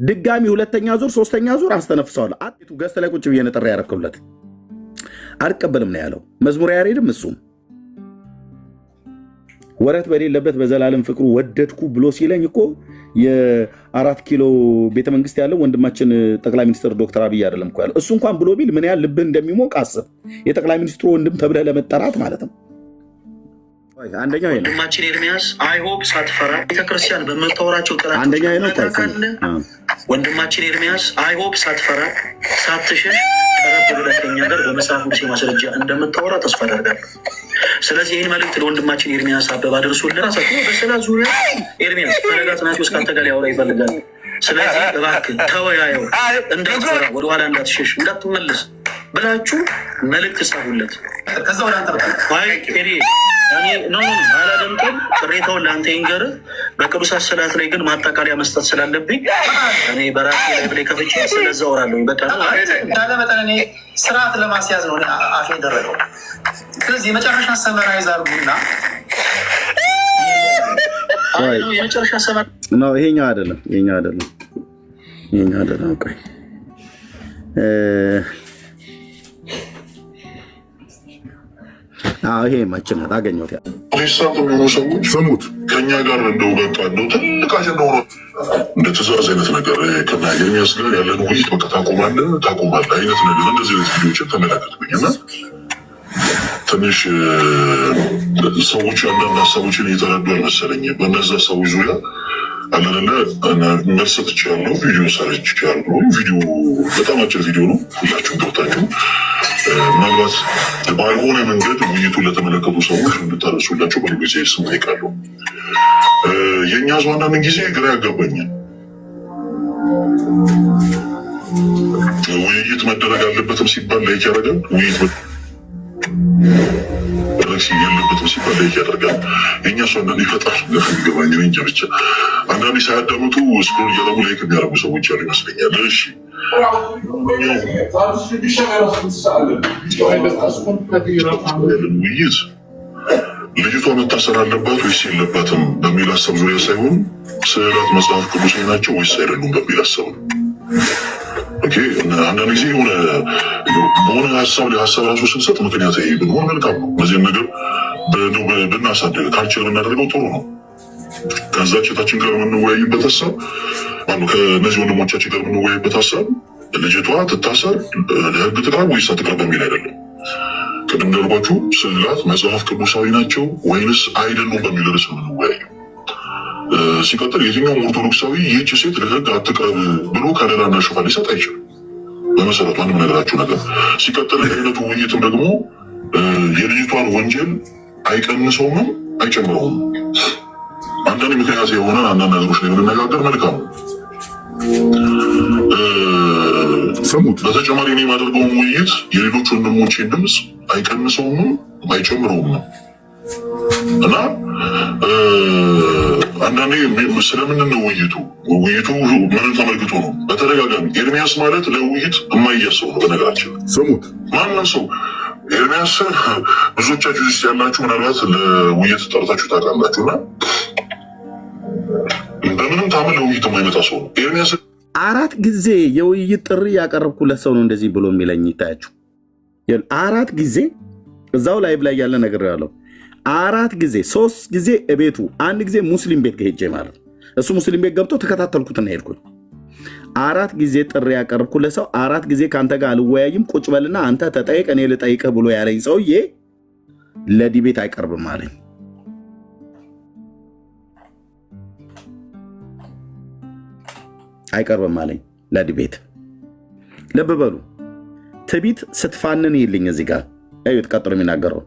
ድጋሚ ሁለተኛ ዙር ሶስተኛ ዙር አስተነፍሰዋል። አጥቱ ገስት ላይ ቁጭ ብዬ ነጥሬ ያረክሉለት አልቀበልም ነው ያለው። መዝሙር ያሬድም እሱም ወረት በሌለበት በዘላለም ፍቅሩ ወደድኩ ብሎ ሲለኝ እኮ የ4 ኪሎ ቤተመንግስት ያለው ወንድማችን ጠቅላይ ሚኒስትር ዶክተር አብይ አይደለም እኮ ያለው። እሱ እንኳን ብሎ ቢል ምን ያህል ልብህ እንደሚሞቅ አስብ። የጠቅላይ ሚኒስትሩ ወንድም ተብለህ ለመጠራት ማለት ነው። አንደኛው ይሄ ወንድማችን ኤርሚያስ አይሆፕ ሳትፈራ ቤተክርስቲያን በመታወራቸው ጥራቶች አንደኛው ይሄ ነው። ወንድማችን ኤርሚያስ አይሆፕ ሳትፈራ ሳትሸሽ ቀረብ ብለህ ከእኛ ጋር በመጽሐፍ ቅዱስ ማስረጃ እንደምታወራ ተስፋ አደርጋለሁ። ስለዚህ ይህን መልእክት ለወንድማችን ኤርሚያስ አበባ አድርሱልን። ራሳችሁ በስዕላት ዙሪያ ኤርሚያስ ፈለጋት ናቴዎስ ከአንተ ጋር ሊያወራ ይፈልጋል። ስለዚህ እባክህ ተወያየው፣ እንዳትፈራ፣ ወደኋላ እንዳትሸሽ፣ እንዳትመለስ ብላችሁ መልእክት ጻፉለት። ከዛ ወደ አንተ አላደምጥም። ቅሬታውን ለአንተ ይንገርህ። በቅዱሳት ስዕላት ላይ ግን ማጠቃለያ መስጠት ስላለብኝ እኔ በራሴ ላይ ብላይ ከፍቼ ስለዛ ወራለሁ። በቃ እንዳለ መጠን እኔ ስርዓት ለማስያዝ ነው አፌ ደረገው። ስለዚህ የመጨረሻ ሰመራይዝ አድርጉና የመጨረሻ ሰመራ ነው። ይሄኛው አይደለም፣ ይሄኛው አይደለም፣ ይሄኛው አይደለም። ቆይ ይሄ ማችናት አገኘሁት። ፕሬሳት የሚሆኑ ሰዎች ሰሙት ከኛ ጋር እንደው በቃ እንደው ትልቅ አጀንዳ ሆኖ እንደ ትእዛዝ አይነት ነገር ከኤርሚያስ ጋር ያለን ውይይት በቃ ታቆማለህ አይነት ነገር እንደዚህ አይነት ቪዲዮችን ተመለከትኩኝ እና ትንሽ ሰዎች አንዳንድ ሀሳቦችን እየተረዱ አልመሰለኝ። በእነዛ ሰዎች ዙሪያ አለንና መልስ ሰጥቻለሁ፣ ቪዲዮ ሰርቻለሁ። ቪዲዮ በጣም አጭር ቪዲዮ ነው፣ ሁላችሁም ገብታችሁ ምናልባት ባልሆነ መንገድ ውይይቱን ለተመለከቱ ሰዎች እንድታደርሱላቸው በጊዜ ስም ጠይቃለሁ። የእኛ ህዝብ አንዳንድ ጊዜ ግራ ያጋባኛል። ውይይት መደረግ አለበትም ሲባል ላይክ ያደርጋል፣ ውይይት የለበትም ሲባል ላይክ ያደርጋል። የእኛ ሰው አንዳንዴ ይፈጣል ገባኝ እንጃ። ብቻ አንዳንዴ ሳያዳምጡ ስክሮል እያደረጉ ላይክ የሚያደርጉ ሰዎች ያሉ ይመስለኛል። እሺ ውይይት ልጅቷ መታሰር አለባት ወይስ የለባትም በሚል ሀሳብ ዙሪያ ሳይሆን ስዕላት መጽሐፍ ቅዱሳዊ ናቸው ወይስ አይደሉም በሚል ሀሳብ ነው። አንዳንድ ጊዜ በሆነ ሀሳብ ለሀሳብ ራሱ ስንሰጥ ምክንያት ብንሆን መልካም ነው። በዚህም ነገር ብናሳድግ ካልቸር ብናደርገው ጥሩ ነው። ከዛ ቼታችን ጋር የምንወያይበት ሀሳብ ከእነዚህ ወንድሞቻችን ጋር የምንወያይበት ሀሳብ ልጅቷ ትታሰር፣ ለህግ ትቅረብ ወይስ አትቅረብ በሚል አይደለም። ቅድም እንዳልኳችሁ ስዕላት መጽሐፍ ቅዱሳዊ ናቸው ወይንስ አይደሉም በሚል ርዕስ የምንወያየው። ሲቀጥል የትኛውም ኦርቶዶክሳዊ ይህች ሴት ለህግ አትቅረብ ብሎ ከለላና ሽፋን ሊሰጥ አይችልም። በመሰረቱ አንድ የምነግራችሁ ነገር። ሲቀጥል አይነቱ ውይይትም ደግሞ የልጅቷን ወንጀል አይቀንሰውም አይጨምረውም። አንዳንድ ምክንያት የሆነ አንዳንድ ነገሮች ላይ ብንነጋገር መልካም ነው። ሰሙት። በተጨማሪ እኔ የማደርገውን ውይይት የሌሎች ወንድሞቼን ድምፅ አይቀንሰውም አይጨምረውም ነው እና አንዳንዴ ስለምን ነው ውይይቱ ምንም ተመልክቶ ነው። በተደጋጋሚ ኤርሚያስ ማለት ለውይይት የማይያሰው ነው። በነገራችን ሰሙት ማንም ሰው ኤርሚያስ ብዙዎቻችሁ ውስጥ ያላችሁ ምናልባት ለውይይት ጠርታችሁ ታውቃላችሁ እና በምንም ታምን ለውይይት የማይመጣ ሰው ነው ኤርሚያስ። 4 ጊዜ የውይይት ጥሪ ያቀረብኩለት ሰው ነው እንደዚህ ብሎ የሚለኝ ይታያችሁ። 4 ጊዜ እዛው ላይቭ ላይ ያለ ነገር ያለው 4 ጊዜ 3 ጊዜ እቤቱ 1 ጊዜ ሙስሊም ቤት ከሄጄ ማለት እሱ ሙስሊም ቤት ገብቶ ተከታተልኩትና ሄድኩኝ። 4 ጊዜ ጥሪ ያቀረብኩለት ሰው 4 ጊዜ ከአንተ ጋር አልወያይም ቁጭ በልና አንተ ተጠይቅ እኔ ልጠይቅህ ብሎ ያለኝ ሰውዬ ለዲቤት አይቀርብም አለኝ። አይቀርብም አለኝ ለዲቤት። ልብ በሉ ትቢት ስትፋንን ይልኝ እዚህ ጋር እዩት። ቀጥሎ የሚናገረው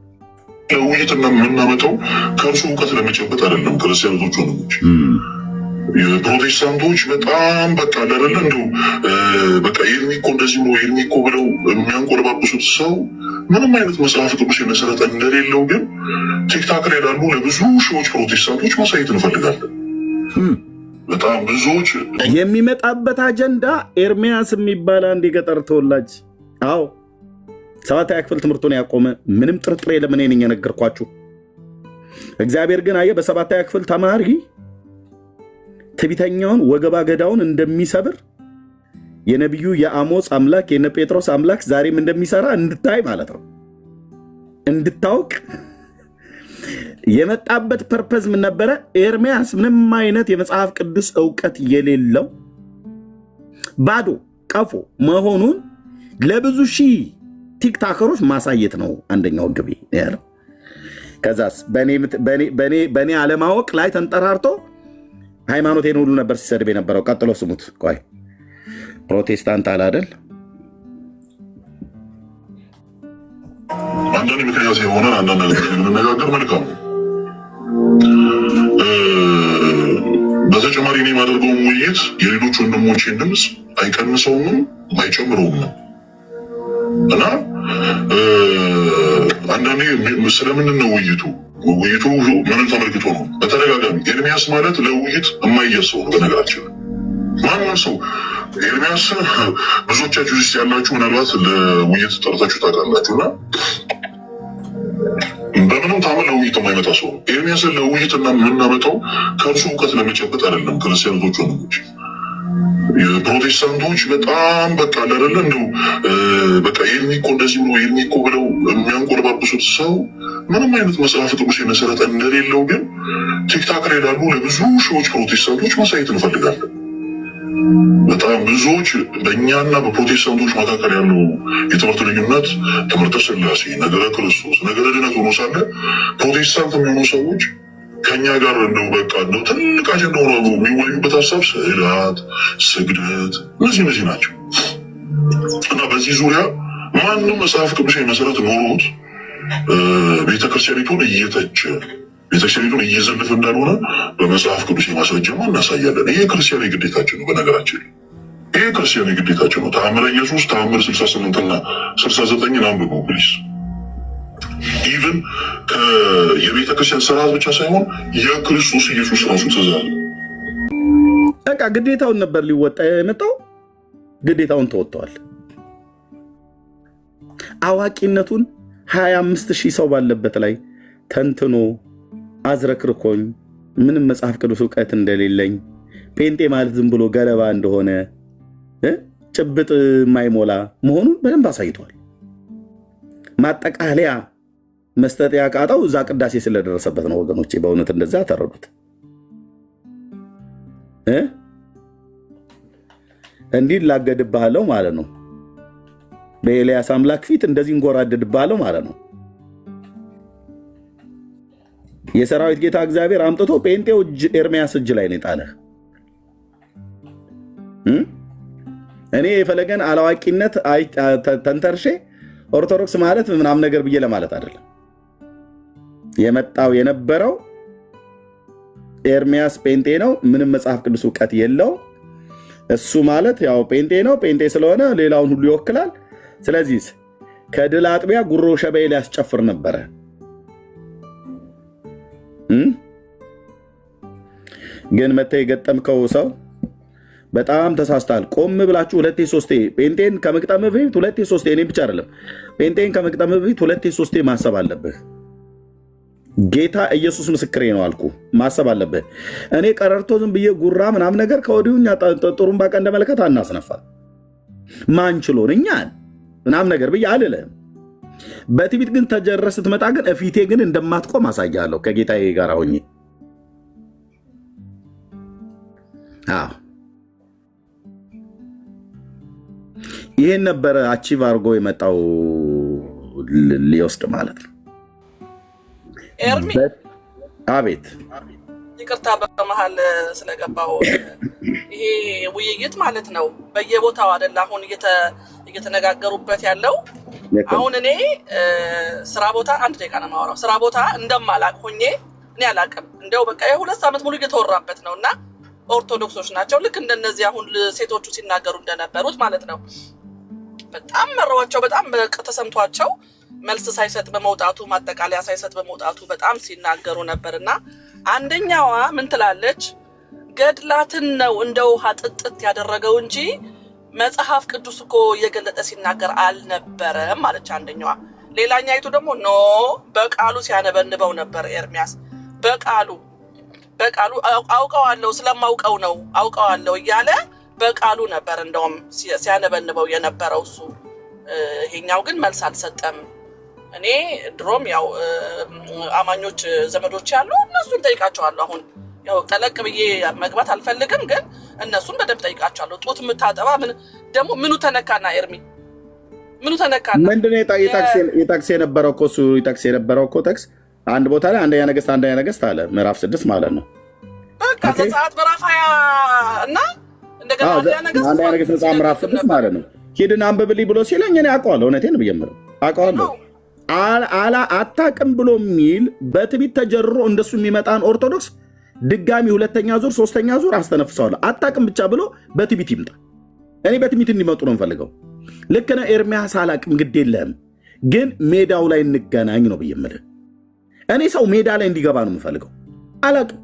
ለውይይት የምናመጣው ከእርሱ እውቀት ለመጨበጥ አይደለም። ክርስቲያኖች ሆነች የፕሮቴስታንቶች በጣም በቃ አይደለ እንደው በቃ ኤርሚኮ እንደዚህ ብሎ ኤርሚኮ ብለው የሚያንቆለባብሱት ሰው ምንም አይነት መጽሐፍ ቅዱስ የመሰረተ እንደሌለው ግን ቲክታክ ላይ ላሉ ለብዙ ሺዎች ፕሮቴስታንቶች ማሳየት እንፈልጋለን። በጣም ብዙዎች የሚመጣበት አጀንዳ ኤርሚያስ የሚባል አንድ የገጠር ተወላጅ 7ኛ ክፍል ትምህርቱን ያቆመ ምንም ጥርጥር የለም። እኔ ነኝ የነገርኳችሁ። እግዚአብሔር ግን አየ በ7ኛ ክፍል ተማሪ ትዕቢተኛውን ወገባ ገዳውን እንደሚሰብር የነቢዩ የአሞጽ አምላክ የነ ጴጥሮስ አምላክ ዛሬም እንደሚሰራ እንድታይ ማለት ነው። እንድታውቅ የመጣበት ፐርፐዝ ምን ነበረ? ኤርሚያስ ምንም አይነት የመጽሐፍ ቅዱስ ዕውቀት የሌለው ባዶ ቀፎ መሆኑን ለብዙ ሺህ ቲክታከሮች ማሳየት ነው አንደኛው ግቤ ያለው። ከዛስ በእኔ አለማወቅ ላይ ተንጠራርቶ ሃይማኖቴን ሁሉ ነበር ሲሰድብ የነበረው። ቀጥሎ ስሙት። ቆይ ፕሮቴስታንት አለ አይደል? አንዳንድ ምክንያት የሆነ አንዳንድ ነገር የምንነጋገር መልካም ነው። በተጨማሪ እኔ የማደርገውን ውይይት የሌሎች ወንድሞቼን ድምፅ አይቀንሰውም አይጨምረውም እና አንዳንዴ ስለምንድን ነው ውይይቱ ምንም ተመልክቶ ነው። በተደጋጋሚ ኤርሚያስ ማለት ለውይይት የማይያሰው ነው። በነገራችን ማንም ሰው ኤርሚያስ ብዙዎቻችሁ ውስጥ ያላችሁ ምናልባት ለውይይት ጠርታችሁ ታውቃላችሁ እና በምንም ታምር ለውይይት የማይመጣ ሰው ነው። ኤርሚያስን ለውይይት እና የምናመጣው ከእርሱ እውቀት ለመጨበጥ አይደለም። ክርስቲያኖች ወንድሞች፣ የፕሮቴስታንቶች በጣም በቃ አይደለ እንደው በቃ ኤርሚኮ እንደዚህ ብሎ ኤርሚኮ ብለው የሚያንቆለባብሱት ሰው ምንም አይነት መጽሐፍ ቅዱስ መሰረት እንደሌለው ግን ቲክታክ ላይ ላሉ ለብዙ ሺዎች ፕሮቴስታንቶች ማሳየት እንፈልጋለን። በጣም ብዙዎች በእኛና በፕሮቴስታንቶች መካከል ያለው የትምህርት ልዩነት ትምህርተ ሥላሴ፣ ነገረ ክርስቶስ፣ ነገረ ድነት ሆኖ ሳለ ፕሮቴስታንት የሚሆኑ ሰዎች ከኛ ጋር እንደው በቃ እንደው ትልቅ አጀንዳ ሆኖ የሚወዩበት ሀሳብ ስዕላት፣ ስግደት እነዚህ ናቸው እና በዚህ ዙሪያ ማንም መጽሐፍ ቅዱስ መሰረት ኖሮት ቤተክርስቲያኒቱን እየተቸ ቤተክርስቲያኒቱን እየዘለፈ እንዳልሆነ በመጽሐፍ ቅዱስ ማስረጃማ እናሳያለን። ይሄ ክርስቲያናዊ ግዴታችን ነው። በነገራችን ይሄ ክርስቲያናዊ ግዴታችን ነው። ተአምረ ኢየሱስ ተአምር 68 እና 69 አንብቡ ፕሊስ። ኢቭን የቤተክርስቲያን ስርዓት ብቻ ሳይሆን የክርስቶስ ኢየሱስ ራሱ ትእዛዝ በቃ ግዴታውን ነበር ሊወጣ የመጣው። ግዴታውን ተወጥተዋል። አዋቂነቱን 25,000 ሰው ባለበት ላይ ተንትኖ አዝረክርኮኝ ምንም መጽሐፍ ቅዱስ እውቀት እንደሌለኝ ጴንጤ ማለት ዝም ብሎ ገለባ እንደሆነ ጭብጥ የማይሞላ መሆኑን በደንብ አሳይቷል። ማጠቃለያ መስጠት ያቃጣው እዛ ቅዳሴ ስለደረሰበት ነው ወገኖቼ። በእውነት እንደዛ ተረዱት። እንዲህ ላገድብሃለሁ ማለት ነው። በኤልያስ አምላክ ፊት እንደዚህ እንጎራደድብሃለሁ ማለት ነው። የሰራዊት ጌታ እግዚአብሔር አምጥቶ ጴንጤው ኤርሚያስ እጅ ላይ ነው የጣለህ። እኔ የፈለገን አላዋቂነት ተንተርሼ ኦርቶዶክስ ማለት ምናምን ነገር ብዬ ለማለት አይደለም። የመጣው የነበረው ኤርሚያስ ጴንጤ ነው፣ ምንም መጽሐፍ ቅዱስ እውቀት የለው። እሱ ማለት ያው ጴንጤ ነው፣ ጴንጤ ስለሆነ ሌላውን ሁሉ ይወክላል። ስለዚህ ከድል አጥቢያ ጉሮ ሸበይ ሊያስጨፍር ነበረ። ግን መተህ የገጠምከው ሰው በጣም ተሳስታል። ቆም ብላችሁ ሁለቴ ሶስቴ ጴንጤን ከመግጠም በፊት ሁለቴ ሶስቴ፣ እኔ ብቻ አይደለም ጴንጤን ከመግጠም በፊት ሁለቴ ሶስቴ ማሰብ አለብህ። ጌታ ኢየሱስ ምስክሬ ነው አልኩ፣ ማሰብ አለብህ። እኔ ቀረርቶ ዝም ብዬ ጉራ ምናምን ነገር ከወዲሁኛ ጥሩምባ ቀንደ መለከት አናስነፋ ማንችሎን እኛን ምናምን ነገር ብዬ አልልህም። በትዕቢት ግን ተጀረ ስትመጣ ግን እፊቴ ግን እንደማትቆም አሳያለሁ ከጌታዬ ጋር ሆኜ። ይህን ነበረ አቺቭ አድርጎ የመጣው ሊወስድ ማለት ነው። ኤርሚ አቤት፣ ይቅርታ በመሃል ስለገባው። ይሄ ውይይት ማለት ነው በየቦታው አይደል አሁን እየተነጋገሩበት ያለው። አሁን እኔ ስራ ቦታ አንድ ደቂቃ ነው የማወራው። ስራ ቦታ እንደማላቅ ሆኜ እኔ አላቅም፣ እንደው በቃ የ2 ዓመት ሙሉ እየተወራበት ነው እና ኦርቶዶክሶች ናቸው ልክ እንደነዚህ አሁን ሴቶቹ ሲናገሩ እንደነበሩት ማለት ነው። በጣም መረዋቸው፣ በጣም ተሰምቷቸው መልስ ሳይሰጥ በመውጣቱ ማጠቃለያ ሳይሰጥ በመውጣቱ በጣም ሲናገሩ ነበርና አንደኛዋ ምን ትላለች? ገድላትን ነው እንደ ውሃ ጥጥት ያደረገው እንጂ መጽሐፍ ቅዱስ እኮ እየገለጠ ሲናገር አልነበረም ማለች አንደኛዋ። ሌላኛይቱ ደግሞ ኖ በቃሉ ሲያነበንበው ነበር ኤርሚያስ። በቃሉ በቃሉ አውቀዋለሁ ስለማውቀው ነው አውቀዋለሁ እያለ በቃሉ ነበር እንደውም ሲያነበንበው የነበረው እሱ። ይሄኛው ግን መልስ አልሰጠም። እኔ ድሮም ያው አማኞች ዘመዶች ያሉ እነሱን ጠይቃቸዋለሁ። አሁን ያው ጠለቅ ብዬ መግባት አልፈልግም፣ ግን እነሱን በደንብ ጠይቃቸዋለሁ። ጡት የምታጠባ ምን ደግሞ ምኑ ተነካና ኤርሚ ምኑ ተነካና ምንድነው የታክስ የነበረው እኮ እሱ የታክስ የነበረው እኮ ታክስ አንድ ቦታ ላይ አንደኛ ነገሥት አለ ምዕራፍ 6 ማለት ነው። በቃ ዘጸአት ምዕራፍ 20 እና እንደገና አንደኛ ነገሥት ምዕራፍ 6 ማለት ነው። ሂድና አንብብልኝ ብሎ ሲለኝ እኔ አውቀዋለሁ። እውነቴን ነው የምለው አውቀዋለሁ። አታውቅም ብሎ የሚል በትዕቢት ተጀርሮ እንደሱ የሚመጣን ኦርቶዶክስ ድጋሚ ሁለተኛ ዙር ሶስተኛ ዙር አስተነፍሰዋለሁ። አታውቅም ብቻ ብሎ በትዕቢት ይምጣ። እኔ በትዕቢት እንዲመጡ ነው የምፈልገው። ልክ ነው ኤርሚያስ፣ አላውቅም ግድ የለህም ግን ሜዳው ላይ እንገናኝ ነው ብዬ የምልህ። እኔ ሰው ሜዳ ላይ እንዲገባ ነው የምፈልገው። አላውቅም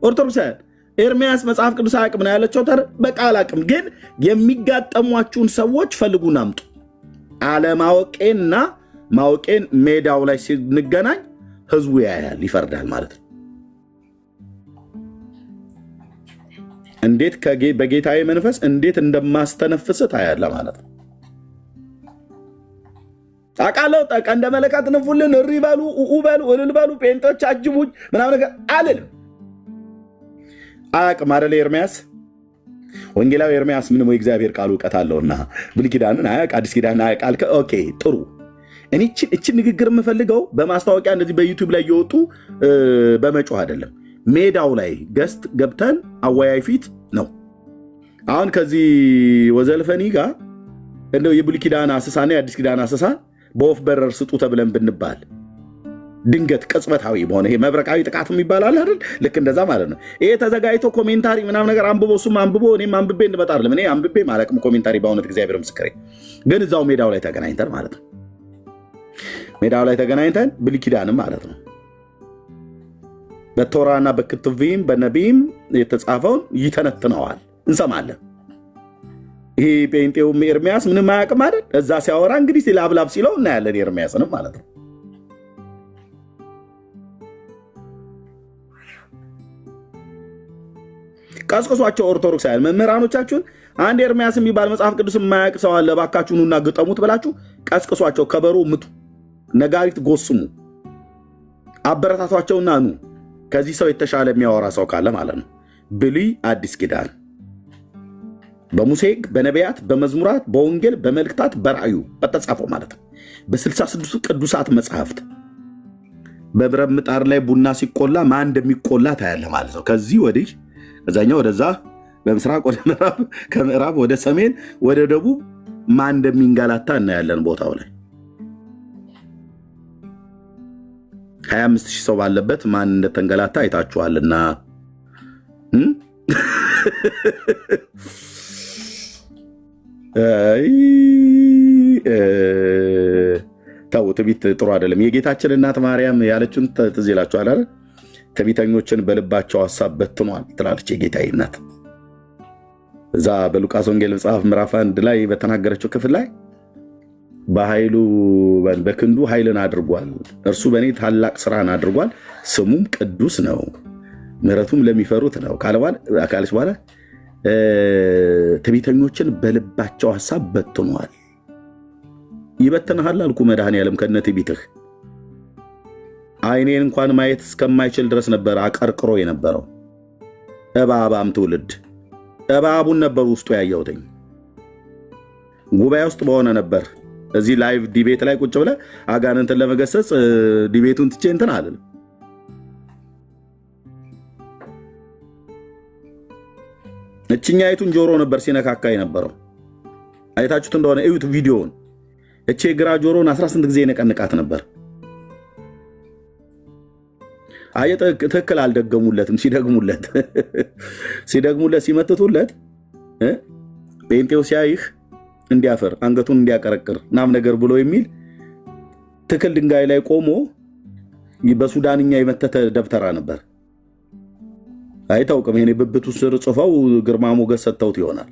ኦርቶዶክሳውያን ኤርሚያስ መጽሐፍ ቅዱስ አያውቅም ነው ያለቸው። በቃ አላውቅም፣ ግን የሚጋጠሟችሁን ሰዎች ፈልጉና አምጡ። አለማወቄና ማወቄን ሜዳው ላይ ስንገናኝ ህዝቡ ያያል፣ ይፈርዳል ማለት ነው። እንዴት በጌታዊ መንፈስ እንዴት እንደማስተነፍስ ታያለ ማለት ነው። አቃለው ጠቃ እንደ መለካት ንፉልን፣ እሪ በሉ፣ በሉ፣ እልል በሉ፣ ጴንጦች አጅቡኝ ምናምን ነገር አልልም። አያውቅም አይደል ኤርሚያስ? ወንጌላዊ ኤርሚያስ ምንም የእግዚአብሔር ቃል እውቀት አለውና ብሉይ ኪዳንን አያውቅ፣ አዲስ ኪዳንን አያውቅ። ኦኬ ጥሩ። እኔ እችን ንግግር የምፈልገው በማስታወቂያ እንደዚህ በዩቲዩብ ላይ እየወጡ በመጮህ አይደለም። ሜዳው ላይ ገስት ገብተን አወያይ ፊት ነው። አሁን ከዚህ ወዘልፈኒ ጋር እንደው የብሉይ ኪዳን አሰሳና የአዲስ ኪዳን አሰሳ በወፍ በረር ስጡ ተብለን ብንባል ድንገት ቅጽበታዊ በሆነ ይሄ መብረቃዊ ጥቃት የሚባላል አይደል? ልክ እንደዛ ማለት ነው። ይሄ ተዘጋጅቶ ኮሜንታሪ ምናምን ነገር አንብቦ እሱም አንብቦ እኔም አንብቤ እንድመጣ አይደለም። እኔ አንብቤ ማለቅም ኮሜንታሪ በእውነት እግዚአብሔር ምስክሬ። ግን እዛው ሜዳው ላይ ተገናኝተን ማለት ነው። ሜዳው ላይ ተገናኝተን ብሉይ ኪዳንም ማለት ነው በቶራና በክትቪም በነቢም የተጻፈውን ይተነትነዋል፣ እንሰማለን። ይሄ ጴንጤውም ኤርሚያስ ምንም አያውቅም አይደል? እዛ ሲያወራ እንግዲህ ሲላብላብ ሲለው እናያለን ኤርሚያስንም ማለት ነው። ቀስቅሷቸው ኦርቶዶክሳውያን መምህራኖቻችሁን አንድ ኤርሚያስ የሚባል መጽሐፍ ቅዱስ የማያውቅ ሰው አለ እባካችሁ ኑና ግጠሙት ብላችሁ ቀስቅሷቸው። ከበሮ ምቱ፣ ነጋሪት ጎስሙ፣ አበረታቷቸውና ኑ። ከዚህ ሰው የተሻለ የሚያወራ ሰው ካለ ማለት ነው። ብሉይ አዲስ ኪዳን በሙሴ በነቢያት በመዝሙራት በወንጌል በመልእክታት በራእዩ በተጻፈው ማለት ነው። በ66 ቅዱሳት መጽሐፍት በብረት ምጣድ ላይ ቡና ሲቆላ ማን እንደሚቆላ ታያለ ማለት ነው። ከዚህ ወዲህ እዛኛው ወደዛ፣ በምስራቅ ወደ ምዕራብ፣ ከምዕራብ ወደ ሰሜን ወደ ደቡብ ማን እንደሚንጋላታ እናያለን ቦታው ላይ 25,000 ሰው ባለበት ማን እንደተንገላታ አይታችኋልና ተው፣ ትዕቢት ጥሩ አይደለም። የጌታችን እናት ማርያም ያለችን ትዝ ይላችኋል አይደል? ትዕቢተኞችን በልባቸው ሐሳብ በትኗል ትላለች የጌታዬ እናት። እዛ በሉቃስ ወንጌል መጽሐፍ ምዕራፍ 1 ላይ በተናገረችው ክፍል ላይ በኃይሉ በክንዱ ኃይልን አድርጓል፣ እርሱ በእኔ ታላቅ ስራን አድርጓል፣ ስሙም ቅዱስ ነው፣ ምሕረቱም ለሚፈሩት ነው ካለች በኋላ ትዕቢተኞችን በልባቸው ሐሳብ በትኗል። ይበትንሃል አልኩ መድኃኔዓለም ከነ ትዕቢትህ። አይኔን እንኳን ማየት እስከማይችል ድረስ ነበር አቀርቅሮ የነበረው። እባባም ትውልድ እባቡን ነበር ውስጡ ያየሁትኝ። ጉባኤ ውስጥ በሆነ ነበር እዚህ ላይቭ ዲቤት ላይ ቁጭ ብለህ አጋንንትን ለመገሰጽ ዲቤቱን ትቼ እንትን አልልም። እችኛይቱን ጆሮ ነበር ሲነካካ የነበረው። አይታችሁት እንደሆነ እዩት ቪዲዮውን። እቼ ግራ ጆሮን 18 ጊዜ ነቀንቃት ነበር። አየ ትክክል አልደገሙለትም። ሲደግሙለት ሲመትቱለት ጴንጤው ሲያይህ እንዲያፈር አንገቱን እንዲያቀረቅር ናም ነገር ብሎ የሚል ትክል ድንጋይ ላይ ቆሞ በሱዳንኛ የመተተ ደብተራ ነበር። አይታውቅም። ይሄኔ ብብቱ ስር ጽፈው ግርማ ሞገስ ሰጥተውት ይሆናል።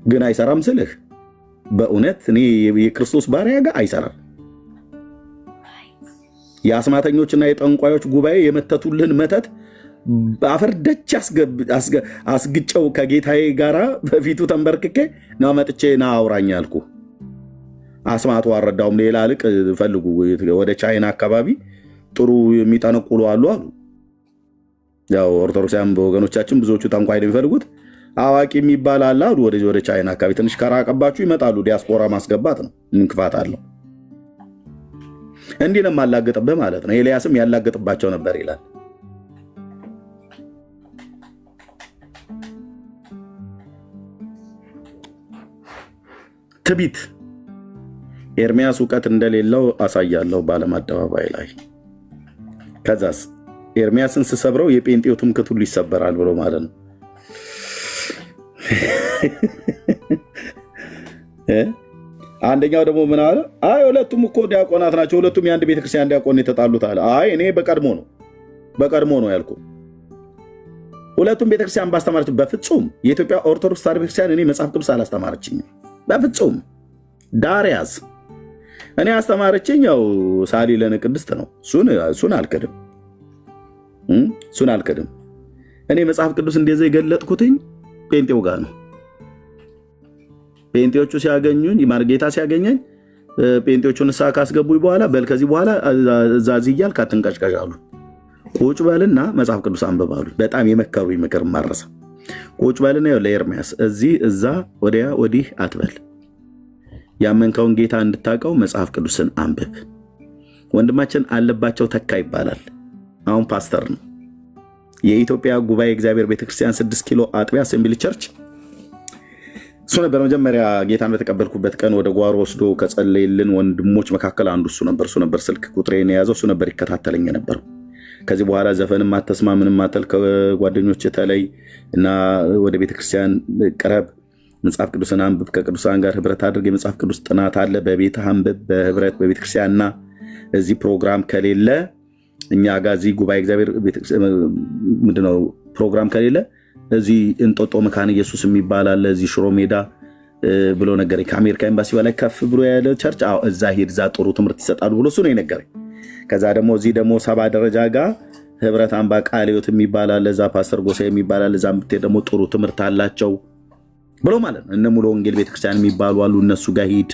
ግን አይሰራም ስልህ በእውነት እኔ የክርስቶስ ባሪያ ጋር አይሰራም። የአስማተኞችና የጠንቋዮች ጉባኤ የመተቱልን መተት አፈር ደች አስግጨው ከጌታዬ ጋራ በፊቱ ተንበርክኬ ነው መጥቼ ና አውራኝ አልኩ። አስማቱ አልረዳውም። ሌላ ልቅ ፈልጉ፣ ወደ ቻይና አካባቢ ጥሩ የሚጠነቁሉ አሉ። ያው ኦርቶዶክሳውያን በወገኖቻችን ብዙዎቹ ጠንቋይ ነው የሚፈልጉት። አዋቂ የሚባል አለ አሉ። ወደ ቻይና አካባቢ ትንሽ ከራቀባችሁ ይመጣሉ። ዲያስፖራ ማስገባት ነው። ምን ክፋት አለው? እንዲህ ነው የማላገጥብህ ማለት ነው። ኤልያስም ያላገጥባቸው ነበር ይላል። ትቢት ኤርሚያስ እውቀት እንደሌለው አሳያለሁ በዓለም አደባባይ ላይ። ከዛስ ኤርሚያስን ስሰብረው የጴንጤው ትምክህት ሁሉ ይሰበራል ብሎ ማለት ነው። አንደኛው ደግሞ ምን አለ? አይ ሁለቱም እኮ ዲያቆናት ናቸው፣ ሁለቱም የአንድ ቤተክርስቲያን ዲያቆን የተጣሉት አለ። አይ እኔ በቀድሞ ነው ያልኩ። ሁለቱም ቤተክርስቲያን ባስተማረች በፍጹም የኢትዮጵያ ኦርቶዶክስ ተዋሕዶ ቤተክርስቲያን እኔ መጽሐፍ ቅዱስ አላስተማረችኝም በፍጹም። ዳርያስ እኔ አስተማረችኝ ያው ሳሊለነ ቅድስት ነው። እሱን አልክድም። እኔ መጽሐፍ ቅዱስ እንደዚህ የገለጥኩትኝ ጴንጤው ጋር ነው። ጴንጤዎቹ ሲያገኙኝ ጌታ ሲያገኘኝ ጴንጤዎቹን ንስሐ ካስገቡኝ በኋላ በል ከዚህ በኋላ እዛዝ እያልክ አትንቀጭቀጭ አሉ። ቁጭ በልና መጽሐፍ ቅዱስ አንብብ አሉ። በጣም የመከሩኝ ምክር ማረሳ። ቁጭ በልና ለኤርሚያስ እዚህ እዛ ወዲያ ወዲህ አትበል። ያመንከውን ጌታ እንድታውቀው መጽሐፍ ቅዱስን አንብብ። ወንድማችን አለባቸው ተካ ይባላል። አሁን ፓስተር ነው። የኢትዮጵያ ጉባኤ እግዚአብሔር ቤተክርስቲያን 6 ኪሎ አጥቢያ አሴምብሊ ቸርች እሱ ነበር። መጀመሪያ ጌታን በተቀበልኩበት ቀን ወደ ጓሮ ወስዶ ከጸለይልን ወንድሞች መካከል አንዱ እሱ ነበር። ስልክ ቁጥሬን የያዘው እሱ ነበር፣ ይከታተለኝ ነበር። ከዚህ በኋላ ዘፈንም አትስማ ምንም አትል፣ ከጓደኞች ተለይ እና ወደ ቤተክርስቲያን ቅረብ፣ መጽሐፍ ቅዱስን አንብብ፣ ከቅዱሳን ጋር ህብረት አድርግ፣ የመጽሐፍ ቅዱስ ጥናት አለ፣ በቤትህ አንብብ፣ በህብረት በቤተክርስቲያንና እዚህ ፕሮግራም ከሌለ እኛ ጋር እዚህ ጉባኤ እግዚአብሔር ምንድነው ፕሮግራም ከሌለ እዚህ እንጦጦ መካነ ኢየሱስ የሚባል አለ፣ እዚህ ሽሮ ሜዳ ብሎ ነገረኝ። ከአሜሪካ ኤምባሲ በላይ ከፍ ብሎ ያለ ቸርች፣ እዛ ሂድ፣ እዛ ጥሩ ትምህርት ይሰጣሉ ብሎ እሱ ነው የነገረኝ። ከዛ ደግሞ እዚህ ደግሞ 7 ደረጃ ጋር ህብረት አምባ ቃለ ሕይወት የሚባል አለ፣ እዛ ፓስተር ጎሳ የሚባል አለ፣ እዛ ብትሄድ ደግሞ ጥሩ ትምህርት አላቸው ብሎ ማለት ነው። እነ ሙሉ ወንጌል ቤተክርስቲያን የሚባሉ አሉ፣ እነሱ ጋር ሂድ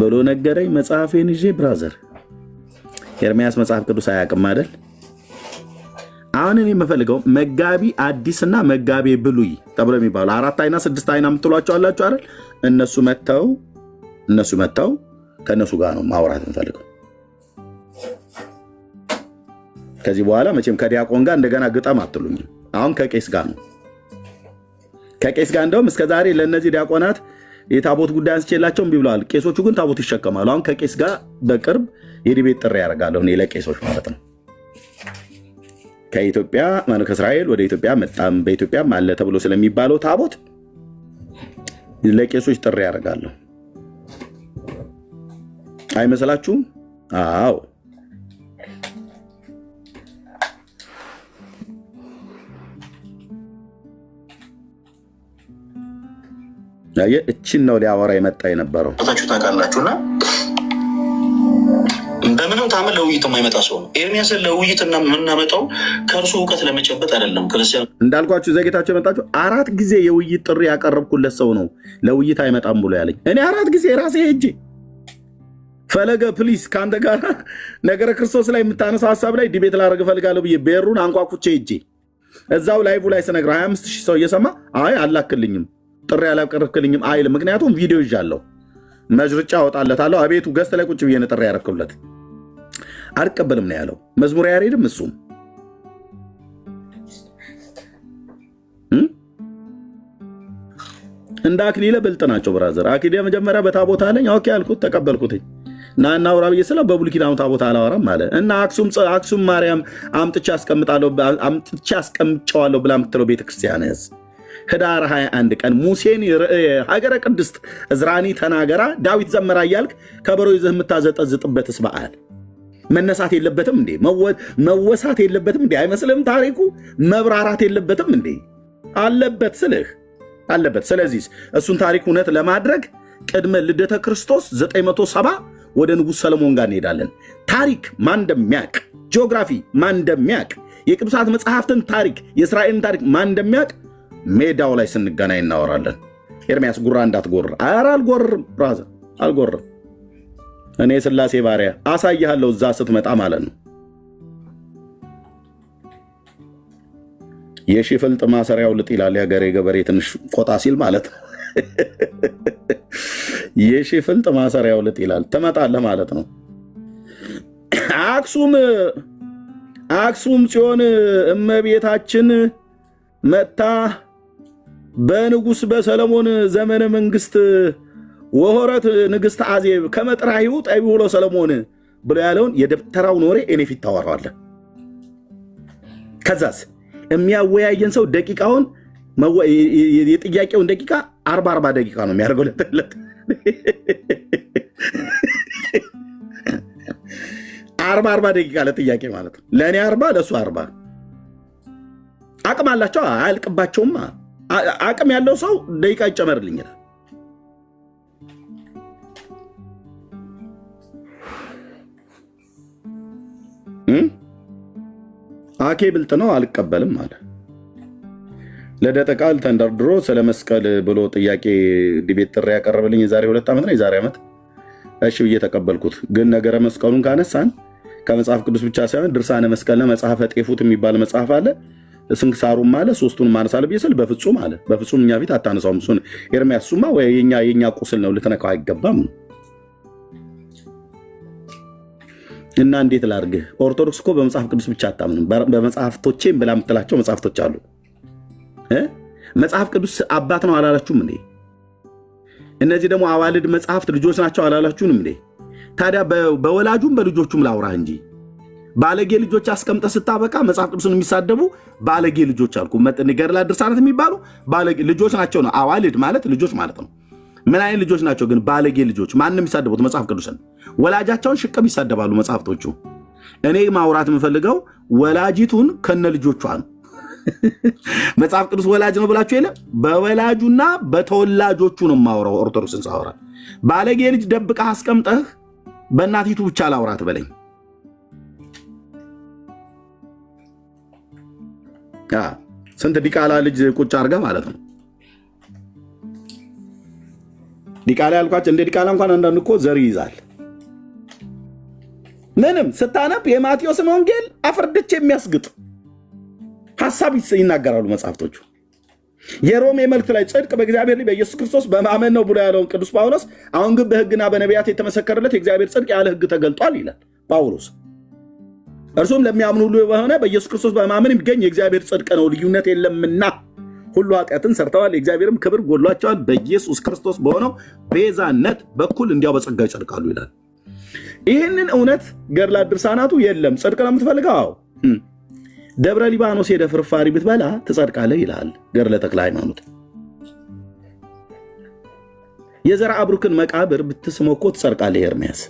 ብሎ ነገረኝ። መጽሐፌን ይዤ ብራዘር ኤርሚያስ መጽሐፍ ቅዱስ አያውቅም አይደል? አሁን እኔ የምፈልገው መጋቢ አዲስና መጋቢ ብሉይ ተብሎ የሚባሉ 4 አይና 6 አይና የምትሏቸው አላችሁ አይደል? እነሱ መጥተው ከእነሱ ጋር ነው ማውራት የምፈልገው። ከዚህ በኋላ መቼም ከዲያቆን ጋር እንደገና ግጠም አትሉኝም። አሁን ከቄስ ጋር ነው። ከቄስ ጋር እንደውም እስከዛሬ ለእነዚህ ዲያቆናት የታቦት ጉዳይ አንስቼላቸው እምቢ ብለዋል። ቄሶቹ ግን ታቦት ይሸከማሉ። አሁን ከቄስ ጋር በቅርብ የዲቤት ጥሪ ያደርጋለሁ እኔ ለቄሶች ማለት ነው። ከኢትዮጵያ ከእስራኤል ወደ ኢትዮጵያ መጣም በኢትዮጵያም አለ ተብሎ ስለሚባለው ታቦት ለቄሶች ጥሪ ያደርጋለሁ። አይመስላችሁም? አዎ። እችን ነው ሊያወራ የመጣ የነበረው ታችሁ ታውቃላችሁና በምንም ታምን ለውይይት የማይመጣ ሰው ነው። ኤርሚያስን ለውይይት የምናመጣው ከእርሱ እውቀት ለመጨበጥ አይደለም። ክርስቲያን እንዳልኳችሁ ዘጌታቸው የመጣችሁ 4 ጊዜ የውይይት ጥሪ ያቀረብኩለት ሰው ነው ለውይይት አይመጣም ብሎ ያለኝ። እኔ 4 ጊዜ ራሴ ሄጄ ፈለገ ፕሊስ ከአንተ ጋር ነገረ ክርስቶስ ላይ የምታነሳው ሀሳብ ላይ ዲቤት ላደርግ እፈልጋለሁ ብዬ ቤሩን አንኳኩቼ ሄጄ እዛው ላይቭ ላይ ስነግረው 25,000 ሰው እየሰማ አይ አላክልኝም ጥሪ ያላቀረብክልኝም አይልም። ምክንያቱም ቪዲዮ ይዣለሁ መጅርጫ አወጣለታለሁ። አቤቱ ገዝተ ላይ ቁጭ ብዬ ነው ጥሪ ያረክብለት። አልቀበልም ነው ያለው። መዝሙር ያሬድም እሱም እንደ አክሊለ ብልጥ ናቸው ብራዘር። አክሊለ መጀመሪያ በታቦት አለኝ። ኦኬ አልኩት፣ ተቀበልኩትኝ እና እናውራ ብዬ ስለ በብሉይ ኪዳኑ ታቦት አላወራም አለ እና አክሱም ማርያም አምጥቼ አስቀምጨዋለሁ ብላ የምትለው ቤተክርስቲያን ህዳር 21 ቀን ሙሴን ሀገረ ቅድስት እዝራኒ ተናገራ ዳዊት ዘመራ እያልክ ከበሮ ይዘህ የምታዘጠዝጥበትስ በዓል መነሳት የለበትም እንዴ? መወሳት የለበትም እንዴ? አይመስልም? ታሪኩ መብራራት የለበትም እንዴ? አለበት ስልህ አለበት። ስለዚህ እሱን ታሪክ እውነት ለማድረግ ቅድመ ልደተ ክርስቶስ 970 ወደ ንጉሥ ሰለሞን ጋር እንሄዳለን። ታሪክ ማን እንደሚያውቅ ጂኦግራፊ ማን እንደሚያውቅ የቅዱሳት መጽሐፍትን ታሪክ የእስራኤልን ታሪክ ማን እንደሚያውቅ ሜዳው ላይ ስንገናኝ እናወራለን። ኤርሚያስ ጉራ እንዳትጎር። ኧረ አልጎርም ብራዘር አልጎርም። እኔ ስላሴ ባሪያ አሳይሃለሁ እዛ ስትመጣ ማለት ነው። የሺ ፍልጥ ማሰሪያው ልጥ ይላል የሀገሬ ገበሬ ትንሽ ቆጣ ሲል ማለት ነው። የሺ ፍልጥ ማሰሪያው ልጥ ይላል ትመጣለህ ማለት ነው። አክሱም ጽዮን እመቤታችን መታ በንጉሥ በሰለሞን ዘመነ መንግስት ወሆረት ንግሥት አዜብ ከመጥራሂው ጠቢው ለሰለሞን ብሎ ያለውን የደብተራውን ወሬ እኔ ፊት ታወራዋለህ። ከዛስ የሚያወያየን ሰው ደቂቃውን የጥያቄውን ደቂቃ 40 ደቂቃ ነው የሚያደርገው ለተለት 40 ደቂቃ ለጥያቄ ማለት ነው። ለእኔ 40 ለእሱ 40 አቅም አላቸው አያልቅባቸውም። አቅም ያለው ሰው ደቂቃ ይጨመርልኝ ይላል። አኬ ብልጥ ነው አልቀበልም አለ። ልደተ ቃል ተንደርድሮ ስለ መስቀል ብሎ ጥያቄ ዲቤት ጥሪ ያቀረበልኝ የዛሬ 2 ዓመት ነው የዛሬ ዓመት እሺ ብዬ ተቀበልኩት። ግን ነገረ መስቀሉን ካነሳን ከመጽሐፍ ቅዱስ ብቻ ሳይሆን ድርሳነ መስቀልና መጽሐፈ ጤፉት የሚባል መጽሐፍ አለ። ስንክሳሩም አለ። ሶስቱን ማነሳለ ብዬ ስል በፍጹም አለ። በፍጹም እኛ ፊት አታነሳውም። እሱን ኤርሚያስ ሱማ ወይ የኛ ቁስል ነው ልትነካው አይገባም ነው። እና እንዴት ላድርግህ? ኦርቶዶክስ እኮ በመጽሐፍ ቅዱስ ብቻ አታምንም። በመጽሐፍቶቼም ብላ የምትላቸው መጽሐፍቶች አሉ። መጽሐፍ ቅዱስ አባት ነው አላላችሁም እንዴ? እነዚህ ደግሞ አዋልድ መጽሐፍት ልጆች ናቸው አላላችሁንም እንዴ? ታዲያ በወላጁም በልጆቹም ላውራህ እንጂ ባለጌ ልጆች አስቀምጠ ስታበቃ መጽሐፍ ቅዱስን የሚሳደቡ ባለጌ ልጆች አልኩ። ገድላት ድርሳናት የሚባሉ ባለጌ ልጆች ናቸው ነው። አዋልድ ማለት ልጆች ማለት ነው። ምን አይነት ልጆች ናቸው ግን? ባለጌ ልጆች። ማንም የሚሳደቡት መጽሐፍ ቅዱስን ወላጃቸውን ሽቅብ ይሳደባሉ መጽሐፍቶቹ። እኔ ማውራት የምፈልገው ወላጂቱን ከነ ልጆቿ ነው። መጽሐፍ ቅዱስ ወላጅ ነው ብላችሁ የለም። በወላጁና በተወላጆቹ ነው የማወራው። ኦርቶዶክስን ሳወራ ባለጌ ልጅ ደብቀህ አስቀምጠህ በእናቲቱ ብቻ ላውራት በለኝ። ስንት ዲቃላ ልጅ ቁጭ አድርጋ ማለት ነው። ዲቃላ ያልኳቸው እንደ ዲቃላ እንኳን አንዳንድ እኮ ዘር ይይዛል። ምንም ስታነብ የማቴዎስን ወንጌል አፍርድቼ የሚያስግጥ ሐሳብ ይናገራሉ መጽሐፍቶቹ። የሮሜ መልእክት ላይ ጽድቅ በእግዚአብሔር ላይ በኢየሱስ ክርስቶስ በማመን ነው ብሎ ያለውን ቅዱስ ጳውሎስ አሁን ግን በሕግና በነቢያት የተመሰከረለት የእግዚአብሔር ጽድቅ ያለ ሕግ ተገልጧል ይላል ጳውሎስ። እርሱም ለሚያምኑ ሁሉ በሆነ በኢየሱስ ክርስቶስ በማመን የሚገኝ የእግዚአብሔር ጽድቅ ነው፣ ልዩነት የለምና ሁሉ ኃጢአትን ሰርተዋል፣ የእግዚአብሔርም ክብር ጎድሏቸዋል፣ በኢየሱስ ክርስቶስ በሆነው ቤዛነት በኩል እንዲያው በጸጋ ይጸድቃሉ ይላል። ይህንን እውነት ገድላት ድርሳናቱ የለም። ጽድቅ ነው የምትፈልገው? ደብረ ሊባኖስ ሄደ ፍርፋሪ ብትበላ ትጸድቃለህ ይላል ገድለ ተክለ ሃይማኖት። የዘርዓ ብሩክን መቃብር ብትስመው እኮ ትጸድቃለህ ኤርሚያስ።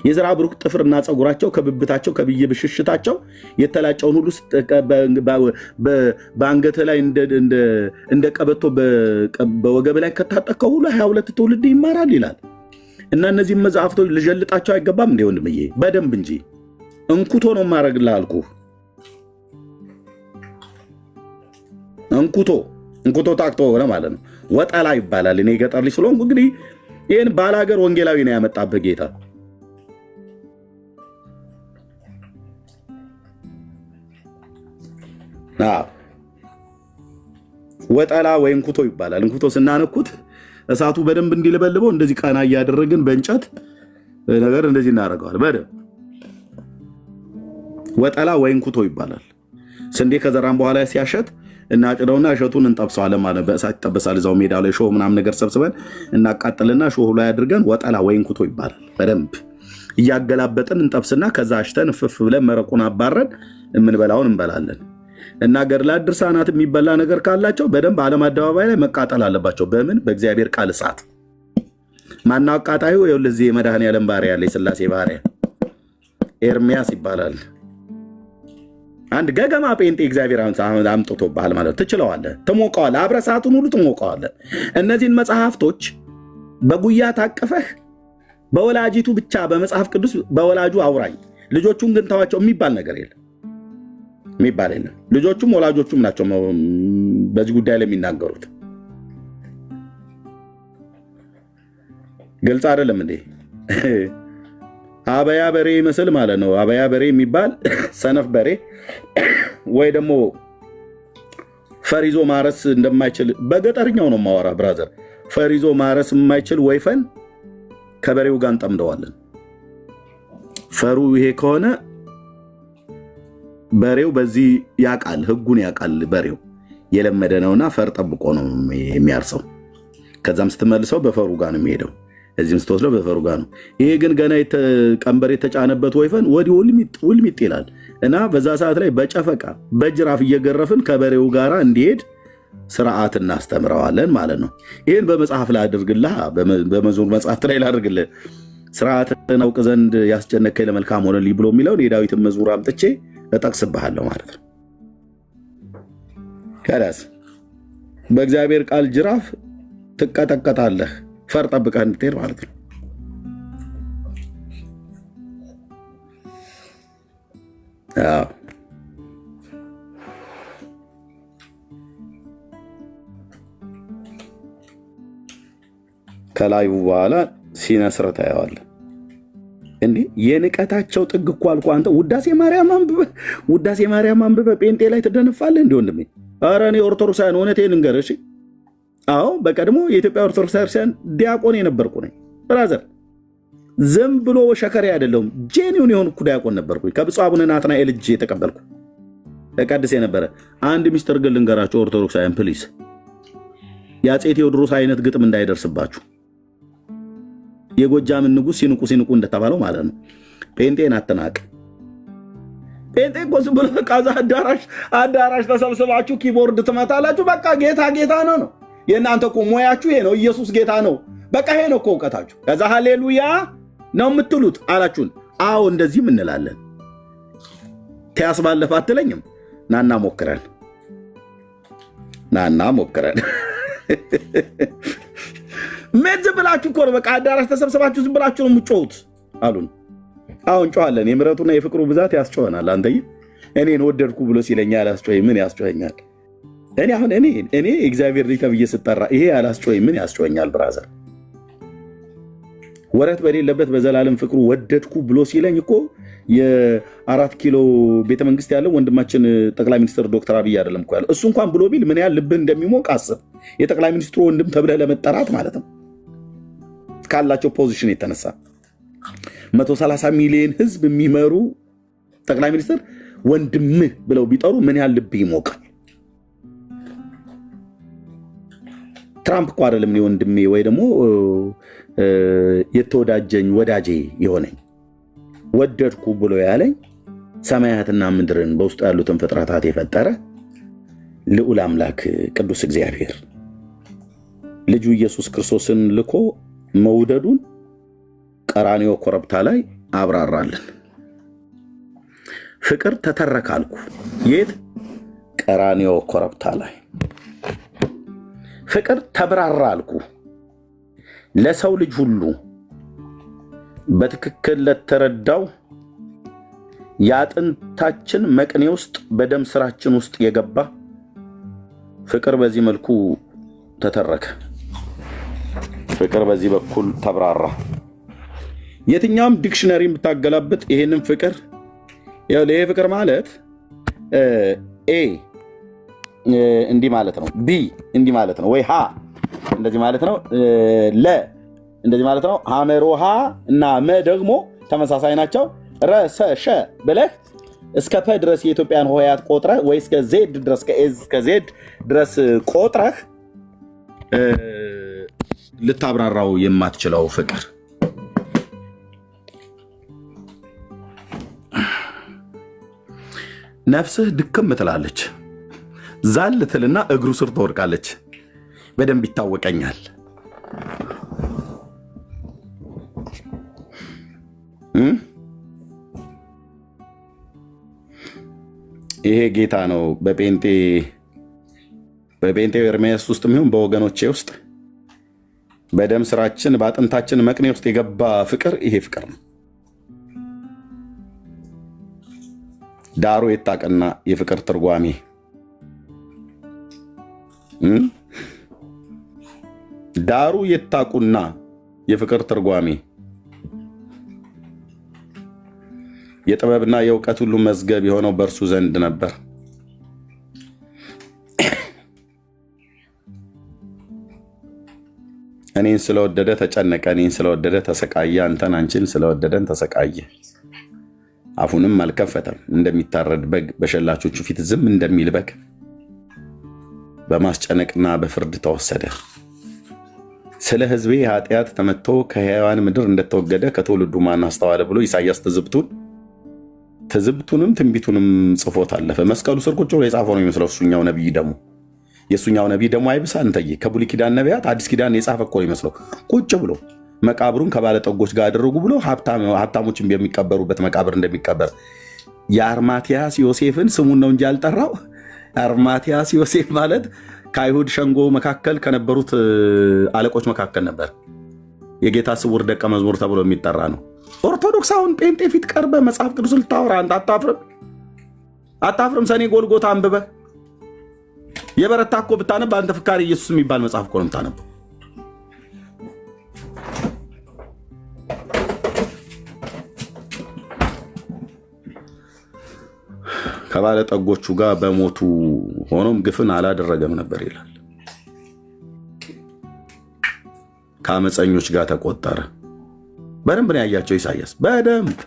የዘርዓ ብሩክ ጥፍርና ፀጉራቸው ከብብታቸው ከብዬ ብሽሽታቸው የተላጨውን ሁሉ በአንገት ላይ እንደ ቀበቶ በወገብ ላይ ከታጠቀው ሁሉ 22 ትውልድ ይማራል ይላል። እና እነዚህም መጽሐፍቶች ልጀልጣቸው አይገባም እንዴ ወንድምዬ? በደንብ እንጂ እንኩቶ ነው ማድረግልህ አልኩህ። እንኩቶ ታክቶ ሆነ ማለት ነው። ወጠላ ይባላል። እኔ ገጠር ልጅ ስለሆንኩ እንግዲህ ይህን ባላገር ወንጌላዊ ነው ያመጣብህ ጌታ። ወጠላ ወይ እንኩቶ ይባላል። እንኩቶ ስናነኩት እሳቱ በደንብ እንዲለበልበው እንደዚህ ቀና እያደረግን በእንጨት ነገር እንደዚህ እናደርገዋል። በደንብ ወጠላ ወይ እንኩቶ ይባላል። ስንዴ ከዘራን በኋላ ሲያሸት እናጭደውና እሸቱን እንጠብሰዋለን ማለት በእሳት ይጠበሳል። እዛው ሜዳ ላይ ሾህ ምናምን ነገር ሰብስበን እናቃጥልና ሾህ ላይ አድርገን ወጠላ ወይ እንኩቶ ይባላል። በደንብ እያገላበጥን እንጠብስና ከዛ አሽተን ፍፍ ብለን መረቁን አባረን የምንበላውን እንበላለን። እና ገድላት ድርሳናት የሚበላ ነገር ካላቸው በደንብ ዓለም አደባባይ ላይ መቃጠል አለባቸው። በምን? በእግዚአብሔር ቃል እሳት። ማነው አቃጣዩ? ለዚህ የመድኃኔዓለም ባሪያ ያለ የሥላሴ ባሪያ ኤርሚያስ ይባላል። አንድ ገገማ ጴንጤ እግዚአብሔር አምጥቶብሃል ማለት ትችለዋለህ፣ ትሞቀዋለህ፣ አብረህ ሰዓቱን ሁሉ ትሞቀዋለህ። እነዚህን መጽሐፍቶች በጉያ ታቅፈህ በወላጂቱ ብቻ በመጽሐፍ ቅዱስ በወላጁ አውራኝ ልጆቹን ግን ተዋቸው የሚባል ነገር የለም የሚባል የለም። ልጆቹም ወላጆቹም ናቸው በዚህ ጉዳይ ላይ የሚናገሩት። ግልጽ አይደለም እንዴ? አበያ በሬ ይመስል ማለት ነው። አበያ በሬ የሚባል ሰነፍ በሬ ወይ ደግሞ ፈሪዞ ማረስ እንደማይችል በገጠርኛው ነው ማወራ ብራዘር። ፈሪዞ ማረስ የማይችል ወይፈን ከበሬው ጋር እንጠምደዋለን። ፈሩ ይሄ ከሆነ በሬው በዚህ ያቃል፣ ህጉን ያቃል። በሬው የለመደ ነውና ፈር ጠብቆ ነው የሚያርሰው። ከዛም ስትመልሰው በፈሩ ጋር ነው የሚሄደው፣ እዚህም ስትወስደው በፈሩ ጋር ነው። ይሄ ግን ገና ቀንበር የተጫነበት ወይፈን ወዲህ ውልሚጥ ይላል እና በዛ ሰዓት ላይ በጨፈቃ በጅራፍ እየገረፍን ከበሬው ጋር እንዲሄድ ስርዓት እናስተምረዋለን ማለት ነው። ይህን በመጽሐፍ ላይ አድርግልህ፣ በመዝሙር መጽሐፍት ላይ ላድርግልህ። ስርዓትን አውቅ ዘንድ ያስጨነቀኝ ለመልካም ሆነልኝ ብሎ የሚለውን የዳዊትን መዝሙር አምጥቼ እጠቅስብሃለሁ ማለት ነው። ከዳስ በእግዚአብሔር ቃል ጅራፍ ትቀጠቀጣለህ፣ ፈር ጠብቀህ እንድትሄድ ማለት ነው። ከላዩ በኋላ ሲነስር ታየዋለህ። እንዲህ የንቀታቸው ጥግ እኮ አልኩ። አንተ ውዳሴ ማርያም አንብበህ ጴንጤ ላይ ትደነፋለህ እንዲህ ወንድሜ። ኧረ እኔ ኦርቶዶክሳውያን እውነቴን ልንገርህ። አዎ በቀድሞ የኢትዮጵያ ኦርቶዶክስ ክርስቲያን ዲያቆን የነበርኩ ነኝ ብራዘር። ዝም ብሎ ሸከሬ አይደለሁም፣ ጄኒውን የሆንኩ ዲያቆን ነበርኩኝ። ከብፁዕ አቡነ ናትናኤል እጅ የተቀበልኩ ቀድስ የነበረ። አንድ ሚስጥር ግን ልንገራቸው ኦርቶዶክሳውያን ፕሊስ፣ የአፄ ቴዎድሮስ አይነት ግጥም እንዳይደርስባችሁ። የጎጃምን ንጉሥ ሲንቁ እንደተባለው ማለት ነው። ጴንጤን አትናቅ። ጴንጤ እኮ ዝም ብሎ ቃዛ አዳራሽ ተሰብስባችሁ ኪቦርድ ትመታላችሁ። በቃ ጌታ ነው። የእናንተ እኮ ሙያችሁ ይሄ ነው። ኢየሱስ ጌታ ነው። በቃ ይሄ ነው እኮ እውቀታችሁ። ከዛ ሃሌሉያ ነው የምትሉት አላችሁን? አዎ እንደዚህም እንላለን። ተያስ ባለፈ አትለኝም? ናና ሞክረን ምን ዝም ብላችሁ እኮ ነው በቃ አዳራሽ ተሰብስባችሁ ዝም ብላችሁ ነው የምትጮሁት አሉን። አሁን ጮኻለን። የምሕረቱና የፍቅሩ ብዛት ያስጮኸናል። አንተዬ እኔን ወደድኩ ብሎ ሲለኛ ያላስጮኸኝ ምን ያስጮኸኛል? እኔ እግዚአብሔር ልጅ ተብዬ ስጠራ ይሄ ያላስጮኸኝ ምን ያስጮኸኛል? ብራዘር ወረት በሌለበት በዘላለም ፍቅሩ ወደድኩ ብሎ ሲለኝ እኮ የ4 ኪሎ ቤተመንግስት ያለው ወንድማችን ጠቅላይ ሚኒስትር ዶክተር አብይ አይደለም እኮ ያለው። እሱ እንኳን ብሎ ቢል ምን ያህል ልብህ እንደሚሞቅ አስብ። የጠቅላይ ሚኒስትሩ ወንድም ተብለህ ለመጠራት ማለት ነው ካላቸው ፖዚሽን የተነሳ 130 ሚሊዮን ህዝብ የሚመሩ ጠቅላይ ሚኒስትር ወንድምህ ብለው ቢጠሩ ምን ያህል ልብህ ይሞቃል? ትራምፕ እኮ አይደለም እኔ ወንድሜ ወይ ደግሞ የተወዳጀኝ ወዳጄ የሆነኝ ወደድኩ ብሎ ያለኝ ሰማያትና ምድርን በውስጡ ያሉትን ፍጥረታት የፈጠረ ልዑል አምላክ ቅዱስ እግዚአብሔር ልጁ ኢየሱስ ክርስቶስን ልኮ መውደዱን ቀራንዮ ኮረብታ ላይ አብራራልን። ፍቅር ተተረካልኩ የት? ቀራንዮ ኮረብታ ላይ ፍቅር ተብራራ አልኩ ለሰው ልጅ ሁሉ በትክክል ለተረዳው የአጥንታችን መቅኔ ውስጥ በደም ስራችን ውስጥ የገባ ፍቅር በዚህ መልኩ ተተረከ። ፍቅር በዚህ በኩል ተብራራ። የትኛውም ዲክሽነሪ የምታገላብጥ ይሄንን ፍቅር ይሄ ፍቅር ማለት ኤ እንዲህ ማለት ነው፣ ቢ እንዲህ ማለት ነው፣ ወይ ሀ እንደዚህ ማለት ነው፣ ለ እንደዚህ ማለት ነው። ሐመር ውሃ እና መ ደግሞ ተመሳሳይ ናቸው። ረ ሰ ሸ ብለህ እስከ ፐ ድረስ የኢትዮጵያን ሆሄያት ቆጥረህ ወይ እስከ ዜድ ድረስ ከኤዝ እስከ ዜድ ድረስ ቆጥረህ ልታብራራው የማትችለው ፍቅር ነፍስህ ድክም ትላለች። ዛል ትልና እግሩ ስር ትወድቃለች። በደንብ ይታወቀኛል። ይሄ ጌታ ነው። በጴንጤ ኤርምያስ ውስጥ የሚሆን በወገኖቼ ውስጥ በደም ስራችን በአጥንታችን መቅኔ ውስጥ የገባ ፍቅር ይሄ ፍቅር ነው። ዳሩ የታቀና የፍቅር ትርጓሜ ዳሩ የታቁና የፍቅር ትርጓሜ የጥበብና የእውቀት ሁሉ መዝገብ የሆነው በእርሱ ዘንድ ነበር። እኔን ስለወደደ ተጨነቀ፣ እኔን ስለወደደ ተሰቃየ፣ አንተን አንቺን ስለወደደን ተሰቃየ። አፉንም አልከፈተም፣ እንደሚታረድ በግ በሸላቾቹ ፊት ዝም እንደሚል በግ በማስጨነቅና በፍርድ ተወሰደ። ስለ ሕዝቤ ኃጢአት ተመትቶ ከሕያዋን ምድር እንደተወገደ ከትውልዱ ማን አስተዋለ ብሎ ኢሳይያስ ትዝብቱንም ትንቢቱንም ጽፎት አለፈ። መስቀሉ ስር ቁጭ ብሎ የጻፈው ነው የሚመስለው። እሱኛው ነቢይ ደግሞ የእሱኛው ነቢይ ደግሞ አይብሳ እንተዬ ከብሉይ ኪዳን ነቢያት አዲስ ኪዳን የጻፈ እኮ ነው የሚመስለው። ቁጭ ብሎ መቃብሩን ከባለጠጎች ጋር አደረጉ ብሎ ሀብታሞችን የሚቀበሩበት መቃብር እንደሚቀበር የአርማትያስ ዮሴፍን ስሙን ነው እንጂ ያልጠራው። አርማትያስ ዮሴፍ ማለት ከአይሁድ ሸንጎ መካከል ከነበሩት አለቆች መካከል ነበር። የጌታ ስውር ደቀ መዝሙር ተብሎ የሚጠራ ነው። ኦርቶዶክስ አሁን ጴንጤ ፊት ቀርበ መጽሐፍ ቅዱስ ልታወራ አንተ አታፍርም? ሰኔ ጎልጎታ አንብበ የበረታ እኮ ብታነብ አንተ ፍካሪ ኢየሱስ የሚባል መጽሐፍ እኮ ነው የምታነበው። ከባለጠጎቹ ጋር በሞቱ ሆኖም ግፍን አላደረገም ነበር ይላል። ከአመፀኞች ጋር ተቆጠረ። በደንብ ነው ያያቸው ኢሳይያስ፣ በደንብ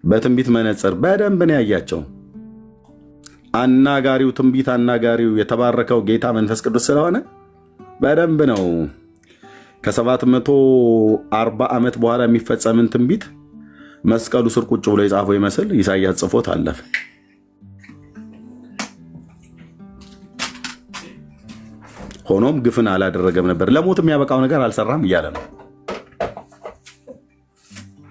በትንቢት መነጽር በደንብ ነው ያያቸው። አናጋሪው ትንቢት አናጋሪው የተባረከው ጌታ መንፈስ ቅዱስ ስለሆነ በደንብ ነው ከ740 ዓመት በኋላ የሚፈጸምን ትንቢት መስቀሉ ስር ቁጭ ብሎ የጻፈው ይመስል ኢሳይያስ ጽፎት አለፈ። ሆኖም ግፍን አላደረገም ነበር፣ ለሞት የሚያበቃው ነገር አልሰራም እያለ ነው።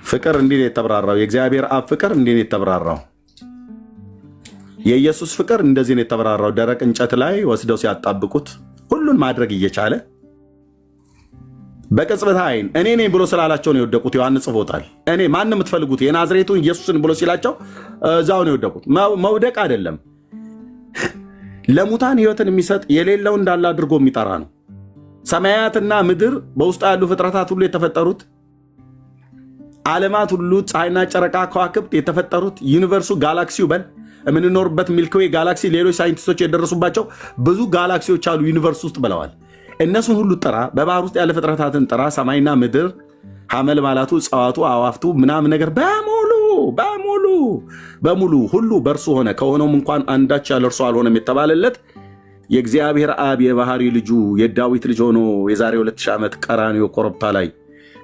ፍቅር እንዲህ ነው የተብራራው። የእግዚአብሔር አብ ፍቅር እንዲህ ነው የተብራራው። የኢየሱስ ፍቅር እንደዚህ ነው የተብራራው። ደረቅ እንጨት ላይ ወስደው ሲያጣብቁት ሁሉን ማድረግ እየቻለ በቅጽበት ዓይን እኔ ነኝ ብሎ ስላላቸው ነው የወደቁት። ዮሐንስ ጽፎታል። እኔ ማን የምትፈልጉት የናዝሬቱን ኢየሱስን ብሎ ሲላቸው እዛው ነው የወደቁት። መውደቅ አይደለም፣ ለሙታን ሕይወትን የሚሰጥ የሌለው እንዳለ አድርጎ የሚጠራ ነው። ሰማያትና ምድር በውስጡ ያሉ ፍጥረታት ሁሉ የተፈጠሩት፣ ዓለማት ሁሉ ፀሐይና ጨረቃ ከዋክብት የተፈጠሩት፣ ዩኒቨርሱ ጋላክሲው በል የምንኖርበት ሚልክዌይ ጋላክሲ፣ ሌሎች ሳይንቲስቶች የደረሱባቸው ብዙ ጋላክሲዎች አሉ ዩኒቨርስ ውስጥ ብለዋል። እነሱን ሁሉ ጥራ፣ በባህር ውስጥ ያለ ፍጥረታትን ጥራ፣ ሰማይና ምድር፣ ሐመልማላቱ፣ እጽዋቱ፣ አዋፍቱ ምናምን ነገር በሙሉ ሁሉ በእርሱ ሆነ። ከሆነውም እንኳን አንዳች ያለ እርሱ አልሆነም የተባለለት የእግዚአብሔር አብ የባህሪ ልጁ የዳዊት ልጅ ሆኖ የዛሬ 2000 ዓመት ቀራንዮ ኮረብታ ላይ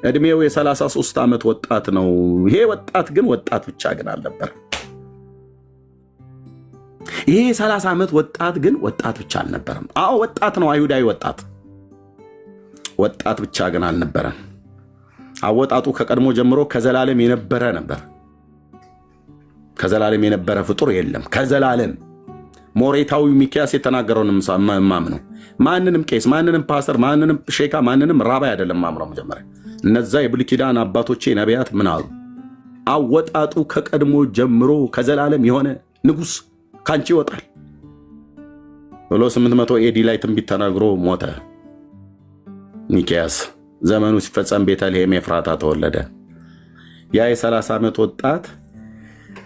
ዕድሜው የ33 ዓመት ወጣት ነው። ይሄ ወጣት ግን ወጣት ብቻ ግን አልነበረም። ይሄ 30 ዓመት ወጣት ግን ወጣት ብቻ አልነበረም። አዎ ወጣት ነው፣ አይሁዳዊ ወጣት ብቻ ግን አልነበረም። አወጣጡ ከቀድሞ ጀምሮ ከዘላለም የነበረ ነበር። ከዘላለም የነበረ ፍጡር የለም። ከዘላለም ሞሬታዊ ሚኪያስ የተናገረውን ማምነው ማንንም ቄስ፣ ማንንም ፓስተር፣ ማንንም ሼካ፣ ማንንም ራባይ አይደለም ማምነው። መጀመሪያ እነዛ የብሉይ ኪዳን አባቶቼ ነቢያት ምን አሉ? አወጣጡ ከቀድሞ ጀምሮ ከዘላለም የሆነ ንጉሥ ካንቺ ይወጣል ብሎ 800 ኤዲ ላይ ትንቢት ተናግሮ ሞተ ሚኪያስ። ዘመኑ ሲፈጸም ቤተልሔም ኤፍራታ ተወለደ። ያ የ30 ዓመት ወጣት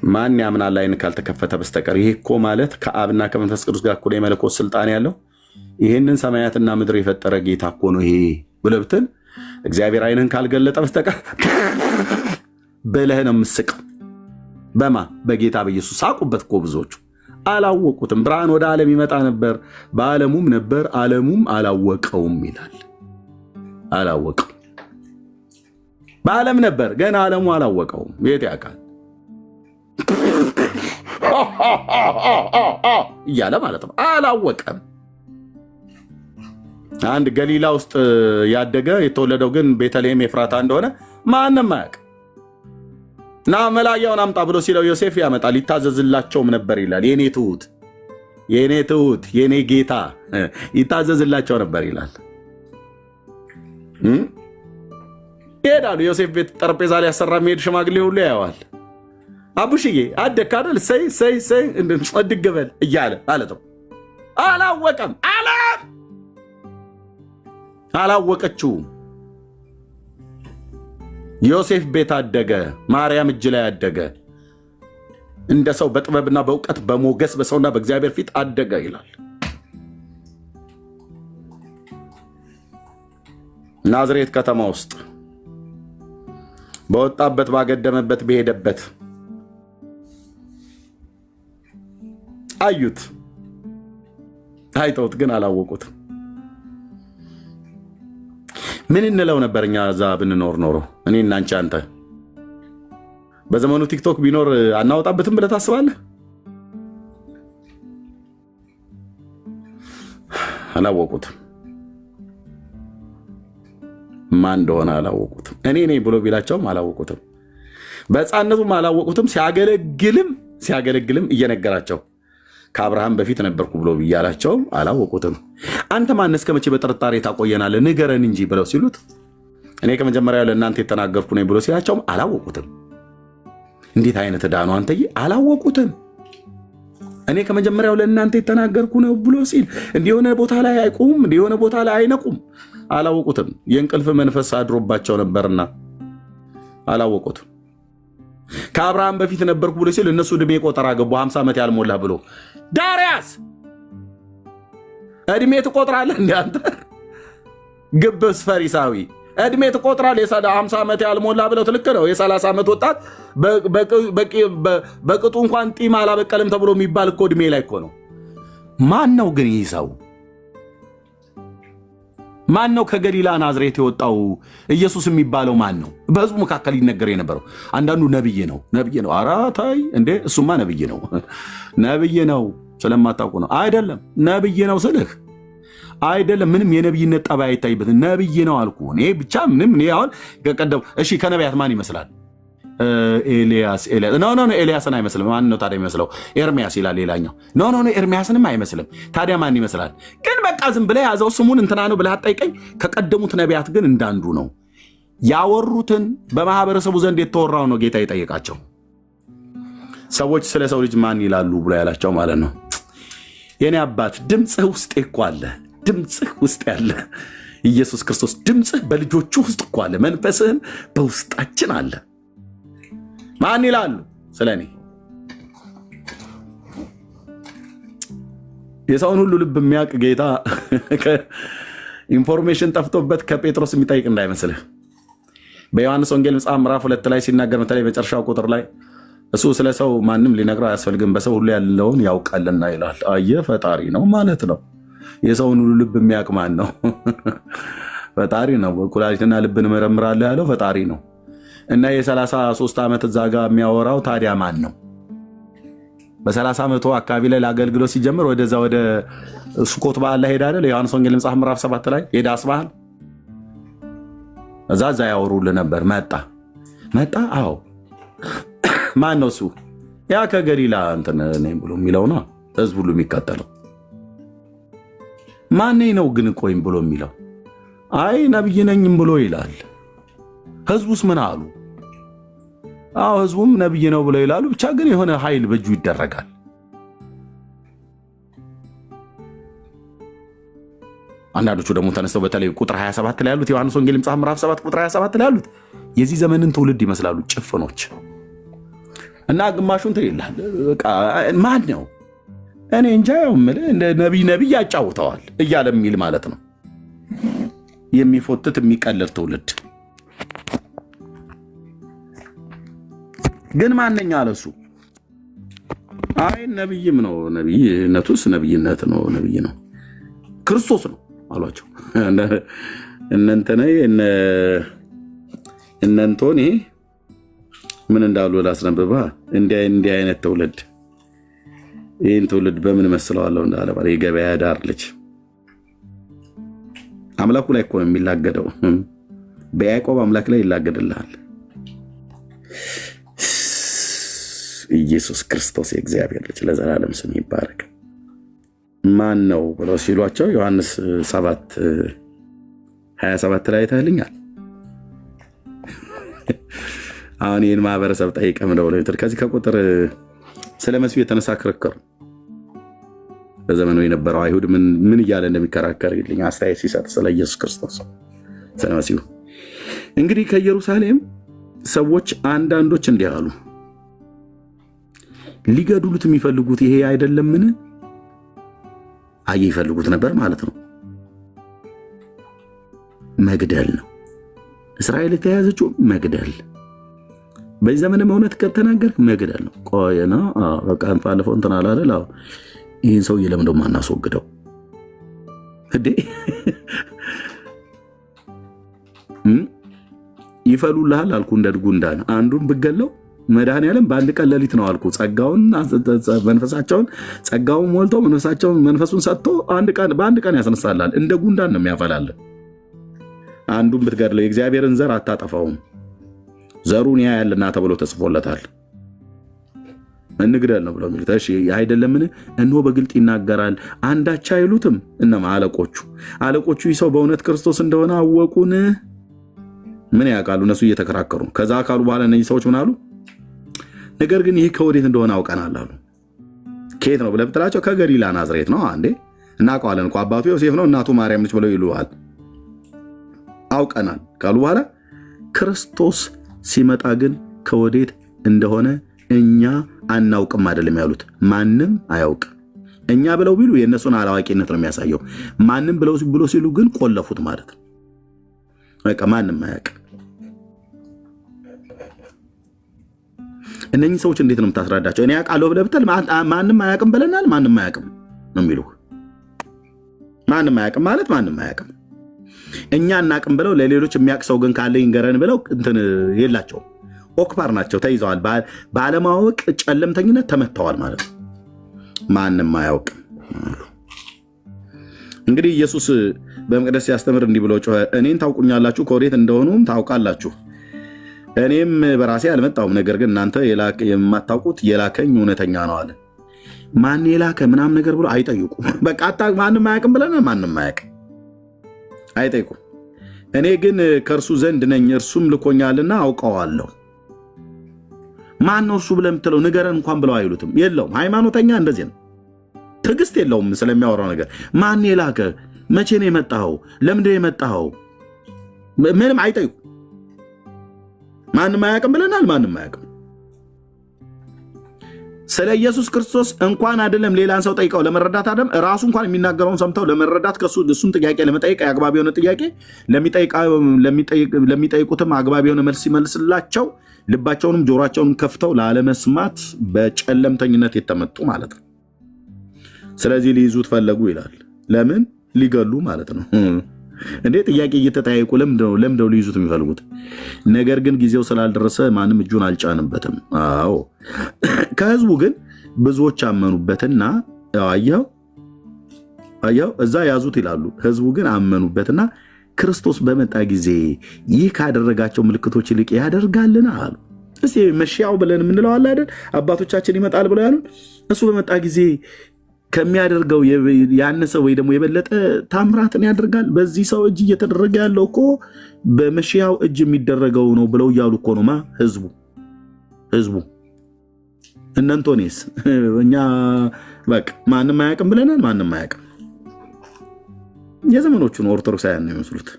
ማን ያምናል ዓይን ካልተከፈተ በስተቀር? ይሄ እኮ ማለት ከአብና ከመንፈስ ቅዱስ ጋር እኩል የመለኮት ስልጣን ያለው ይህንን ሰማያትና ምድር የፈጠረ ጌታ እኮ ነው ይሄ ብለህ ብትል እግዚአብሔር ዓይንህን ካልገለጠ በስተቀር ብለህ ነው የምስቀው። በጌታ በኢየሱስ ሳቁበት እኮ ብዙዎቹ አላወቁትም። ብርሃን ወደ ዓለም ይመጣ ነበር፣ በዓለሙም ነበር፣ ዓለሙም አላወቀውም ይላል። አላወቀው፣ በዓለም ነበር ገና ዓለሙ አላወቀውም። የት ያውቃል እያለ ማለት ነው። አላወቀም። አንድ ገሊላ ውስጥ ያደገ የተወለደው ግን ቤተልሔም ኤፍራታ እንደሆነ ማንም አያውቅ። ና መላያውን አምጣ ብሎ ሲለው ዮሴፍ ያመጣል። ይታዘዝላቸውም ነበር ይላል። የኔ ትሁት የኔ ጌታ ይታዘዝላቸው ነበር ይላል። ይሄዳሉ። ዮሴፍ ቤት ጠረጴዛ ላይ ያሰራ የሚሄድ ሽማግሌ ሁሉ ያየዋል። አቡሽዬ አደክ አይደል ሰይ እድግበል እያለ ማለት ነው። አላወቀም፣ አላወቀችውም። ዮሴፍ ቤት አደገ፣ ማርያም እጅ ላይ አደገ። እንደ ሰው በጥበብና በእውቀት በሞገስ በሰውና በእግዚአብሔር ፊት አደገ ይላል። ናዝሬት ከተማ ውስጥ በወጣበት ባገደመበት በሄደበት አዩት። አይተውት ግን አላወቁት። ምን እንለው ነበር እኛ እዛ ብንኖር ኖሮ? እኔ እና አንቺ አንተ በዘመኑ ቲክቶክ ቢኖር አናወጣበትም ብለህ ታስባለህ? አላወቁትም። ማን እንደሆነ አላወቁትም። እኔ ነኝ ብሎ ቢላቸውም አላወቁትም። በሕፃንነቱም አላወቁትም። ሲያገለግልም እየነገራቸው ከአብርሃም በፊት ነበርኩ ብሎ ብያላቸውም አላወቁትም። አንተ ማን እስከ መቼ በጥርጣሬ ታቆየናለህ? ንገረን እንጂ ብለው ሲሉት እኔ ከመጀመሪያው ለእናንተ የተናገርኩ ነኝ ብሎ ሲላቸውም አላወቁትም። እንዴት አይነት ዕዳ ነው አንተዬ! አላወቁትም። እኔ ከመጀመሪያው ለእናንተ የተናገርኩ ነው ብሎ ሲል እንዲሆነ ቦታ ላይ አይቆሙም፣ እንዲሆነ ቦታ ላይ አይነቁም። አላወቁትም። የእንቅልፍ መንፈስ አድሮባቸው ነበርና አላወቁትም። ከአብርሃም በፊት ነበርኩ ብሎ ሲል እነሱ ዕድሜ ቆጠራ ገቡ። 50 ዓመት ያልሞላ ብሎ ዳርያስ ዕድሜ ትቆጥራለህ እንደ አንተ ግብስ ፈሪሳዊ ዕድሜ ትቆጥራለህ? 50 ዓመት ያልሞላ ብለው ትልክ ነው። የ30 ዓመት ወጣት በቅጡ እንኳን ጢም አላበቀልም ተብሎ የሚባል እኮ ዕድሜ ላይ እኮ ነው። ማን ነው ግን ይህ ሰው? ማን ነው ከገሊላ ናዝሬት የወጣው ኢየሱስ የሚባለው ማን ነው? በሕዝቡ መካከል ይነገር የነበረው አንዳንዱ ነብይ ነው። ኧረ ተይ እንዴ! እሱማ ነብይ ነው። ነብይ ነው ስለማታውቁ ነው። አይደለም ነብይ ነው ስልህ አይደለም። ምንም የነብይነት ጠባይ አይታይበትም። ነብይ ነው አልኩ እኔ ብቻ ምንም። እኔ አሁን ከቀደም እሺ፣ ከነቢያት ማን ይመስላል? ኤልያስ ኤልያስን አይመስልም። ማን ነው ታዲያ የሚመስለው? ኤርሚያስ ይላል ሌላኛው። ኤርሚያስንም አይመስልም። ታዲያ ማን ይመስላል? ግን በቃ ዝም ብለህ ያዘው ስሙን እንትና ነው ብለህ አትጠይቀኝ። ከቀደሙት ነቢያት ግን እንዳንዱ ነው። ያወሩትን በማህበረሰቡ ዘንድ የተወራው ነው ጌታ የጠየቃቸው። ሰዎች ስለ ሰው ልጅ ማን ይላሉ ብሎ ያላቸው ማለት ነው። የኔ አባት ድምፅህ ውስጥ እኮ አለ። ድምፅህ ውስጥ ያለ ኢየሱስ ክርስቶስ ድምፅህ በልጆቹ ውስጥ እኮ አለ። መንፈስህን በውስጣችን አለ። ማን ይላሉ ስለ እኔ? የሰውን ሁሉ ልብ የሚያውቅ ጌታ ኢንፎርሜሽን ጠፍቶበት ከጴጥሮስ የሚጠይቅ እንዳይመስልህ። በዮሐንስ ወንጌል መጽሐፍ ምዕራፍ 2 ላይ ሲናገር በተለይ መጨረሻው ቁጥር ላይ እሱ ስለ ሰው ማንም ሊነግረው አያስፈልግም በሰው ሁሉ ያለውን ያውቃልና ይላል። አየህ፣ ፈጣሪ ነው ማለት ነው። የሰውን ሁሉ ልብ የሚያውቅ ማን ነው? ፈጣሪ ነው። ኩላሊትና ልብን እመረምራለሁ ያለው ፈጣሪ ነው። እና የ33 ዓመት እዛ ጋር የሚያወራው ታዲያ ማን ነው? በ30 ዓመቱ አካባቢ ላይ ለአገልግሎት ሲጀምር ወደዛ ወደ ሱኮት በዓል ላይ ሄዳ አይደል? ዮሐንስ ወንጌል መጽሐፍ ምዕራፍ 7 ላይ የዳስ በዓል እዛ ያወሩልህ ነበር። መጣ። አዎ ማን ነው እሱ? ያ ከገሊላ እንትን ነኝ ብሎ የሚለው ነው ህዝብ ሁሉ የሚከተለው። ማን ነው ግን ቆይም ብሎ የሚለው? አይ ነብይ ነኝም ብሎ ይላል። ህዝቡስ ምን አሉ? አዎ ህዝቡም ነብይ ነው ብለው ይላሉ። ብቻ ግን የሆነ ኃይል በእጁ ይደረጋል። አንዳንዶቹ ደግሞ ተነስተው በተለይ ቁጥር 27 ላይ ያሉት ዮሐንስ ወንጌል መጽሐፍ ምዕራፍ 7 ቁጥር 27 ላይ ያሉት የዚህ ዘመንን ትውልድ ይመስላሉ፣ ጭፍኖች እና ግማሹን ትይላል። ማን ነው? እኔ እንጃ። ነቢይ ያጫውተዋል እያለ የሚል ማለት ነው። የሚፎትት የሚቀልር ትውልድ ግን ማንኛ አለሱ? አይ ነቢይም ነው። ነቢይነቱስ ነቢይነት ነው። ነቢይ ነው፣ ክርስቶስ ነው አሏቸው። እነንተነ እነንቶን ይሄ ምን እንዳሉ ላስነብባ። እንዲህ አይነት ትውልድ ይህን ትውልድ በምን መስለዋለሁ እንዳለ ባለ የገበያ ዳር ልጅ አምላኩ ላይ እኮ ነው የሚላገደው። በያዕቆብ አምላክ ላይ ይላገድልሃል። ኢየሱስ ክርስቶስ የእግዚአብሔር ልጅ ለዘላለም ስም ይባረክ። ማን ነው ብለው ሲሏቸው ዮሐንስ 7:27 ላይ ታልኛል። አሁን ይህን ማህበረሰብ ጠይቀም ነው ከዚህ ከቁጥር ስለ መሲሁ የተነሳ ክርክር በዘመኑ የነበረው አይሁድ ምን እያለ እንደሚከራከር ይልኝ አስተያየት ሲሰጥ ስለ ኢየሱስ ክርስቶስ ስለ መሲሁ። እንግዲህ ከኢየሩሳሌም ሰዎች አንዳንዶች እንዲህ አሉ፣ ሊገድሉት የሚፈልጉት ይሄ አይደለምን? ይፈልጉት ነበር ማለት ነው። መግደል ነው። እስራኤል የተያዘችው መግደል፣ በዚህ ዘመንም እውነት ከተናገርክ መግደል ነው። ቆየና በቃ ባለፈው እንትን አላለ ይህን ሰውዬ ለምን ደሞ አናስወግደው እንዴ? ይፈሉልሃል አልኩ እንደ ጉንዳን። አንዱን ብገለው መድኃኒዓለም በአንድ ቀን ሌሊት ነው አልኩ። ጸጋውን ሞልቶ መንፈሱን ሰጥቶ በአንድ ቀን ያስነሳላል። እንደ ጉንዳን ነው የሚያፈላል። አንዱን ብትገድለው የእግዚአብሔርን ዘር አታጠፋውም፣ ዘሩን ያያልና ተብሎ ተጽፎለታል። እንግደል ነው ብለው የሚሉት እሺ አይደለምን? እነሆ በግልጥ ይናገራል፣ አንዳች አይሉትም። እነማ አለቆቹ ይህ ሰው በእውነት ክርስቶስ እንደሆነ አወቁን። ምን ያውቃሉ? እነሱ እየተከራከሩ ከዛ ካሉ በኋላ እነዚህ ሰዎች ምን አሉ? ነገር ግን ይህ ከወዴት እንደሆነ አውቀናል አሉ። ከየት ነው ብለህ ብትላቸው ከገሊላ ናዝሬት ነው። አንዴ እናውቀዋለን እኮ አባቱ ዮሴፍ ነው እናቱ ማርያም ነች ብለው ይሉሃል። አውቀናል ካሉ በኋላ ክርስቶስ ሲመጣ ግን ከወዴት እንደሆነ እኛ አናውቅም አይደለም ያሉት። ማንም አያውቅም። እኛ ብለው ቢሉ የእነሱን አላዋቂነት ነው የሚያሳየው። ማንም ብሎ ሲሉ ግን ቆለፉት ማለት ነው። በቃ ማንም አያውቅም። እነኚህ ሰዎች እንዴት ነው የምታስረዳቸው? እኔ አውቃለሁ ብለህ ብትል ማንም አያውቅም ብለናል። ማንም አያውቅም ነው የሚሉህ። ማንም አያውቅም ማለት ማንም አያውቅም። እኛ እናቅም ብለው ለሌሎች የሚያውቅ ሰው ግን ካለ ይንገረን ብለው እንትን የላቸውም። ኦክፓር ናቸው፣ ተይዘዋል። ባለማወቅ ጨለምተኝነት ተመተዋል ማለት ነው። ማንም አያውቅም። እንግዲህ ኢየሱስ በመቅደስ ሲያስተምር እንዲህ ብሎ ጮኸ፣ እኔን ታውቁኛላችሁ፣ ከወዴት እንደሆኑም ታውቃላችሁ። እኔም በራሴ አልመጣሁም፣ ነገር ግን እናንተ የማታውቁት የላከኝ እውነተኛ ነው አለ። ማን የላከ ምናምን ነገር ብሎ አይጠይቁ። በቃ ማንም አያውቅም ብለናል። ማንም አያውቅም አይጠይቁም። እኔ ግን ከእርሱ ዘንድ ነኝ፣ እርሱም ልኮኛልና አውቀዋለሁ። ማን ነው እርሱ ብለህ የምትለው? ንገረን እንኳን ብለው አይሉትም። የለውም። ሃይማኖተኛ እንደዚህ ነው። ትዕግስት የለውም ስለሚያወራው ነገር። ማን የላከ? መቼ ነው የመጣኸው? ለምንድን ነው የመጣኸው? ምንም አይጠይቁ። ማንም አያውቅም ብለናል። ማንም አያውቅም። ስለ ኢየሱስ ክርስቶስ እንኳን አይደለም ሌላን ሰው ጠይቀው ለመረዳት አይደለም ራሱ እንኳን የሚናገረውን ሰምተው ለመረዳት እሱን ጥያቄ ለመጠየቅ አግባብ የሆነ ጥያቄ ለሚጠይቁትም አግባብ የሆነ መልስ ሲመልስላቸው ልባቸውንም ጆሯቸውን ከፍተው ላለመስማት በጨለምተኝነት የተመጡ ማለት ነው። ስለዚህ ሊይዙት ፈለጉ ይላል። ለምን? ሊገሉ ማለት ነው። እንዴ ጥያቄ እየተጠያየቁ ለምደው ሊይዙት የሚፈልጉት? ነገር ግን ጊዜው ስላልደረሰ ማንም እጁን አልጫንበትም። አዎ ከህዝቡ ግን ብዙዎች አመኑበትና አየው እዛ ያዙት ይላሉ። ህዝቡ ግን አመኑበትና ክርስቶስ በመጣ ጊዜ ይህ ካደረጋቸው ምልክቶች ይልቅ ያደርጋልን አሉ። እስቲ መሻው ብለን የምንለው አለ አይደል? አባቶቻችን ይመጣል ብለው ያሉን እሱ በመጣ ጊዜ ከሚያደርገው ያነሰ ወይ ደግሞ የበለጠ ታምራትን ያደርጋል። በዚህ ሰው እጅ እየተደረገ ያለው እኮ በመሻው እጅ የሚደረገው ነው ብለው እያሉ እኮ ነው ህዝቡ። እነንቶኔስ እኛ በቃ ማንም አያውቅም ብለናል። ማንም አያውቅም። የዘመኖቹን ኦርቶዶክሳውያን ነው የሚመስሉት።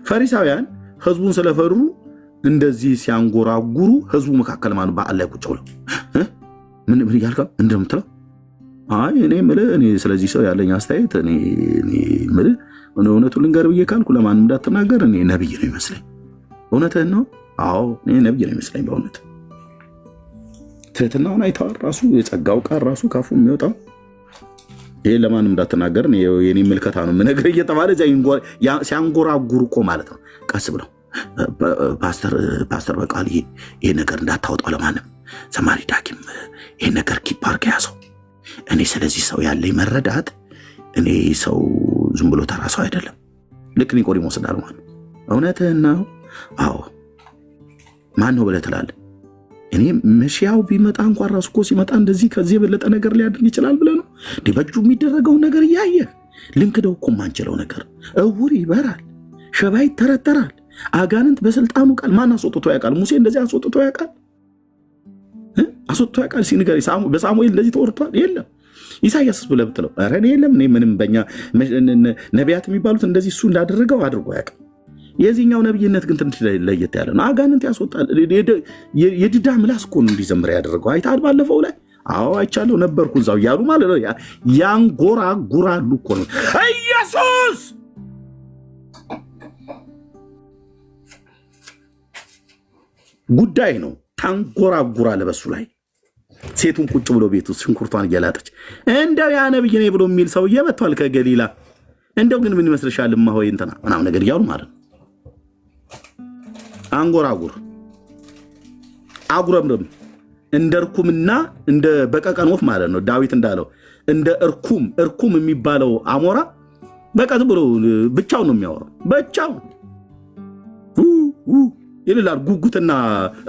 ፈሪሳውያን ህዝቡን ስለፈሩ እንደዚህ ሲያንጎራጉሩ ህዝቡ መካከል ማለት በዓል ላይ ቁጭ ብለው ምን እያልከው እንደምትለው እኔ ስለዚህ ሰው ያለኝ አስተያየት እኔ የምልህ እውነቱን ልንገር ብዬ ካልኩ ለማንም እንዳትናገር እኔ ነብይ ነው ይመስለኝ። እውነትህን ነው? አዎ እኔ ነብይ ነው ይመስለኝ። በእውነት ትህትናውን አይተዋል። ራሱ የጸጋው ቃል ራሱ ካፉ የሚወጣው ይሄ ለማንም እንዳትናገር የኔ ምልከታ ነው የምነግርህ እየተባለ ሲያንጎራጉሩ እኮ ማለት ነው። ቀስ ብለው ፓስተር በቃል ይሄ ነገር እንዳታወጣው ለማንም ሰማሪ ዳኪም ይሄ ነገር ኪፕ አድርገህ ያዘው። እኔ ስለዚህ ሰው ያለኝ መረዳት እኔ ሰው ዝም ብሎ ተራ ሰው አይደለም። ልክ ኒቆዲሞስ እንዳለው ማለት እውነትህን ነው። አዎ ማን ነው ብለህ ትላለህ? እኔ መሻው ቢመጣ እንኳን ራሱ እኮ ሲመጣ እንደዚህ ከዚህ የበለጠ ነገር ሊያደርግ ይችላል ብለህ ነው እንዴ? በእጁ የሚደረገውን ነገር እያየህ ልንክደው እኮ የማንችለው ነገር። እውር ይበራል፣ ሸባ ይተረተራል፣ አጋንንት በስልጣኑ ቃል ማን አስወጥቶ ያውቃል? ሙሴ እንደዚህ አስወጥቶ ያውቃል? አስወጥቶ ያውቃል? ሲንገር በሳሙኤል እንደዚህ ተወርቷል? የለም። ኢሳያስ ብለህ ብትለው ኧረ እኔ የለም። እኔ ምንም በእኛ ነቢያት የሚባሉት እንደዚህ እሱ እንዳደረገው አድርጎ ያውቃል። የዚህኛው ነብይነት ግን ትንሽ ለየት ያለ ነው። አጋንንት ያስወጣል። የድዳ ምላስ እኮ ነው እንዲዘምር ያደረገው። አይተሃል ባለፈው ላይ? አዎ አይቻለሁ፣ ነበርኩ እዛው እያሉ ማለት ነው። ያንጎራጉራሉ እኮ ነው። ኢየሱስ ጉዳይ ነው። ታንጎራጉራለህ በሱ ላይ። ሴቱን ቁጭ ብሎ ቤት ውስጥ ሽንኩርቷን እየላጠች እንደው ያ ነብይ ነኝ ብሎ የሚል ሰውዬ መጥቷል ከገሊላ። እንደው ግን ምን ይመስልሻል እማሆይ እንትና ምናምን ነገር እያሉ ማለት ነው። አንጎራጉር፣ አጉረምርም እንደ እርኩምና እንደ በቀቀን ወፍ ማለት ነው። ዳዊት እንዳለው እንደ እርኩም የሚባለው አሞራ በቀጥ ብሎ ብቻውን ነው የሚያወራው። ብቻውን ይላል። ጉጉትና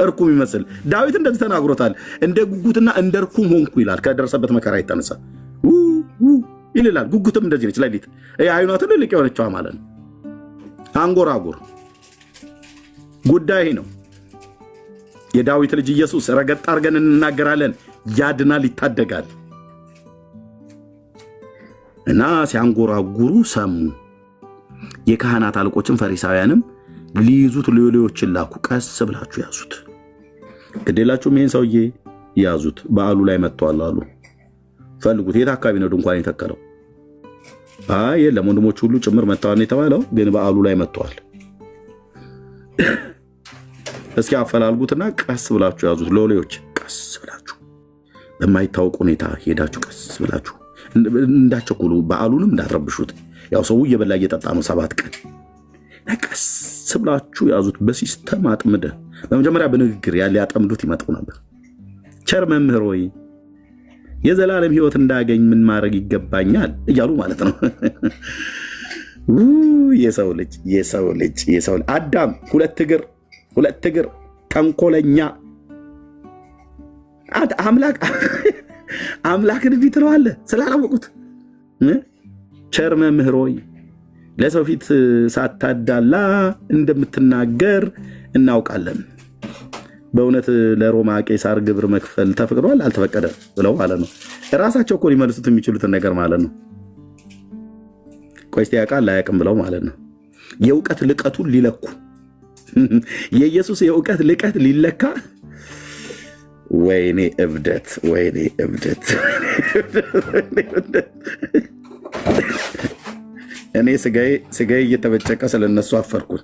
እርኩም ይመስል ዳዊት እንደዚህ ተናግሮታል። እንደ ጉጉትና እንደ እርኩም ሆንኩ ይላል። ከደረሰበት መከራ የተነሳ ይላል። ጉጉትም እንደዚህ ነች። ሌሊት አይኗ ትልልቅ የሆነችዋ ማለት ነው። አንጎራጉር ጉዳይ ነው። የዳዊት ልጅ ኢየሱስ ረገጥ አድርገን እንናገራለን። ያድናል፣ ይታደጋል። እና ሲያንጎራጉሩ ሰሙ። የካህናት አለቆችም ፈሪሳውያንም ሊይዙት ሎሌዎችን ላኩ። ቀስ ብላችሁ ያዙት፣ ግዴላችሁም ይህን ሰውዬ ያዙት፣ በዓሉ ላይ መጥተዋል አሉ። ፈልጉት። የት አካባቢ ነው ድንኳን የተከለው? የለም ወንድሞች ሁሉ ጭምር መጥተዋል የተባለው ግን በዓሉ ላይ መጥተዋል። እስኪ አፈላልጉትና ቀስ ብላችሁ ያዙት። ሎሌዎች ቀስ ብላችሁ በማይታወቅ ሁኔታ ሄዳችሁ ቀስ ብላችሁ እንዳቸኩሉ፣ በዓሉንም እንዳትረብሹት። ያው ሰው እየበላ እየጠጣ ነው 7 ቀን። ቀስ ብላችሁ ያዙት። በሲስተም አጥምደ በመጀመሪያ በንግግር ሊያጠምዱት ይመጡ ነበር። ቸር መምህር ሆይ የዘላለም ሕይወት እንዳገኝ ምን ማድረግ ይገባኛል እያሉ ማለት ነው። የሰው ልጅ አዳም 2 እግር ተንኮለኛ አምላክን እንዲህ ትለዋለህ ስላላወቁት። ቸር መምህር ሆይ ለሰው ፊት ሳታዳላ እንደምትናገር እናውቃለን። በእውነት ለሮማ ቄሳር ግብር መክፈል ተፈቅዷል አልተፈቀደም ብለው ማለት ነው። ራሳቸው እኮ ሊመልሱት የሚችሉትን ነገር ማለት ነው። ቆይ እስቲ ያውቃል አያውቅም ብለው ማለት ነው። የእውቀት ልቀቱን ሊለኩ የኢየሱስ የእውቀት ልቀት ሊለካ። ወይኔ እብደት! እኔ ስጋዬ እየተበጨቀ ስለነሱ አፈርኩኝ።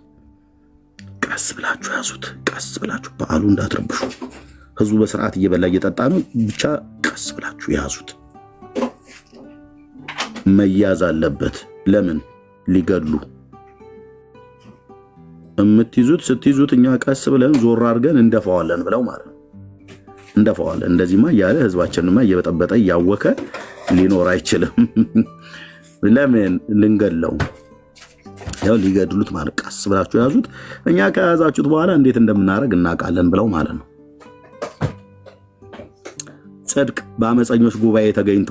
ቀስ ብላችሁ ያዙት። ቀስ ብላችሁ በዓሉ እንዳትረብሹ። ህዝቡ በስርዓት እየበላ እየጠጣ ነው። ብቻ ቀስ ብላችሁ ያዙት። መያዝ አለበት። ለምን? ሊገሉ ስትይዙት እኛ ቀስ ብለን ዞር አድርገን እንደፈዋለን ብለው ማለት ነው። እንደፈዋለን። እንደዚህማ እያለ ህዝባችንማ እየበጠበጠ እያወከ ሊኖር አይችልም። ለምን? ልንገለው። ያው ሊገድሉት ማለት ቀስ ብላችሁ ያዙት። እኛ ከያዛችሁት በኋላ እንዴት እንደምናደርግ እናውቃለን ብለው ማለት ነው። ጽድቅ በአመፀኞች ጉባኤ ተገኝቶ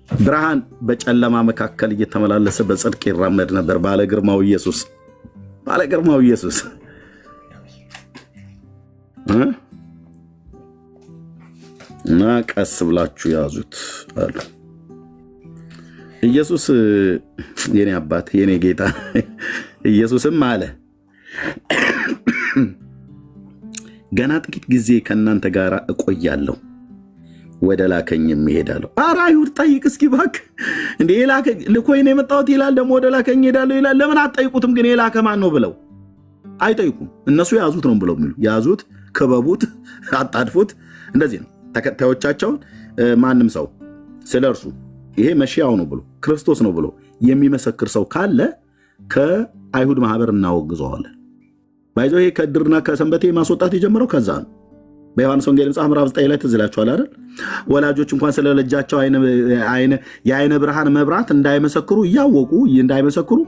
ብርሃን በጨለማ መካከል እየተመላለሰ በጽድቅ ይራመድ ነበር ባለግርማው ኢየሱስ እና ቀስ ብላችሁ ያዙት አሉ። ኢየሱስ የኔ አባት የኔ ጌታ ኢየሱስም አለ ገና ጥቂት ጊዜ ከእናንተ ጋር እቆያለሁ፣ ወደ ላከኝም እሄዳለሁ። ኧረ አይሁድ ጠይቅ እስኪ እባክህ እንደ የላከኝ ልኮኝ ነው የመጣሁት ይላል፣ ደግሞ ወደ ላከኝ እሄዳለሁ ይላል። ለምን አትጠይቁትም ግን የላከ ማን ነው ብለው አይጠይቁም። እነሱ ያዙት ነው ብለው የሚሉ ያዙት፣ ክበቡት፣ አጣድፉት። እንደዚህ ነው ተከታዮቻቸውን። ማንም ሰው ስለ እርሱ ይሄ መሺያው ነው ብሎ ክርስቶስ ነው ብሎ የሚመሰክር ሰው ካለ ከአይሁድ ማህበር እናወግዘዋለን። ባይዞ ይሄ ከድርና ከሰንበቴ ማስወጣት የጀመረው ከዛ ነው። በዮሐንስ ወንጌል መጽሐፍ ምዕራፍ 9 ላይ ትዝ ይላችኋል አይደል? ወላጆች እንኳን ስለ ልጃቸው የአይነ ብርሃን መብራት እንዳይመሰክሩ እያወቁ እንዳይመሰክሩ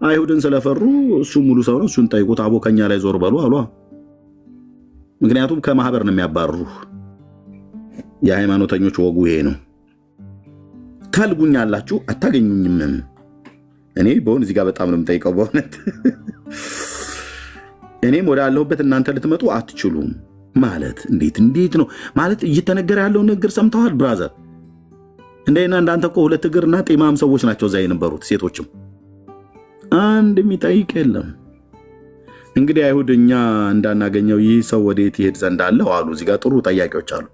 አይሁድን ስለፈሩ እሱ ሙሉ ሰው ነው እሱን ጠይቁት፣ አቦ ከኛ ላይ ዞር በሉ አሏ። ምክንያቱም ከማህበር ነው የሚያባርሩ። የሃይማኖተኞች ወጉ ይሄ ነው። ታልጉኛላችሁ አታገኙኝም፣ እኔ በሆን እዚህ ጋር በጣም ነው የምጠይቀው በእውነት እኔም ወደ አለሁበት እናንተ ልትመጡ አትችሉም ማለት እንዴት ነው ማለት እየተነገረ ያለው ነገር ሰምተዋል ብራዘር? እንደና እንዳንተ እኮ ሁለት እግርና ጤማም ሰዎች ናቸው እዛ የነበሩት ሴቶችም አንድ የሚጠይቅ የለም። እንግዲህ አይሁድ እኛ እንዳናገኘው ይህ ሰው ወዴት ይሄድ ዘንድ አለው አሉ። እዚህ ጋር ጥሩ ጠያቂዎች አሉ።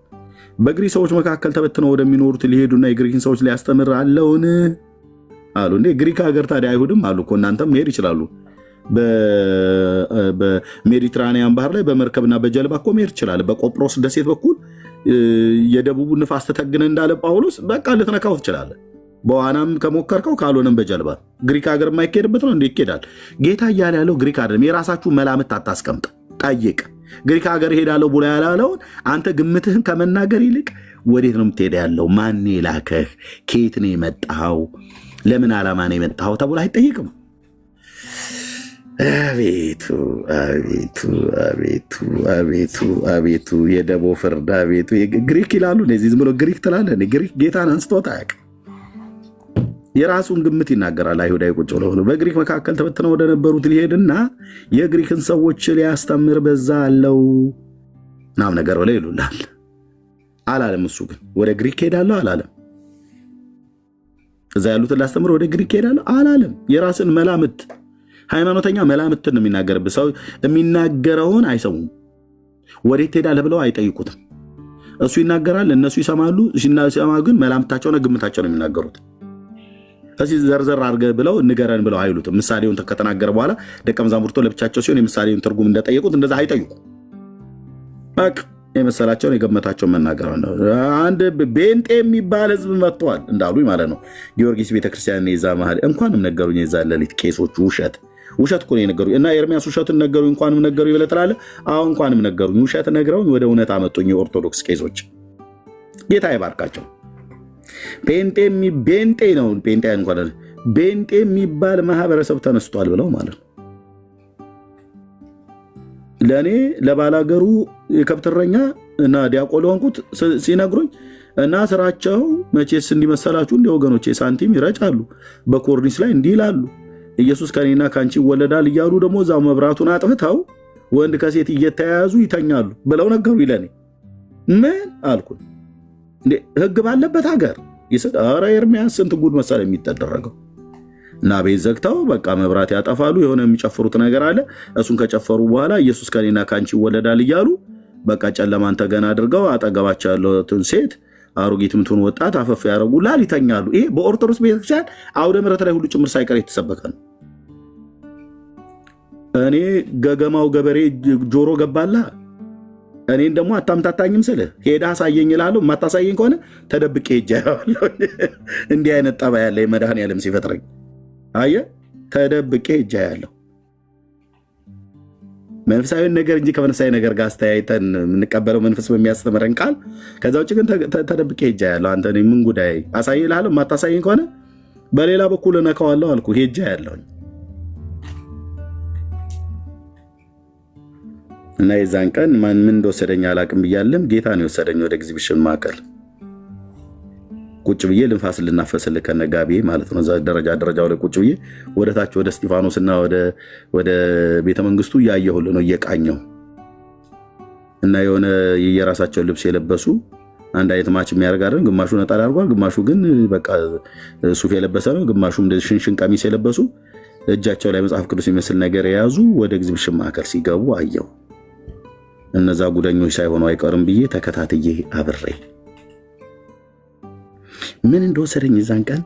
በግሪክ ሰዎች መካከል ተበትነው ወደሚኖሩት ሊሄዱና የግሪክን ሰዎች ሊያስተምር አለውን አሉ። እንዴ ግሪክ ሀገር ታዲያ አይሁድም አሉ እኮ እናንተም መሄድ ይችላሉ። በሜዲትራኒያን ባህር ላይ በመርከብና በጀልባ እኮ መሄድ ይችላል። በቆጵሮስ ደሴት በኩል የደቡቡ ንፋስ ተተግነ እንዳለ ጳውሎስ በቃ ልትነካው ትችላለህ። በዋናም ከሞከርከው ካልሆነም በጀልባ ግሪክ ሀገር የማይካሄድበት ነው እንዴ ይኬዳል? ጌታ እያለ ያለው ግሪክ አይደለም። የራሳችሁ መላምት አታስቀምጥ፣ ጠይቅ። ግሪክ ሀገር ሄዳለሁ ብሎ ያላለውን አንተ ግምትህን ከመናገር ይልቅ ወዴት ነው የምትሄድ ያለው? ማን ላከህ? ከየት ነው የመጣኸው? ለምን ዓላማ ነው የመጣኸው ተብሎ አይጠይቅም። አቤቱ አቤቱ አቤቱ አቤቱ አቤቱ የደቦ ፍርድ አቤቱ። ግሪክ ይላሉ እነዚህ ዝም ብሎ ግሪክ ትላለህ። ግሪክ ጌታን አንስቶት አያውቅም። የራሱን ግምት ይናገራል። አይሁዳዊ ቁጭ ብለው በግሪክ መካከል ተበትነው ወደነበሩት ሊሄድና የግሪክን ሰዎች ሊያስተምር በዛ አለው ናም ነገር ብለው ይሉላል አላለም። እሱ ግን ወደ ግሪክ ሄዳለሁ አላለም። እዛ ያሉትን ላስተምር ወደ ግሪክ ሄዳለሁ አላለም። የራስን መላምት ሃይማኖተኛ መላምትን ነው የሚናገርብህ። ሰው የሚናገረውን አይሰሙም። ወዴት ሄዳለህ ብለው አይጠይቁትም። እሱ ይናገራል፣ እነሱ ይሰማሉ። ሲሰማ ግን መላምታቸውና ግምታቸው ነው የሚናገሩት። እዚህ ዘርዘር አድርገህ ብለው ንገረን ብለው አይሉትም። ምሳሌውን ከተናገረ በኋላ ደቀ መዛሙርቱ ለብቻቸው ሲሆን የምሳሌውን ትርጉም እንደጠየቁት እንደዛ አይጠይቁ። በቃ የመሰላቸውን የገመታቸውን መናገር ነው። አንድ ቤንጤ የሚባል ህዝብ መጥቷል እንዳሉ ማለት ነው። ጊዮርጊስ ቤተክርስቲያን የዛ መሀል እንኳንም ነገሩኝ። የዛ ሌሊት ቄሶቹ ውሸት እኮ ነው የነገሩኝ። እና ኤርሚያስ ውሸትን ነገሩኝ እንኳንም ነገሩኝ ብለህ ትላለህ። አሁን እንኳንም ነገሩኝ፣ ውሸት ነግረውኝ ወደ እውነት አመጡኝ የኦርቶዶክስ ቄሶች። ጌታ ይባርካቸው። ቤንጤ ነው ቤንጤ የሚባል ማህበረሰብ ተነስቷል ብለው ማለት ነው። ለእኔ ለባላገሩ የከብትረኛ እና ዲያቆን ሆንኩት ሲነግሩኝ እና ስራቸው መቼስ እንዲመሰላችሁ እንደ ወገኖቼ ሳንቲም ይረጫሉ፣ በኮርኒስ ላይ እንዲህ ይላሉ፣ ኢየሱስ ከኔና ከአንቺ ይወለዳል እያሉ ደግሞ እዛው መብራቱን አጥፍተው ወንድ ከሴት እየተያያዙ ይተኛሉ ብለው ነገሩ። ይለኔ ምን አልኩኝ? ህግ ባለበት ሀገር ኧረ ኤርሚያስ ስንት ጉድ መሰለ የሚተደረገው። እና ቤት ዘግተው በቃ መብራት ያጠፋሉ። የሆነ የሚጨፍሩት ነገር አለ። እሱን ከጨፈሩ በኋላ ኢየሱስ ከኔና ከአንቺ ይወለዳል እያሉ በቃ ጨለማን ተገና አድርገው አጠገባቸው ያለትን ሴት አሮጊት ምትሆን ወጣት አፈፍ ያደርጉላል፣ ይተኛሉ። ይሄ በኦርቶዶክስ ቤተክርስቲያን አውደ ምሕረት ላይ ሁሉ ጭምር ሳይቀር የተሰበከ ነው። እኔ ገገማው ገበሬ ጆሮ ገባላ። እኔን ደግሞ አታምታታኝም ስልህ ሄዳ አሳየኝ እልሃለሁ። የማታሳየኝ ከሆነ ተደብቄ ሄጄ አየዋለሁ። እንዲህ አይነት ጠባይ ያለ መድኃኔዓለም ሲፈጥረኝ አየህ፣ ተደብቄ ሄጄ አያለሁ። መንፈሳዊ ነገር እንጂ ከመንፈሳዊ ነገር ጋር አስተያይተን የምንቀበለው መንፈስ በሚያስተምረን ቃል። ከዛ ውጭ ግን ተደብቄ ሄጄ አያለሁ። አንተ ምን ጉዳይ አሳይ እልሃለሁ። የማታሳየኝ ከሆነ በሌላ በኩል እነካዋለሁ አልኩ። ሄጄ አያለሁኝ። እና የዛን ቀን ምን እንደወሰደኝ አላቅም ብያለም። ጌታ ነው የወሰደኝ ወደ ኤግዚቢሽን ማዕከል ቁጭ ብዬ ልንፋስ ልናፈስልህ ከነጋቢ ማለት ነው። ደረጃው ላይ ቁጭ ብዬ ወደ ታች ወደ እስጢፋኖስና ወደ ቤተ መንግስቱ እያየሁልህ ነው እየቃኘው። እና የሆነ የየራሳቸው ልብስ የለበሱ አንድ አይነት ማች የሚያደርግ አይደል። ግማሹ ነጠላ አድርጓል፣ ግማሹ ግን በቃ ሱፍ የለበሰ ነው። ግማሹም እንደዚህ ሽንሽን ቀሚስ የለበሱ እጃቸው ላይ መጽሐፍ ቅዱስ የሚመስል ነገር የያዙ ወደ ኤግዚቢሽን ማዕከል ሲገቡ አየሁ። እነዛ ጉደኞች ሳይሆኑ አይቀርም ብዬ ተከታትዬ አብሬ ምን እንደወሰደኝ እዛን ቀን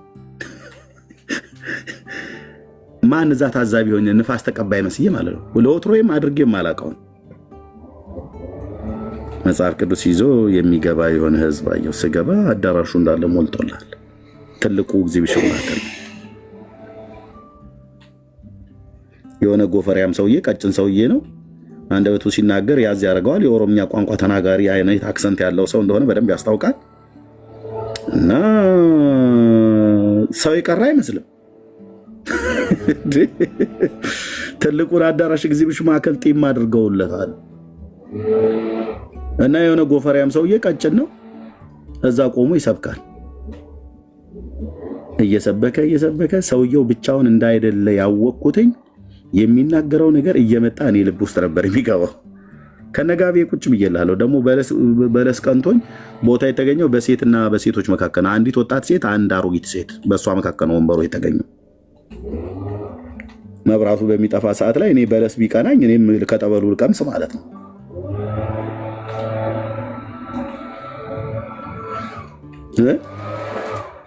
ማን እዛ ታዛቢ ሆኜ ንፋስ ተቀባይ መስዬ ማለት ነው። ለወትሮዬም አድርጌም አላውቀውም። መጽሐፍ ቅዱስ ይዞ የሚገባ የሆነ ህዝብ አየሁ። ስገባ አዳራሹ እንዳለ ሞልቶላል። ትልቁ ኤግዚቢሽን ማዕከል የሆነ ጎፈሪያም ሰውዬ ቀጭን ሰውዬ ነው። አንደበቱ ሲናገር ያዝ ያደርገዋል። የኦሮምኛ ቋንቋ ተናጋሪ አይነት አክሰንት ያለው ሰው እንደሆነ በደንብ ያስታውቃል። እና ሰው የቀረ አይመስልም። ትልቁን አዳራሽ ኤግዚቢሽን ማዕከል ጢም አድርገውለታል። እና የሆነ ጎፈሪያም ሰውዬ ቀጭን ነው፣ እዛ ቆሞ ይሰብካል። እየሰበከ ሰውየው ብቻውን እንዳይደለ ያወቅኩትኝ የሚናገረው ነገር እየመጣ እኔ ልብ ውስጥ ነበር የሚገባው። ከነጋቤ ቁጭ ብዬላለሁ። ደግሞ በለስ ቀንቶኝ ቦታ የተገኘው በሴትና በሴቶች መካከል አንዲት ወጣት ሴት፣ አንድ አሮጊት ሴት፣ በእሷ መካከል ነው ወንበሩ የተገኘው። መብራቱ በሚጠፋ ሰዓት ላይ እኔ በለስ ቢቀናኝ እኔም ከጠበሉ ልቀምስ ማለት ነው።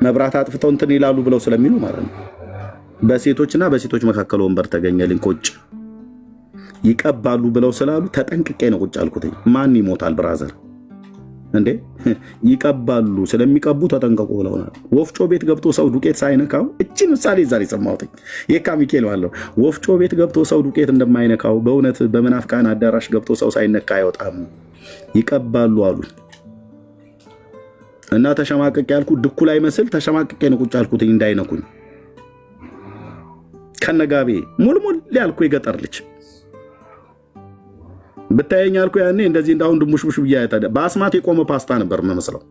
መብራት አጥፍተው እንትን ይላሉ ብለው ስለሚሉ ማለት ነው። በሴቶችና በሴቶች መካከል ወንበር ተገኘልኝ። ቁጭ ይቀባሉ ብለው ስላሉ ተጠንቅቄ ነው ቁጭ አልኩትኝ። ማን ይሞታል ብራዘር እንዴ? ይቀባሉ፣ ስለሚቀቡ ተጠንቀቁ ብለውናል። ወፍጮ ቤት ገብቶ ሰው ዱቄት ሳይነካው፣ እቺ ምሳሌ ዛሬ ሰማሁትኝ። የካ ሚካኤል ዋለው ወፍጮ ቤት ገብቶ ሰው ዱቄት እንደማይነካው በእውነት በመናፍቃን አዳራሽ ገብቶ ሰው ሳይነካ አይወጣም። ይቀባሉ አሉ እና ተሸማቀቅ ያልኩ ድኩ ላይ መስል ተሸማቀቄ ነው ቁጭ አልኩትኝ እንዳይነኩኝ። ከነጋቤ ሙልሙል ያልኩ የገጠር ልጅ ብታየኝ አልኩ ያኔ እንደዚህ እንዳሁን ድሙሽሙሽ ብያ በአስማት የቆመ ፓስታ ነበር የምመስለው።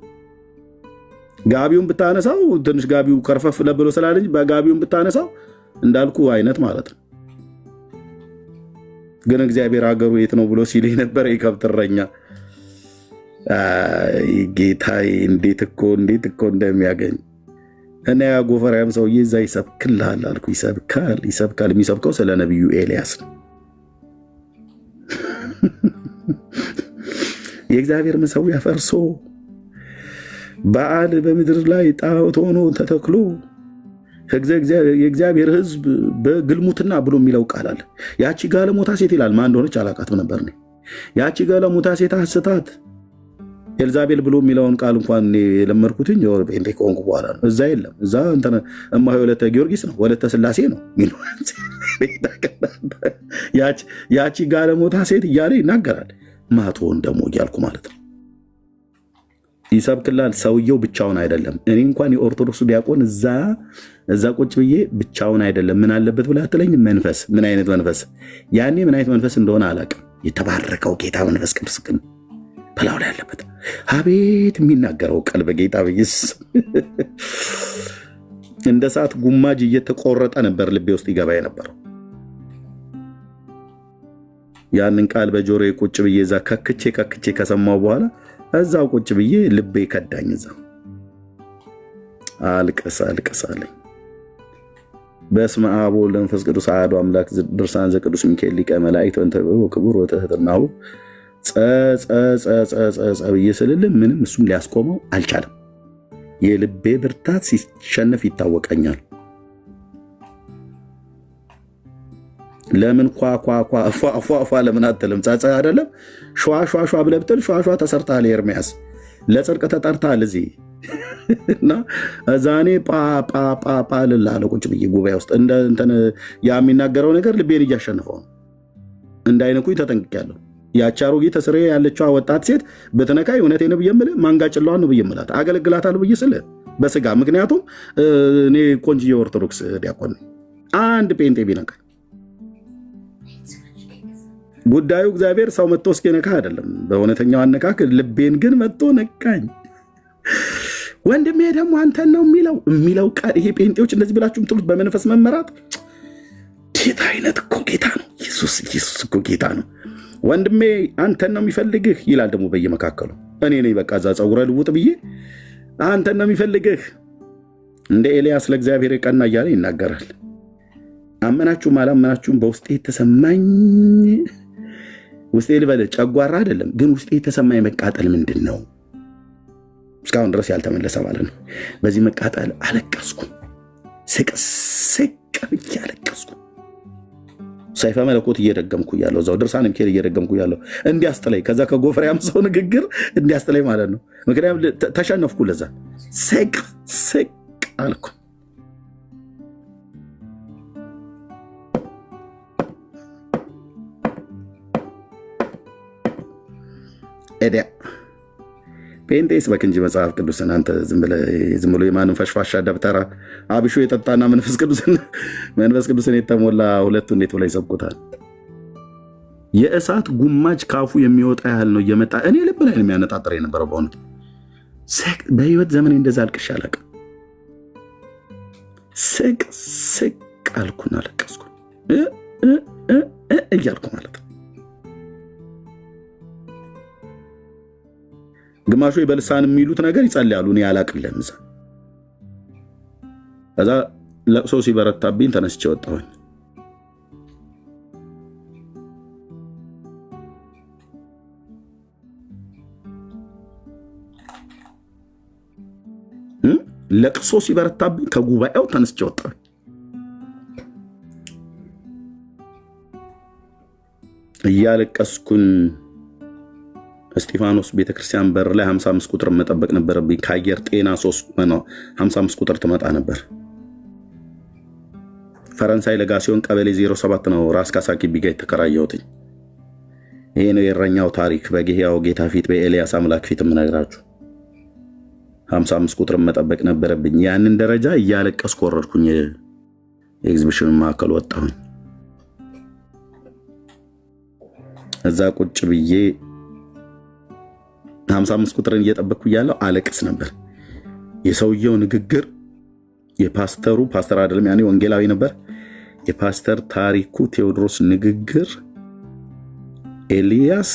ጋቢውን ብታነሳው ትንሽ ጋቢው ከርፈፍ ለብሎ ስላለኝ በጋቢውን ብታነሳው እንዳልኩ አይነት ማለት ነው። ግን እግዚአብሔር ሀገሩ የት ነው ብሎ ሲል ነበር የከብት እረኛ። ጌታዬ እንዴት እኮ እንደሚያገኝ እና ያ ጎፈሪያም ሰውዬ እዛ ይሰብክልሃል አልኩ። ይሰብካል። የሚሰብከው ስለ ነቢዩ ኤልያስ ነው። የእግዚአብሔር መሠዊያ ፈርሶ በዓል በምድር ላይ ጣዖት ሆኖ ተተክሎ የእግዚአብሔር ሕዝብ በግልሙትና ብሎ የሚለው ቃል አለ። ያቺ ጋለሞታ ሴት ይላል። ማን እንደሆነች አላውቃትም ነበር። ያቺ ጋለሞታ ሴት አስታት ኤልዛቤል ብሎ የሚለውን ቃል እንኳን የለመድኩትኝ ጴንጤ ከሆንኩ በኋላ ነው። እዛ የለም። እዛ እማሆይ ወለተ ጊዮርጊስ ነው፣ ወለተ ስላሴ ነው። ያቺ ጋለሞታ ሴት እያለ ይናገራል። ማቶን ደግሞ እያልኩ ማለት ነው። ይሰብክላል። ሰውየው ብቻውን አይደለም። እኔ እንኳን የኦርቶዶክሱ ዲያቆን እዛ ቁጭ ብዬ ብቻውን አይደለም። ምን አለበት ብለህ አትለኝም? መንፈስ። ምን አይነት መንፈስ? ያኔ ምን አይነት መንፈስ እንደሆነ አላውቅም። የተባረከው ጌታ መንፈስ ቅዱስ ግን በላው ላይ ያለበት አቤት የሚናገረው ቃል በጌታ በኢየሱስ እንደ ሰዓት ጉማጅ እየተቆረጠ ነበር ልቤ ውስጥ ይገባ የነበረው። ያንን ቃል በጆሮዬ ቁጭ ብዬ እዛ ከክቼ ከሰማው በኋላ እዛው ቁጭ ብዬ ልቤ ከዳኝ። እዛ አልቀስ አለኝ። በስመ አብ ወወልድ ወመንፈስ ቅዱስ አሐዱ አምላክ። ድርሳን ዘቅዱስ ሚካኤል ሊቀ መላእክት ወእንተ ክቡር ወትሕትናሁ ብዬ ስልልህ ምንም እሱም ሊያስቆመው አልቻለም። የልቤ ብርታት ሲሸነፍ ይታወቀኛል። ለምን ኳ ለምን አትልም? ጻጻ አይደለም ሸዋ ብለህ ብትል ሸዋ ተሰርተሃል። ኤርሚያስ ለጽድቅ ተጠርተሃል እዚህ እና እዛኔ ጳ ልልሃለሁ ቁጭ ብዬ ጉባኤ ውስጥ ያ የሚናገረው ነገር ልቤን እያሸነፈው ነው። እንዳይነኩኝ ተጠንቅቄያለሁ። ያቺ አሮጊት ተስሬ ያለችዋ ወጣት ሴት በተነካይ እውነቴን ነው ብዬ የምልህ ማንጋጭላዋን ነው ብዬ የምላት አገለግላታለሁ ብዬ ስልህ በስጋ ምክንያቱም እኔ ቆንጅዬ ኦርቶዶክስ ዲያቆን ነኝ። አንድ ጴንጤ ቢነካኝ ጉዳዩ እግዚአብሔር ሰው መጥቶ እስኪነካ አይደለም። በእውነተኛው አነካክ ልቤን ግን መጥቶ ነካኝ። ወንድሜ ደግሞ አንተን ነው የሚለው ቃል ይሄ ጴንጤዎች እንደዚህ ብላችሁ የምትሉት በመንፈስ መመራት ጌታ አይነት እኮ ጌታ ነው። ኢየሱስ እኮ ጌታ ነው። ወንድሜ አንተን ነው የሚፈልግህ ይላል። ደግሞ በየመካከሉ እኔ ነኝ በቃ እዛ ፀጉረ ልውጥ ብዬ አንተን ነው የሚፈልግህ እንደ ኤልያስ ለእግዚአብሔር የቀና እያለ ይናገራል። አመናችሁም አላመናችሁም በውስጤ የተሰማኝ ውስጤ ልበልህ ጨጓራ አይደለም ግን ውስጤ የተሰማኝ መቃጠል ምንድን ነው? እስካሁን ድረስ ያልተመለሰ ማለት ነው። በዚህ መቃጠል አለቀስኩ። ስቅ ብዬ አለቀስኩ። ሰይፈ መለኮት እየደገምኩ ያለው እዛው ድርሳን ሚካኤል እየደገምኩ ያለው እንዲያስጥለኝ ከዛ ከጎፈሪያም ሰው ንግግር እንዲያስጥለኝ ማለት ነው። ምክንያቱም ተሸነፍኩ። ለዛ ስቅ አልኩ። ኤዲያ ጴንጤስ በክ እንጂ መጽሐፍ ቅዱስን አንተ ዝም ብሎ የማንም ፈሽፋሻ ደብተራ አብሾ የጠጣና መንፈስ ቅዱስን የተሞላ ሁለቱ እንዴት ብላ ይሰብኩታል? የእሳት ጉማጅ ካፉ የሚወጣ ያህል ነው እየመጣ እኔ ልብ ላይ ነው የሚያነጣጥር የነበረው። በእውነት በህይወት ዘመኔ እንደዛ አልቅሼ አላውቅም። ስቅ ስቅ አልኩና አለቀስኩ እያልኩ ማለት ነው። ግማሹ በልሳን የሚሉት ነገር ይጸልያሉ፣ እኔ አላቅልም። ከዛ ለቅሶ ሲበረታብኝ ተነስቼ ወጣሁኝ። ለቅሶ ሲበረታብኝ ከጉባኤው ተነስቼ ወጣሁኝ። እያለቀስኩን እስጢፋኖስ ቤተክርስቲያን በር ላይ 55 ቁጥር መጠበቅ ነበረብኝ። ከአየር ጤና 55 ቁጥር ትመጣ ነበር። ፈረንሳይ ለጋሲዮን ቀበሌ 07 ነው ራስ ካሳ ግቢ ጋ የተከራየሁትኝ። ይሄ ነው የእረኛው ታሪክ። በጌታው ጌታ ፊት በኤልያስ አምላክ ፊት የምነግራችሁ 55 ቁጥር መጠበቅ ነበረብኝ። ያንን ደረጃ እያለቀስኩ ወረድኩኝ። የኤግዚቢሽን ማዕከል ወጣሁኝ። እዛ ቁጭ ብዬ 55 ቁጥርን እየጠበቅኩ እያለሁ አለቅስ ነበር። የሰውየው ንግግር የፓስተሩ ፓስተር አይደለም ያኔ ወንጌላዊ ነበር። የፓስተር ታሪኩ ቴዎድሮስ ንግግር ኤልያስ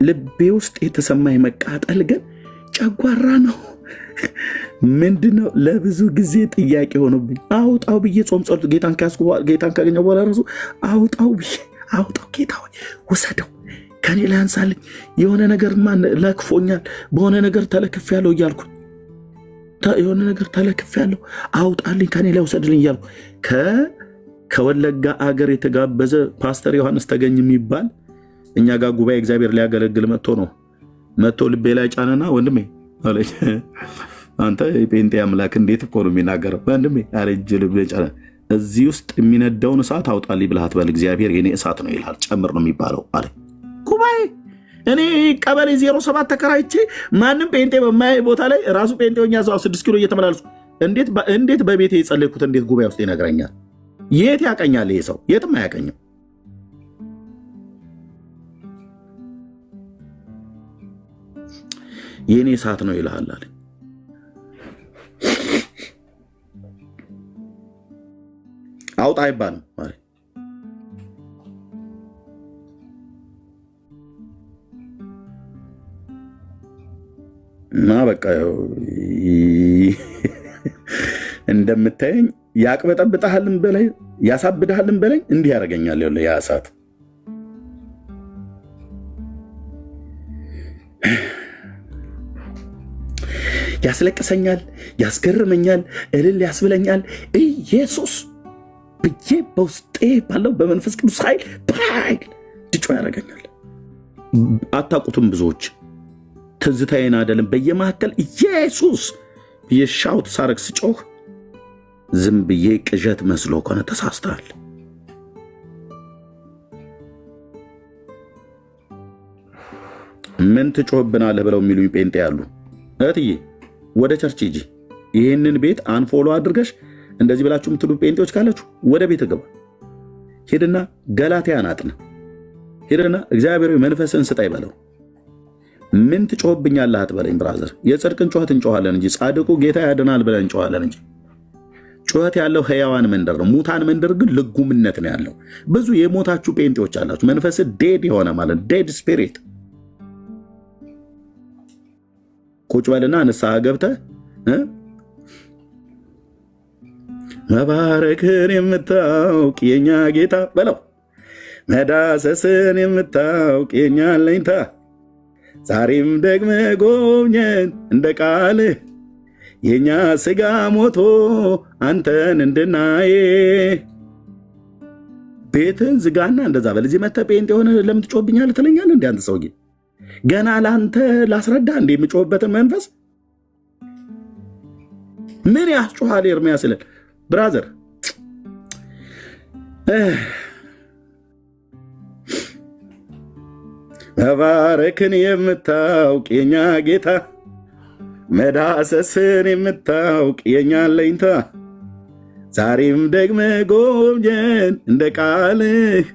ልቤ ውስጥ የተሰማኝ መቃጠል ግን ጨጓራ ነው። ምንድነው? ለብዙ ጊዜ ጥያቄ ሆኖብኝ አውጣው ብዬ ጾም ጸሎት ጌታን ካገኘው በኋላ ራሱ አውጣው ጌታ ሆይ ውሰደው፣ ከኔ ላይ አንሳልኝ፣ የሆነ ነገር ለክፎኛል፣ በሆነ ነገር ተለክፌያለሁ እያልኩኝ የሆነ ነገር ተለክፌያለሁ፣ አውጣልኝ፣ ከኔ ላይ ውሰድልኝ እያልኩ ከወለጋ አገር የተጋበዘ ፓስተር ዮሐንስ ተገኝ የሚባል እኛ ጋር ጉባኤ እግዚአብሔር ሊያገለግል መጥቶ ልቤ ላይ ጫነና ወንድሜ አለኝ፣ አንተ የጴንጤ አምላክ እንዴት እኮ ነው የሚናገረው ወንድሜ አረጅ ልቤ ጫነ። እዚህ ውስጥ የሚነዳውን እሳት አውጣልኝ ብለህ አትበል፣ እግዚአብሔር የኔ እሳት ነው ይልሃል፣ ጨምር ነው የሚባለው አለ። ጉባኤ እኔ ቀበሌ 07 ተከራይቼ ማንም ጴንጤ በማያይ ቦታ ላይ ራሱ ጴንጤኛ ሰው 6 ኪሎ እየተመላለሱ እንዴት በቤቴ የጸለይኩት እንዴት ጉባኤ ውስጥ ይነግረኛል? የት ያቀኛል ይሄ ሰው? የትም አያቀኝም። የኔ እሳት ነው ይልሃል አለ። አውጣ አይባልም ማለት እና በቃ እንደምታየኝ ያቅበጠብጣልን በላይ ያሳብድሃልን በላይ እንዲህ ያደርገኛል። ያለ ያ እሳት ያስለቅሰኛል፣ ያስገርመኛል፣ እልል ያስብለኛል። ኢየሱስ ብዬ በውስጤ ባለው በመንፈስ ቅዱስ ኃይል ድጮ ያደርገኛል። አታውቁትም ብዙዎች ትዝታዬን አይደለም በየመካከል ኢየሱስ ብዬ ሻውት ሳረግ ስጮህ ዝም ብዬ ቅዠት መስሎ ከሆነ ተሳስተሃል። ምን ትጮህብናለህ ብለው የሚሉኝ ጴንጤ ያሉ እህትዬ ወደ ቸርች ሂጂ፣ ይህንን ቤት አንፎሎ አድርገሽ እንደዚህ ብላችሁ የምትሉ ጴንጤዎች ካላችሁ ወደ ቤት ግባ። ሄድና ገላትያን አጥና፣ ሄድና እግዚአብሔር መንፈስን ስጠኝ በለው። ምን ትጮህብኛለህ አትበለኝ ብራዘር። የጽድቅን ጩኸት እንጮኋለን እንጂ ጻድቁ ጌታ ያድናል ብለን እንጮኋለን እንጂ። ጩኸት ያለው ሕያዋን መንደር ነው። ሙታን መንደር ግን ልጉምነት ነው ያለው። ብዙ የሞታችሁ ጴንጤዎች አላችሁ። መንፈስ ዴድ የሆነ ማለት ዴድ ስፒሪት። ቁጭ በልና ንስሐ ገብተህ መባረክን የምታውቅ የኛ ጌታ በለው፣ መዳሰስን የምታውቅ የኛ አለኝታ፣ ዛሬም ደግመ ጎብኘን እንደ ቃልህ፣ የኛ ስጋ ሞቶ አንተን እንድናዬ። ቤትን ዝጋና እንደዛ በል። እዚህ መተህ ጴንጤ የሆነ ለምን ትጮህብኛለህ ትለኛለህ? እንደ አንተ ሰውዬ ገና ለአንተ ላስረዳ እንደ የምጮህበትን መንፈስ ምን ያስጮሃል? ኤርምያስ ይላል ብራዘር መባረክን የምታውቅ የኛ ጌታ፣ መዳሰስን የምታውቅ የኛን ለኝታ ዛሬም ደግመ ጎብኘን እንደ ቃልህ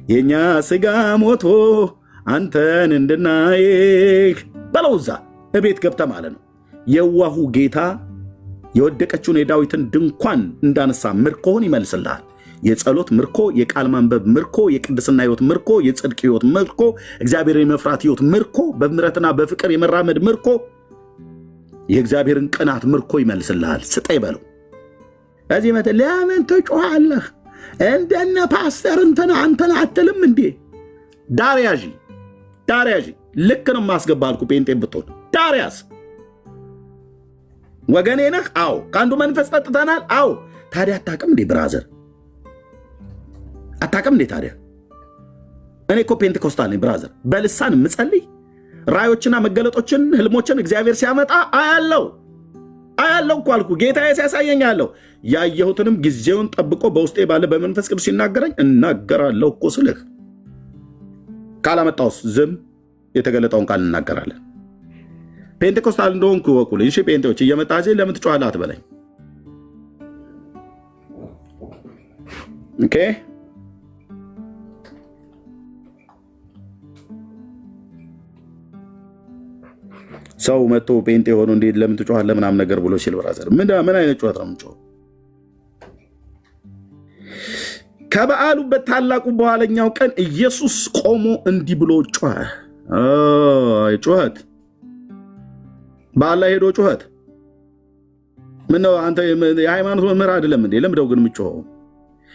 የኛ ስጋ ሞቶ አንተን እንድናይህ በለውዛ እቤት ገብተ ማለት ነው። የዋሁ ጌታ የወደቀችውን የዳዊትን ድንኳን እንዳነሳ ምርኮህን ይመልስልሃል። የጸሎት ምርኮ፣ የቃል ማንበብ ምርኮ፣ የቅድስና ህይወት ምርኮ፣ የጽድቅ ህይወት ምርኮ፣ እግዚአብሔር የመፍራት ህይወት ምርኮ፣ በምሕረትና በፍቅር የመራመድ ምርኮ፣ የእግዚአብሔርን ቅናት ምርኮ ይመልስልሃል። ስጠይ በለው። እዚህ መተ ለምን ትጮኻለህ? እንደነ ፓስተር አንተን አትልም እንዴ? ዳርያዥ ልክ ነው ማስገባ አልኩ። ጴንጤ ብትሆን ዳርያስ ወገኔ ነህ? አዎ። ከአንዱ መንፈስ ጠጥተናል? አዎ። ታዲያ አታቅም እንዴ ብራዘር? አታቅም እንዴ ታዲያ? እኔ እኮ ፔንቴኮስታል ነኝ ብራዘር። በልሳን የምጸልይ ራዮችና መገለጦችን ህልሞችን እግዚአብሔር ሲያመጣ አያለው እኮ አልኩ። ጌታዬ ሲያሳየኝ አለው። ያየሁትንም ጊዜውን ጠብቆ በውስጤ ባለ በመንፈስ ቅዱስ ሲናገረኝ እናገራለሁ እኮ ስልህ። ካላመጣውስ ዝም የተገለጠውን ቃል እናገራለን። ፔንቴኮስታል እንደሆንኩ ይወቁልኝ። እሺ ፔንቴዎች እየመጣ ለምን ትጮኻለህ አትበለኝ። ኦኬ ሰው መጥቶ ጴንጤ ሆኖ እንዴት ለምን ትጮኻለህ ምናምን ነገር ብሎ ሲል ብራዘር ምን አይነት ጩኸት ነው የምንጮኸው? ከበዓሉ በታላቁ በኋለኛው ቀን ኢየሱስ ቆሞ እንዲህ ብሎ ጮኸ። ጩኸት በዓል ላይ ሄዶ ጩኸት። ምነው አንተ የሃይማኖት መምህር አይደለም እንዴ? ለምደው ግን የምጮኸው?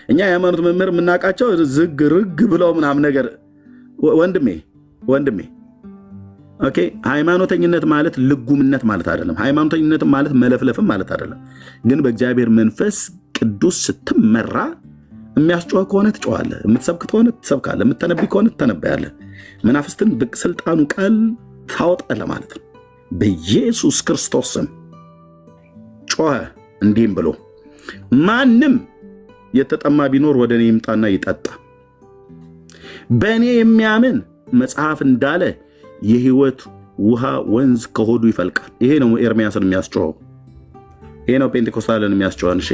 እኛ የሃይማኖት መምህር የምናውቃቸው ዝግ ርግ ብለው ምናምን ነገር። ወንድሜ ኦኬ፣ ሃይማኖተኝነት ማለት ልጉምነት ማለት አይደለም። ሃይማኖተኝነት ማለት መለፍለፍም ማለት አይደለም። ግን በእግዚአብሔር መንፈስ ቅዱስ ስትመራ የሚያስጮህ ከሆነ ትጮኻለህ፣ የምትሰብክ ከሆነ ትሰብካለህ፣ የምትተነብይ ከሆነ ትተነብያለህ። መናፍስትን በስልጣኑ ቃል ታወጣለህ ማለት ነው። በኢየሱስ ክርስቶስ ስም ጮኸ እንዲህም ብሎ ማንም የተጠማ ቢኖር ወደ እኔ ይምጣና ይጠጣ። በእኔ የሚያምን መጽሐፍ እንዳለ የህይወት ውሃ ወንዝ ከሆዱ ይፈልቃል። ይሄ ነው ኤርምያስን የሚያስጮኸው። ይሄ ነው ፔንቴኮስታልን የሚያስጮኸን። እሺ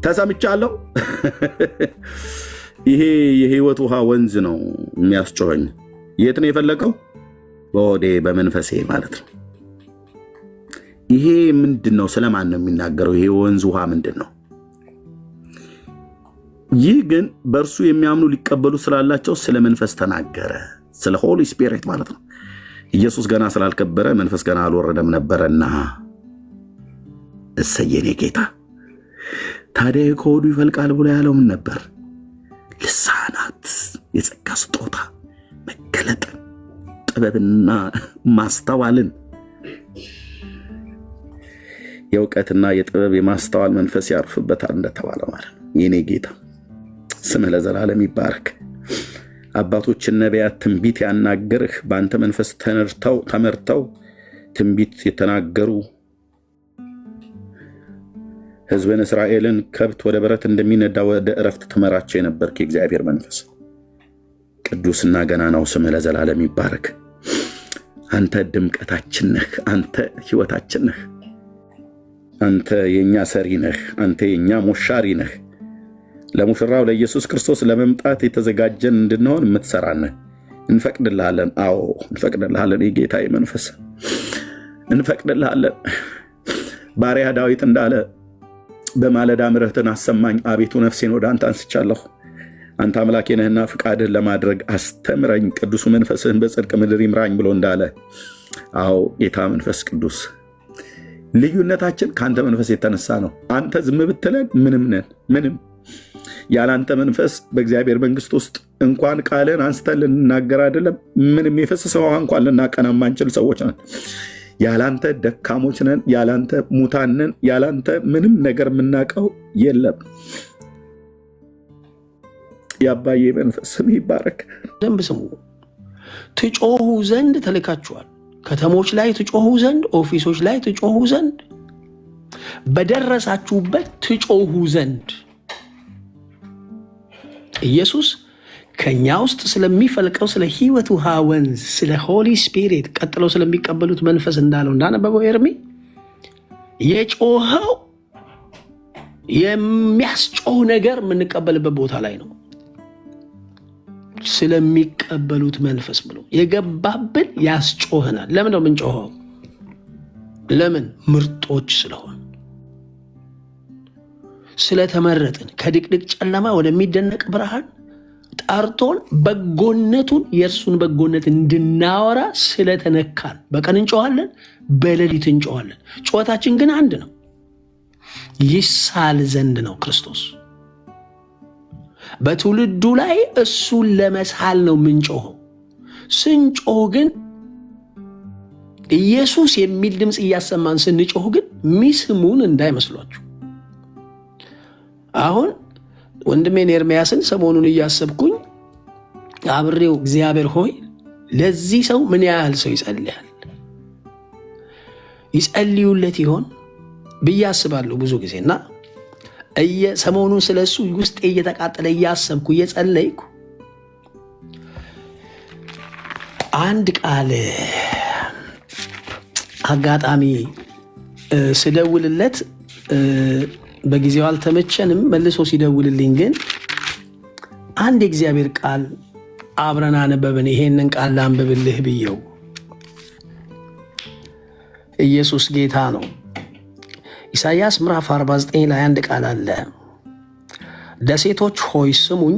ተሰምቻለሁ። ይሄ የህይወት ውሃ ወንዝ ነው የሚያስጮኸኝ። የት ነው የፈለቀው? በሆዴ በመንፈሴ ማለት ነው። ይሄ ምንድን ነው? ስለማን ነው የሚናገረው? ይሄ ወንዝ ውሃ ምንድን ነው? ይህ ግን በእርሱ የሚያምኑ ሊቀበሉ ስላላቸው ስለ መንፈስ ተናገረ። ስለ ሆሊ ስፒሪት ማለት ነው። ኢየሱስ ገና ስላልከበረ መንፈስ ገና አልወረደም ነበረና። እሰየኔ ጌታ። ታዲያ ከሆዱ ይፈልቃል ብሎ ያለው ምን ነበር? ልሳናት፣ የጸጋ ስጦታ፣ መገለጥን፣ ጥበብና ማስተዋልን፣ የእውቀትና የጥበብ የማስተዋል መንፈስ ያርፍበታል እንደተባለ ማለት ነው። የኔ ጌታ ስምህ ለዘላለም ይባረክ። አባቶችን ነቢያት ትንቢት ያናገርህ በአንተ መንፈስ ተመርተው ትንቢት የተናገሩ ሕዝብን እስራኤልን ከብት ወደ በረት እንደሚነዳ ወደ እረፍት ትመራቸው የነበርክ የእግዚአብሔር መንፈስ ቅዱስና ገናናው ስምህ ለዘላለም ይባረክ። አንተ ድምቀታችን ነህ። አንተ ሕይወታችን ነህ። አንተ የኛ ሰሪ ነህ። አንተ የኛ ሞሻሪ ነህ። ለሙሽራው ለኢየሱስ ክርስቶስ ለመምጣት የተዘጋጀን እንድንሆን የምትሰራን እንፈቅድልሃለን። አዎ እንፈቅድልሃለን። የጌታዬ መንፈስ እንፈቅድልሃለን። ባሪያ ዳዊት እንዳለ በማለዳ ምሕረትን አሰማኝ፣ አቤቱ ነፍሴን ወደ አንተ አንስቻለሁ። አንተ አምላኬ ነህና ፍቃድህን ለማድረግ አስተምረኝ፣ ቅዱሱ መንፈስህን በጽድቅ ምድር ይምራኝ ብሎ እንዳለ፣ አዎ ጌታ መንፈስ ቅዱስ ልዩነታችን ከአንተ መንፈስ የተነሳ ነው። አንተ ዝም ብትለን ምንም ነን፣ ምንም። ያላንተ መንፈስ በእግዚአብሔር መንግስት ውስጥ እንኳን ቃልን አንስተን ልንናገር አይደለም ምንም የፈሰሰ ውሃ እንኳን ልናቀና ማንችል ሰዎች ነን። ያላንተ ደካሞች ነን፣ ያላንተ ሙታን ነን፣ ያላንተ ምንም ነገር የምናውቀው የለም። የአባዬ መንፈስ ስም ይባረክ። ደንብ ስሙ። ትጮሁ ዘንድ ተልካችኋል። ከተሞች ላይ ትጮሁ ዘንድ፣ ኦፊሶች ላይ ትጮሁ ዘንድ፣ በደረሳችሁበት ትጮሁ ዘንድ። ኢየሱስ ከኛ ውስጥ ስለሚፈልቀው ስለ ሕይወት ውሃ ወንዝ ስለ ሆሊ ስፒሪት ቀጥለው ስለሚቀበሉት መንፈስ እንዳለው እንዳነበበው ኤርሚ የጮኸው የሚያስጮህ ነገር የምንቀበልበት ቦታ ላይ ነው። ስለሚቀበሉት መንፈስ ብሎ የገባብን ያስጮህናል። ለምን ነው የምንጮኸው? ለምን? ምርጦች ስለሆን፣ ስለተመረጥን፣ ከድቅድቅ ጨለማ ወደሚደነቅ ብርሃን ጠርቶን በጎነቱን የእርሱን በጎነት እንድናወራ ስለተነካን በቀን እንጮኋለን፣ በሌሊት እንጮኋለን። ጩኸታችን ግን አንድ ነው፣ ይሳል ዘንድ ነው ክርስቶስ። በትውልዱ ላይ እሱን ለመሳል ነው ምንጮኸው። ስንጮህ ግን ኢየሱስ የሚል ድምፅ እያሰማን ስንጮህ ግን ሚስሙን እንዳይመስሏችሁ። አሁን ወንድሜን ኤርምያስን ሰሞኑን እያሰብኩኝ አብሬው እግዚአብሔር ሆይ ለዚህ ሰው ምን ያህል ሰው ይጸልያል ይጸልዩለት ይሆን ብዬ አስባለሁ ብዙ ጊዜና ሰሞኑን ስለሱ ውስጤ እየተቃጠለ እያሰብኩ እየጸለይኩ አንድ ቃል አጋጣሚ ስደውልለት በጊዜው አልተመቸንም። መልሶ ሲደውልልኝ ግን አንድ የእግዚአብሔር ቃል አብረን አነበብን። ይሄንን ቃል ላንብብልህ ብየው። ኢየሱስ ጌታ ነው። ኢሳይያስ ምዕራፍ 49 ላይ አንድ ቃል አለ። ደሴቶች ሆይ ስሙኝ፣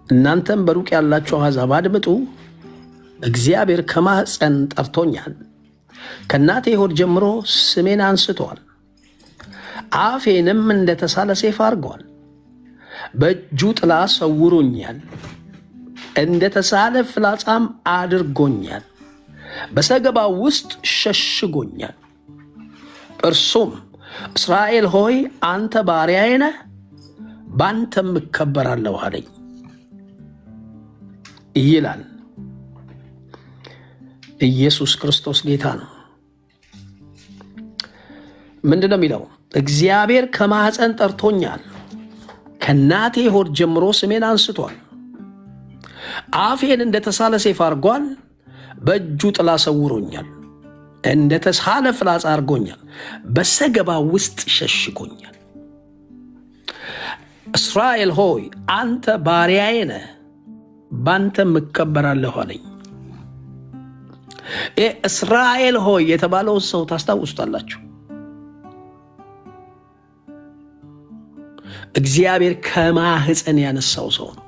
እናንተም በሩቅ ያላችሁ አሕዛብ አድምጡ። እግዚአብሔር ከማኅፀን ጠርቶኛል፣ ከእናቴ ሆድ ጀምሮ ስሜን አንስቷል። አፌንም እንደ ተሳለ ሰይፍ አድርጓል። በእጁ ጥላ ሰውሮኛል፣ እንደ ተሳለ ፍላጻም አድርጎኛል። በሰገባው ውስጥ ሸሽጎኛል። እርሱም እስራኤል ሆይ አንተ ባሪያዬ ነህ፣ ባንተም እከበራለሁ አለኝ ይላል። ኢየሱስ ክርስቶስ ጌታ ነው። ምንድን ነው የሚለው? እግዚአብሔር ከማኅፀን ጠርቶኛል፣ ከእናቴ ሆድ ጀምሮ ስሜን አንስቷል። አፌን እንደ ተሳለ ሰይፍ አድርጓል፣ በእጁ ጥላ ሰውሮኛል፣ እንደ ተሳለ ፍላጻ አድርጎኛል፣ በሰገባ ውስጥ ሸሽጎኛል። እስራኤል ሆይ አንተ ባሪያዬ ነህ፣ ባንተም እከበራለሁ አለኝ። እስራኤል ሆይ የተባለው ሰው ታስታውሱታላችሁ። እግዚአብሔር ከማኅፀን ያነሳው ሰው ነው።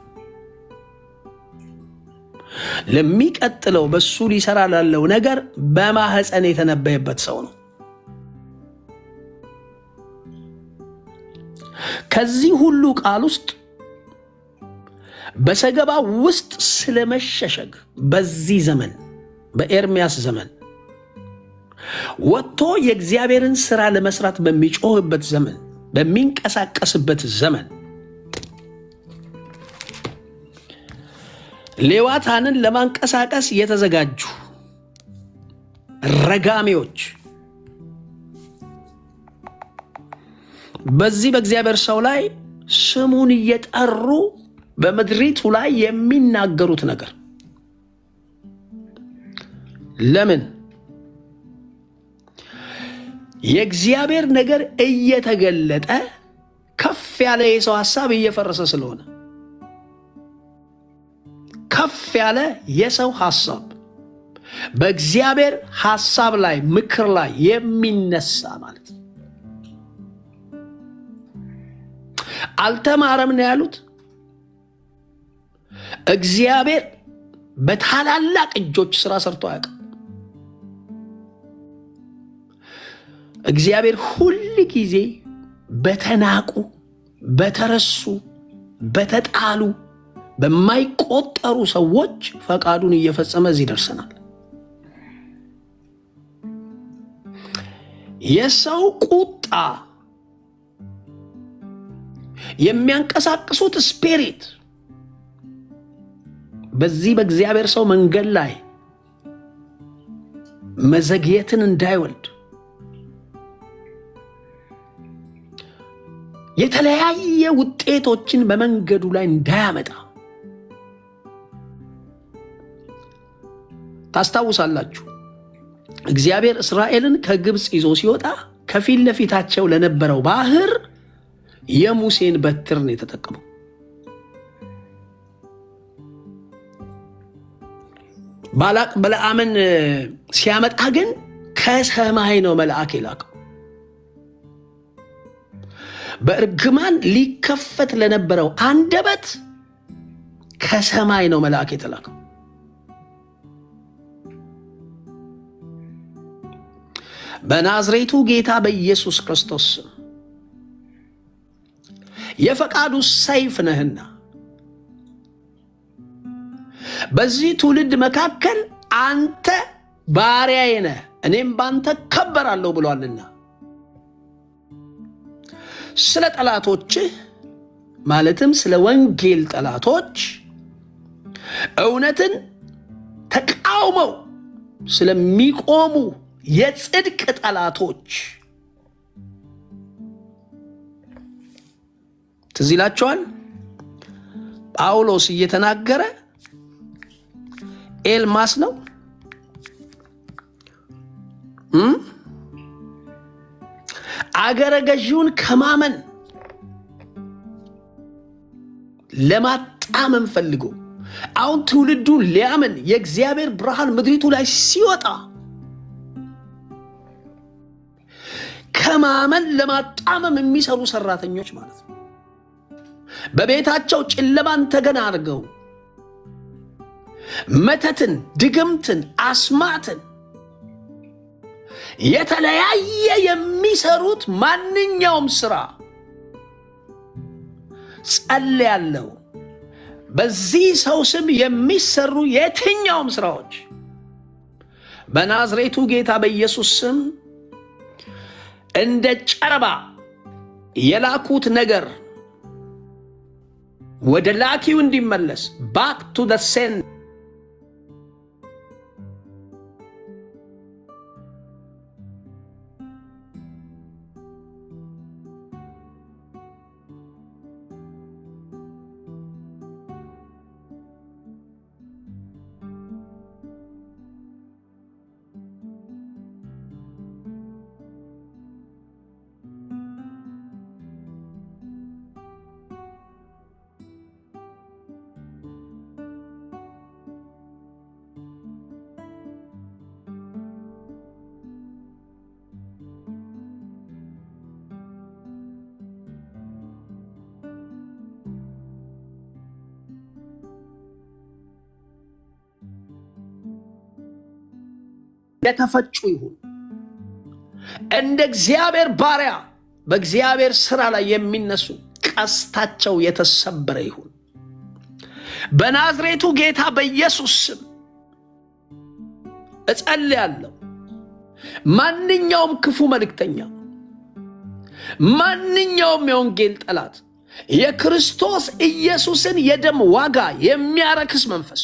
ለሚቀጥለው በሱ ሊሰራ ላለው ነገር በማኅፀን የተነበየበት ሰው ነው። ከዚህ ሁሉ ቃል ውስጥ በሰገባ ውስጥ ስለመሸሸግ በዚህ ዘመን በኤርምያስ ዘመን ወጥቶ የእግዚአብሔርን ሥራ ለመስራት በሚጮህበት ዘመን በሚንቀሳቀስበት ዘመን ሌዋታንን ለማንቀሳቀስ የተዘጋጁ ረጋሚዎች በዚህ በእግዚአብሔር ሰው ላይ ስሙን እየጠሩ በምድሪቱ ላይ የሚናገሩት ነገር ለምን? የእግዚአብሔር ነገር እየተገለጠ ከፍ ያለ የሰው ሐሳብ እየፈረሰ ስለሆነ ከፍ ያለ የሰው ሐሳብ በእግዚአብሔር ሐሳብ ላይ ምክር ላይ የሚነሳ ማለት ነው። አልተማረም ነው ያሉት። እግዚአብሔር በታላላቅ እጆች ሥራ ሰርቶ አያውቅም። እግዚአብሔር ሁል ጊዜ በተናቁ፣ በተረሱ፣ በተጣሉ፣ በማይቆጠሩ ሰዎች ፈቃዱን እየፈጸመ እዚህ ደርሰናል። የሰው ቁጣ የሚያንቀሳቅሱት ስፒሪት በዚህ በእግዚአብሔር ሰው መንገድ ላይ መዘግየትን እንዳይወልድ የተለያየ ውጤቶችን በመንገዱ ላይ እንዳያመጣ ታስታውሳላችሁ። እግዚአብሔር እስራኤልን ከግብፅ ይዞ ሲወጣ ከፊት ለፊታቸው ለነበረው ባህር የሙሴን በትር ነው የተጠቀመው። ባላቅ በለዓምን ሲያመጣ ግን ከሰማይ ነው መልአክ የላከው። በእርግማን ሊከፈት ለነበረው አንደበት ከሰማይ ነው መልአክ የተላከው። በናዝሬቱ ጌታ በኢየሱስ ክርስቶስ የፈቃዱ ሰይፍ ነህና በዚህ ትውልድ መካከል አንተ ባሪያዬ ነህ፣ እኔም ባንተ ከበራለሁ ብሏልና ስለ ጠላቶችህ ማለትም ስለ ወንጌል ጠላቶች እውነትን ተቃውመው ስለሚቆሙ የጽድቅ ጠላቶች ትዝ ይላችኋል። ጳውሎስ እየተናገረ ኤልማስ ነው አገረ ገዢውን ከማመን ለማጣመም ፈልጎ አሁን ትውልዱን ሊያምን የእግዚአብሔር ብርሃን ምድሪቱ ላይ ሲወጣ ከማመን ለማጣመም የሚሰሩ ሰራተኞች ማለት ነው። በቤታቸው ጨለማን ተገን አድርገው መተትን፣ ድግምትን፣ አስማትን የተለያየ የሚሰሩት ማንኛውም ስራ ጸልያለሁ፣ በዚህ ሰው ስም የሚሰሩ የትኛውም ስራዎች በናዝሬቱ ጌታ በኢየሱስ ስም እንደ ጨረባ የላኩት ነገር ወደ ላኪው እንዲመለስ back to the send ለተፈጩ ይሁን። እንደ እግዚአብሔር ባሪያ በእግዚአብሔር ሥራ ላይ የሚነሱ ቀስታቸው የተሰበረ ይሁን በናዝሬቱ ጌታ በኢየሱስ ስም እጸልያለሁ። ማንኛውም ክፉ መልእክተኛ፣ ማንኛውም የወንጌል ጠላት የክርስቶስ ኢየሱስን የደም ዋጋ የሚያረክስ መንፈስ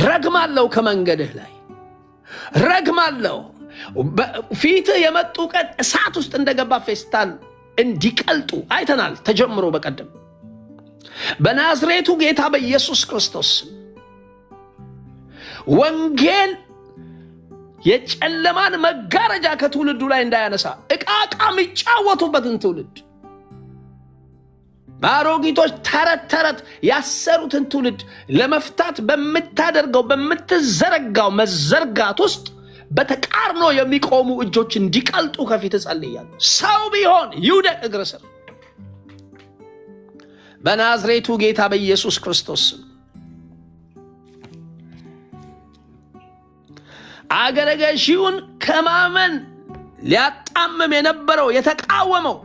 ረግማለሁ ከመንገድህ ላይ ረግማለሁ። ፊት የመጡ ቀን እሳት ውስጥ እንደገባ ፌስታል እንዲቀልጡ አይተናል ተጀምሮ በቀደም በናዝሬቱ ጌታ በኢየሱስ ክርስቶስ ወንጌል የጨለማን መጋረጃ ከትውልዱ ላይ እንዳያነሳ ዕቃቃ የሚጫወቱበትን ትውልድ ባሮጊቶች ተረት ተረት ያሰሩትን ትውልድ ለመፍታት በምታደርገው በምትዘረጋው መዘርጋት ውስጥ በተቃርኖ የሚቆሙ እጆች እንዲቀልጡ ከፊት ጸልያለሁ። ሰው ቢሆን ይውደቅ እግር ስር በናዝሬቱ ጌታ በኢየሱስ ክርስቶስ አገረ ገዢውን ከማመን ሊያጣምም የነበረው የተቃወመው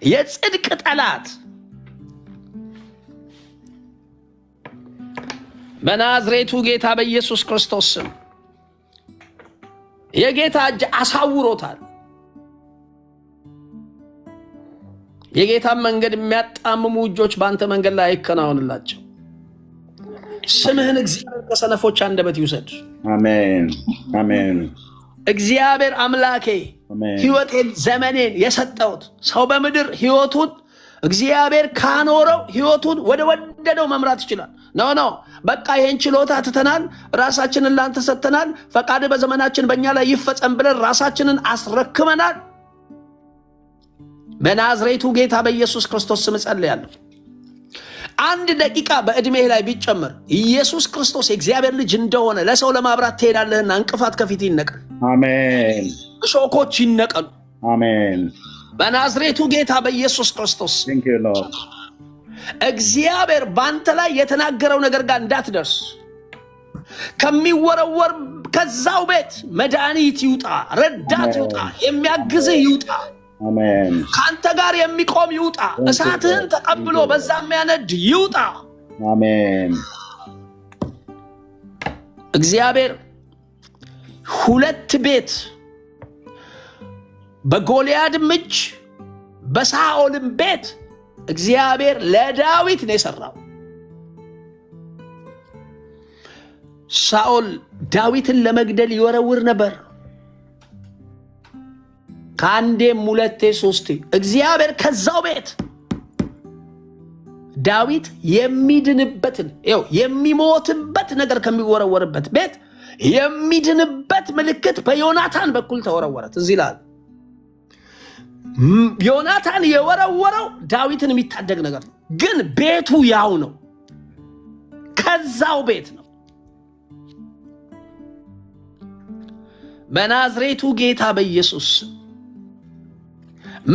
የጽድቅ ጠላት በናዝሬቱ ጌታ በኢየሱስ ክርስቶስ ስም የጌታ እጅ አሳውሮታል። የጌታን መንገድ የሚያጣምሙ እጆች በአንተ መንገድ ላይ አይከናወንላቸው። ስምህን እግዚአብሔር ከሰነፎች አንደበት ይውሰድ። አሜን አሜን። እግዚአብሔር አምላኬ ሕይወቴን ዘመኔን የሰጠሁት ሰው በምድር ሕይወቱን እግዚአብሔር ካኖረው ሕይወቱን ወደ እንደወደደው መምራት ይችላል። ኖ በቃ ይሄን ችሎታ ትተናል፣ ራሳችንን ላንተ ሰጥተናል፣ ፈቃድ በዘመናችን በእኛ ላይ ይፈጸም ብለን ራሳችንን አስረክመናል። በናዝሬቱ ጌታ በኢየሱስ ክርስቶስ ስም ጸልያለሁ። 1 ደቂቃ በእድሜህ ላይ ቢጨመር ኢየሱስ ክርስቶስ የእግዚአብሔር ልጅ እንደሆነ ለሰው ለማብራት ትሄዳለህና እንቅፋት ከፊት ይነቀል። አሜን። እሾኮች ይነቀሉ። አሜን። በናዝሬቱ ጌታ በኢየሱስ ክርስቶስ Thank you, Lord. እግዚአብሔር ባንተ ላይ የተናገረው ነገር ጋር እንዳትደርስ ከሚወረወር ከዛው ቤት መድኃኒት ይውጣ፣ ረዳት ይውጣ፣ የሚያግዝህ ይውጣ፣ አሜን። ከአንተ ጋር የሚቆም ይውጣ፣ እሳትህን ተቀብሎ በዛ የሚያነድ ይውጣ። አሜን። እግዚአብሔር 2 ቤት በጎልያድም እጅ በሳኦልም ቤት እግዚአብሔር ለዳዊት ነው የሰራው። ሳኦል ዳዊትን ለመግደል ይወረውር ነበር፣ ከአንዴም 2 3። እግዚአብሔር ከዛው ቤት ዳዊት የሚድንበትን የሚሞትበት ነገር ከሚወረወርበት ቤት የሚድንበት ምልክት በዮናታን በኩል ተወረወረ። እዚህ ላይ ዮናታን የወረወረው ዳዊትን የሚታደግ ነገር ነው፣ ግን ቤቱ ያው ነው፣ ከዛው ቤት ነው። በናዝሬቱ ጌታ በኢየሱስ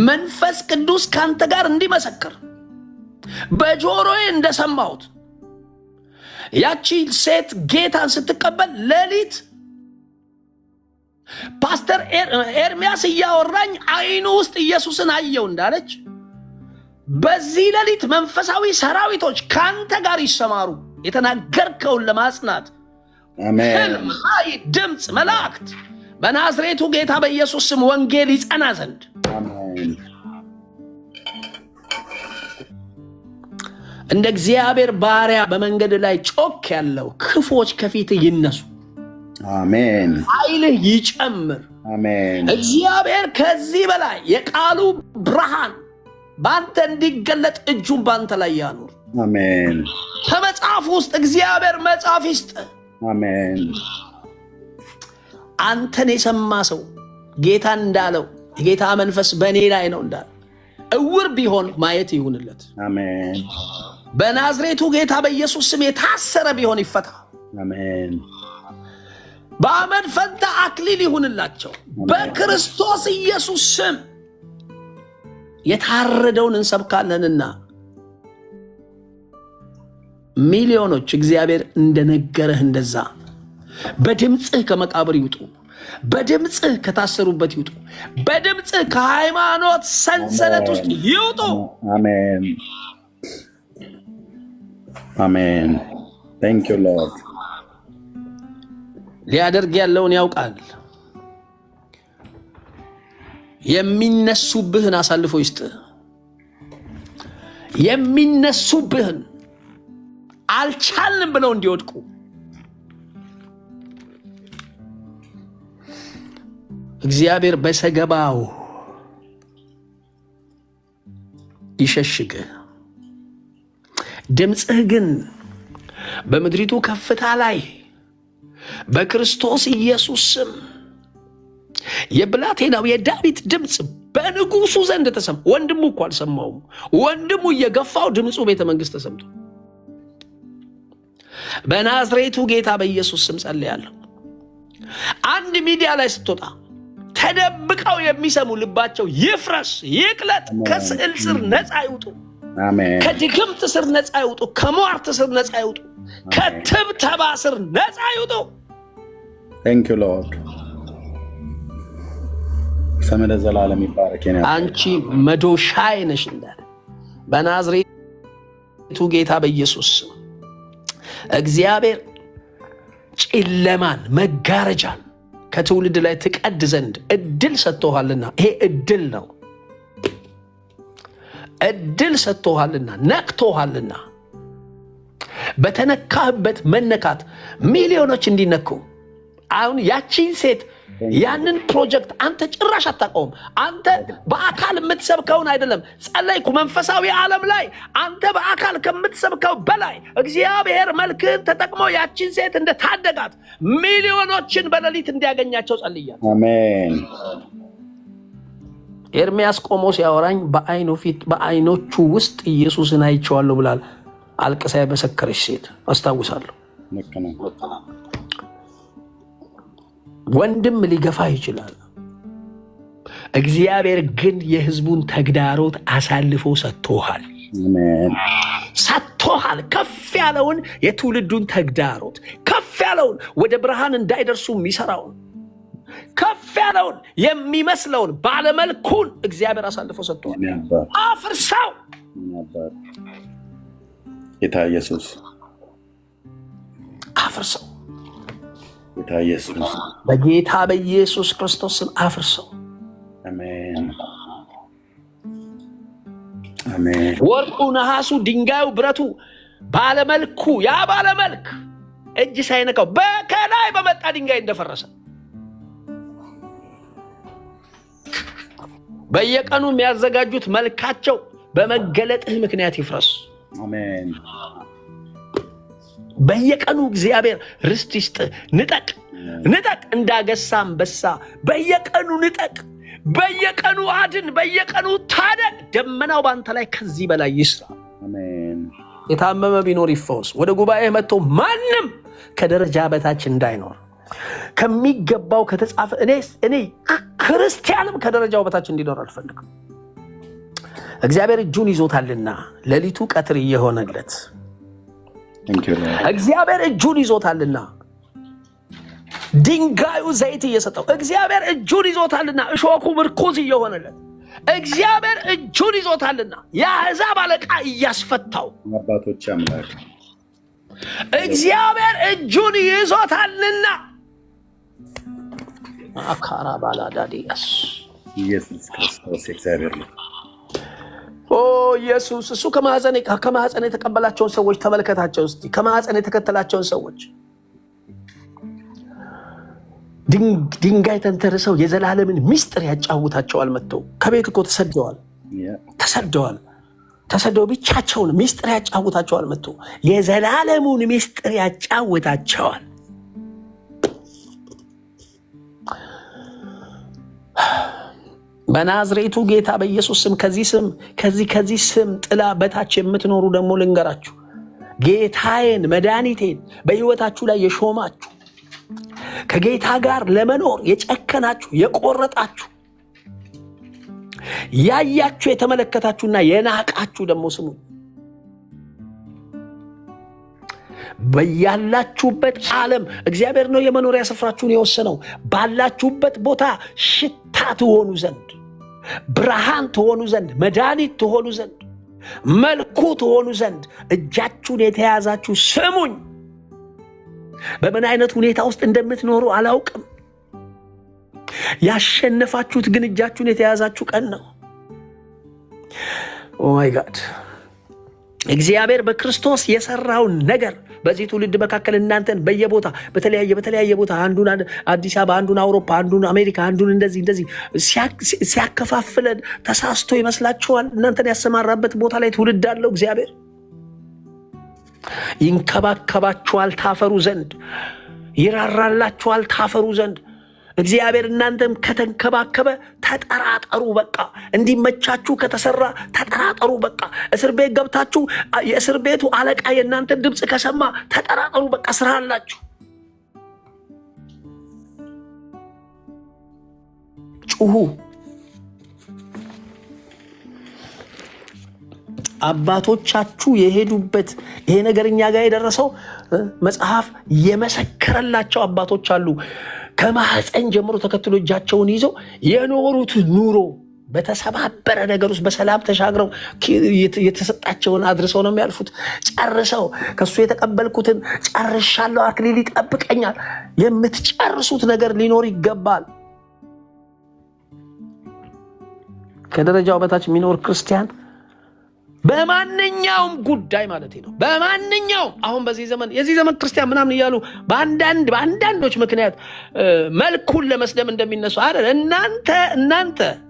መንፈስ ቅዱስ ካንተ ጋር እንዲመሰክር በጆሮዬ እንደሰማሁት ያቺ ሴት ጌታን ስትቀበል ሌሊት ፓስተር ኤርሚያስ እያወራኝ አይኑ ውስጥ ኢየሱስን አየው እንዳለች በዚህ ሌሊት መንፈሳዊ ሰራዊቶች ካንተ ጋር ይሰማሩ፣ የተናገርከውን ለማጽናት ህልም፣ ራእይ፣ ድምፅ፣ መላእክት በናዝሬቱ ጌታ በኢየሱስ ስም ወንጌል ይጸና ዘንድ እንደ እግዚአብሔር ባሪያ በመንገድ ላይ ጮክ ያለው ክፎች ከፊት ይነሱ። አሜን። ኃይልህ ይጨምር። አሜን። እግዚአብሔር ከዚህ በላይ የቃሉ ብርሃን ባንተ እንዲገለጥ እጁን ባንተ ላይ ያኑር። አሜን። ከመጽሐፍ ውስጥ እግዚአብሔር መጽሐፍ ይስጥ። አሜን። አንተን የሰማ ሰው ጌታ እንዳለው የጌታ መንፈስ በእኔ ላይ ነው እንዳለ እውር ቢሆን ማየት ይሁንለት። አሜን። በናዝሬቱ ጌታ በኢየሱስ ስም የታሰረ ቢሆን ይፈታ። አሜን። በአመድ ፈንታ አክሊል ይሁንላቸው በክርስቶስ ኢየሱስ ስም። የታረደውን እንሰብካለንና ሚሊዮኖች እግዚአብሔር እንደነገረህ እንደዛ በድምፅህ ከመቃብር ይውጡ፣ በድምፅህ ከታሰሩበት ይውጡ፣ በድምፅህ ከሃይማኖት ሰንሰለት ውስጥ ይውጡ። አሜን አሜን። ታንክ ዩ ሎርድ። ሊያደርግ ያለውን ያውቃል። የሚነሱብህን አሳልፎ ይስጥ። የሚነሱብህን አልቻልንም ብለው እንዲወድቁ እግዚአብሔር በሰገባው ይሸሽግህ። ድምፅህ ግን በምድሪቱ ከፍታ ላይ በክርስቶስ ኢየሱስ ስም የብላቴናው የዳዊት ድምፅ በንጉሱ ዘንድ ተሰማ። ወንድሙ እኮ አልሰማውም። ወንድሙ እየገፋው ድምፁ ቤተ መንግስት ተሰምቶ በናዝሬቱ ጌታ በኢየሱስ ስም ጸልያለሁ። አንድ ሚዲያ ላይ ስትወጣ ተደብቀው የሚሰሙ ልባቸው ይፍረስ፣ ይቅለጥ። ከስዕል ስር ነፃ ይውጡ። አሜን። ከድግምት ስር ነፃ ይውጡ። ከሟርት ስር ነፃ ይውጡ። ከትብተባ ስር ነፃ ይውጡ። ታንክ ዩ ሎርድ። ስምህ ለዘላለም ይባረክ። አንቺ መዶሻዬ ነሽ እንዳለ በናዝሬቱ ጌታ በኢየሱስ ስም እግዚአብሔር ጨለማን መጋረጃን ከትውልድ ላይ ትቀድ ዘንድ እድል ሰጥቶሃልና፣ ይሄ እድል ነው። እድል ሰጥቶሃልና፣ ነክቶሃልና በተነካህበት መነካት ሚሊዮኖች እንዲነኩ አሁን ያቺን ሴት ያንን ፕሮጀክት አንተ ጭራሽ አታውቀውም። አንተ በአካል የምትሰብከውን አይደለም ጸለይኩ መንፈሳዊ ዓለም ላይ አንተ በአካል ከምትሰብከው በላይ እግዚአብሔር መልክህን ተጠቅሞ ያቺን ሴት እንደታደጋት ሚሊዮኖችን በሌሊት እንዲያገኛቸው ጸልያለሁ። አሜን። ኤርሚያስ ቆሞ ሲያወራኝ በአይኑ ፊት በአይኖቹ ውስጥ ኢየሱስን አይቼዋለሁ ብላል አልቅሳ የመሰከረች ሴት አስታውሳለሁ። ወንድም ሊገፋ ይችላል። እግዚአብሔር ግን የሕዝቡን ተግዳሮት አሳልፎ ሰጥቶሃል። ሰጥቶሃል። ከፍ ያለውን የትውልዱን ተግዳሮት፣ ከፍ ያለውን ወደ ብርሃን እንዳይደርሱ የሚሰራውን፣ ከፍ ያለውን የሚመስለውን ባለመልኩን እግዚአብሔር አሳልፎ ሰጥቶሃል። አፍርሰው ጌታ ኢየሱስ አፍርሰው። ጌታ ኢየሱስ በጌታ በኢየሱስ ክርስቶስ ስም አፍርሰው። አሜን አሜን። ወርቁ፣ ነሐሱ፣ ድንጋዩ፣ ብረቱ ባለመልኩ ያ ባለመልክ እጅ ሳይነካው በከላይ በመጣ ድንጋይ እንደፈረሰ በየቀኑ የሚያዘጋጁት መልካቸው በመገለጥህ ምክንያት ይፍረስ። አሜን። በየቀኑ እግዚአብሔር ርስት ይስጥ። ንጠቅ ንጠቅ፣ እንዳገሳ አንበሳ በየቀኑ ንጠቅ፣ በየቀኑ አድን፣ በየቀኑ ታደግ። ደመናው ባንተ ላይ ከዚህ በላይ ይስራ። አሜን። የታመመ ቢኖር ይፈወስ። ወደ ጉባኤ መጥቶ ማንም ከደረጃ በታች እንዳይኖር ከሚገባው ከተጻፈ እኔ ክርስቲያንም ከደረጃው በታች እንዲኖር አልፈልግም። እግዚአብሔር እጁን ይዞታልና ሌሊቱ ቀትር እየሆነለት እግዚአብሔር እጁን ይዞታልና ድንጋዩ ዘይት እየሰጠው እግዚአብሔር እጁን ይዞታልና እሾኩ ምርኩዝ እየሆነለት እግዚአብሔር እጁን ይዞታልና የአሕዛብ አለቃ እያስፈታው አባቶች አምላክ እግዚአብሔር እጁን ይዞታልና አካራ ባላዳዲያስ ኢየሱስ ክርስቶስ እግዚአብሔር ነው። ኦ ኢየሱስ እሱ ከማህፀን የተቀበላቸውን ሰዎች ተመልከታቸው እስቲ። ከማህፀን የተከተላቸውን ሰዎች ድንጋይ ተንተርሰው የዘላለምን ምስጢር ያጫውታቸዋል። መጥተው ከቤት እኮ ተሰደው ብቻቸውን ምስጢር ያጫውታቸዋል። መጥተው የዘላለሙን ምስጢር ያጫውታቸዋል። በናዝሬቱ ጌታ በኢየሱስ ስም ከዚህ ስም ጥላ በታች የምትኖሩ ደግሞ ልንገራችሁ፣ ጌታዬን መድኃኒቴን በሕይወታችሁ ላይ የሾማችሁ ከጌታ ጋር ለመኖር የጨከናችሁ የቆረጣችሁ ያያችሁ የተመለከታችሁና የናቃችሁ ደግሞ ስሙ። በያላችሁበት ዓለም እግዚአብሔር ነው የመኖሪያ ስፍራችሁን የወሰነው። ባላችሁበት ቦታ ሽታ ትሆኑ ዘንድ፣ ብርሃን ትሆኑ ዘንድ፣ መድኃኒት ትሆኑ ዘንድ፣ መልኩ ትሆኑ ዘንድ እጃችሁን የተያዛችሁ ስሙኝ። በምን አይነት ሁኔታ ውስጥ እንደምትኖሩ አላውቅም። ያሸነፋችሁት ግን እጃችሁን የተያዛችሁ ቀን ነው። ኦ ማይ ጋድ! እግዚአብሔር በክርስቶስ የሰራውን ነገር በዚህ ትውልድ መካከል እናንተን በየቦታ በተለያየ ቦታ አንዱን አዲስ አበባ፣ አንዱን አውሮፓ፣ አንዱን አሜሪካ፣ አንዱን እንደዚህ ሲያከፋፍለን ተሳስቶ ይመስላችኋል? እናንተን ያሰማራበት ቦታ ላይ ትውልድ አለው እግዚአብሔር። ይንከባከባችኋል ታፈሩ ዘንድ፣ ይራራላችኋል ታፈሩ ዘንድ። እግዚአብሔር እናንተም ከተንከባከበ ተጠራጠሩ። በቃ እንዲመቻችሁ ከተሰራ ተጠራጠሩ። በቃ እስር ቤት ገብታችሁ የእስር ቤቱ አለቃ የእናንተን ድምፅ ከሰማ ተጠራጠሩ። በቃ ስራ አላችሁ። ጩሁ። አባቶቻችሁ የሄዱበት ይሄ ነገር እኛ ጋር የደረሰው መጽሐፍ የመሰከረላቸው አባቶች አሉ። ከማህፀን ጀምሮ ተከትሎ እጃቸውን ይዘው የኖሩት ኑሮ በተሰባበረ ነገር ውስጥ በሰላም ተሻግረው የተሰጣቸውን አድርሰው ነው የሚያልፉት። ጨርሰው ከሱ የተቀበልኩትን ጨርሻለሁ፣ አክሊል ይጠብቀኛል። የምትጨርሱት ነገር ሊኖር ይገባል። ከደረጃው በታች የሚኖር ክርስቲያን በማንኛውም ጉዳይ ማለት ነው። በማንኛውም አሁን በዚህ ዘመን የዚህ ዘመን ክርስቲያን ምናምን እያሉ በአንዳንዶች ምክንያት መልኩን ለመስለም እንደሚነሱ አይደል።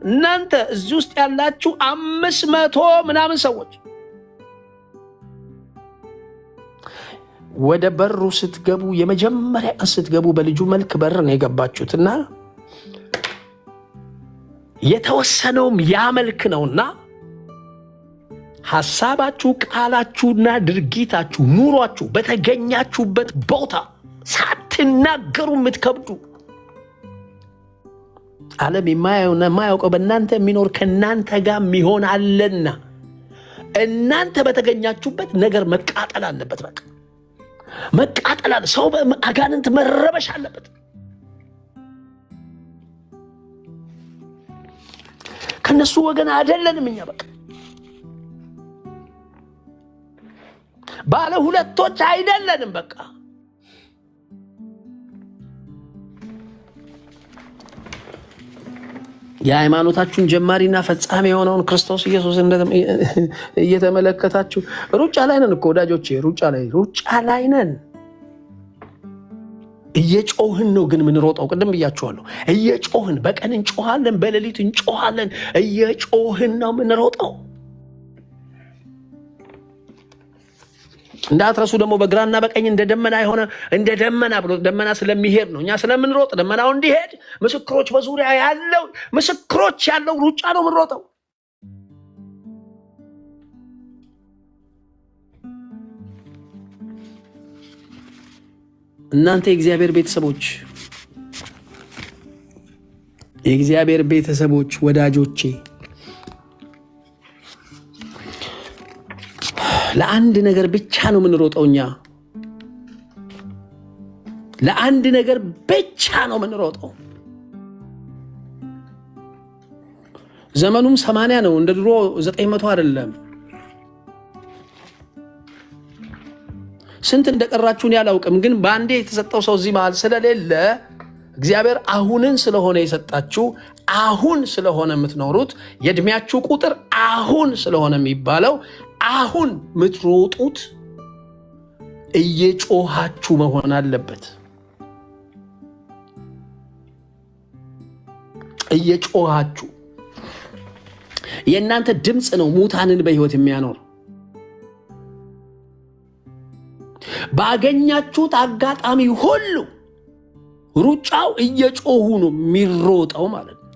እናንተ እዚህ ውስጥ ያላችሁ 500 ምናምን ሰዎች ወደ በሩ ስትገቡ የመጀመሪያ ቀን ስትገቡ በልጁ መልክ በር ነው የገባችሁትና የተወሰነውም ያ መልክ ነውና ሐሳባችሁ፣ ቃላችሁና ድርጊታችሁ፣ ኑሯችሁ በተገኛችሁበት ቦታ ሳትናገሩ የምትከብዱ ዓለም የማያየውና የማያውቀው በእናንተ የሚኖር ከእናንተ ጋር የሚሆን አለና እናንተ በተገኛችሁበት ነገር መቃጠል አለበት። በቃ መቃጠል አለ። ሰው በአጋንንት መረበሽ አለበት። ከነሱ ወገን አይደለንም እኛ። በቃ ባለ ሁለቶች አይደለንም። በቃ የሃይማኖታችሁን ጀማሪና ፈጻሚ የሆነውን ክርስቶስ ኢየሱስ እየተመለከታችሁ ሩጫ ላይ ነን እኮ ወዳጆቼ፣ ሩጫ ላይ ነን። እየጮህን ነው ግን ምንሮጠው። ቅድም ብያችኋለሁ። እየጮህን በቀን እንጮሃለን፣ በሌሊት እንጮሃለን። እየጮህን ነው ምንሮጠው። እንዳትረሱ ደግሞ በግራና በቀኝ እንደ ደመና የሆነ እንደ ደመና ብሎ ደመና ስለሚሄድ ነው። እኛ ስለምንሮጥ ደመናው እንዲሄድ ምስክሮች በዙሪያ ያለው ምስክሮች ያለው ሩጫ ነው ምንሮጠው። እናንተ የእግዚአብሔር ቤተሰቦች ወዳጆቼ ለአንድ ነገር ብቻ ነው የምንሮጠው። እኛ ለአንድ ነገር ብቻ ነው የምንሮጠው። ዘመኑም 80 ነው፣ እንደ ድሮ 900 አይደለም። ስንት እንደቀራችሁን ያላውቅም፣ ግን በአንዴ የተሰጠው ሰው እዚህ መሃል ስለሌለ እግዚአብሔር አሁንን ስለሆነ የሰጣችሁ፣ አሁን ስለሆነ የምትኖሩት፣ የእድሜያችሁ ቁጥር አሁን ስለሆነ የሚባለው አሁን የምትሮጡት እየጮሃችሁ መሆን አለበት። እየጮሃችሁ የእናንተ ድምፅ ነው ሙታንን በሕይወት የሚያኖር። ባገኛችሁት አጋጣሚ ሁሉ ሩጫው እየጮሁ ነው የሚሮጠው ማለት ነው።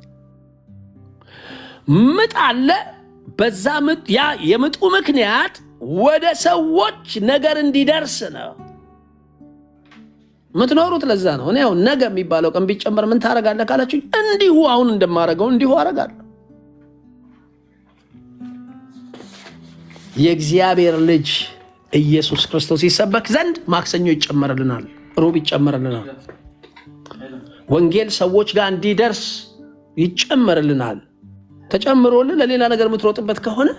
ምጥ አለ። በዛ ምጥ ያ የምጡ ምክንያት ወደ ሰዎች ነገር እንዲደርስ ነው ምትኖሩት። ለዛ ነው እኔ አሁን ነገ የሚባለው ቀን ቢጨመር ምን ታረጋለህ ካላችሁ እንዲሁ አሁን እንደማረገው እንዲሁ አረጋለሁ። የእግዚአብሔር ልጅ ኢየሱስ ክርስቶስ ይሰበክ ዘንድ ማክሰኞ ይጨመርልናል፣ ሮብ ይጨመርልናል። ወንጌል ሰዎች ጋር እንዲደርስ ይጨመርልናል። ተጨምሮልን ለሌላ ነገር የምትሮጥበት ከሆነ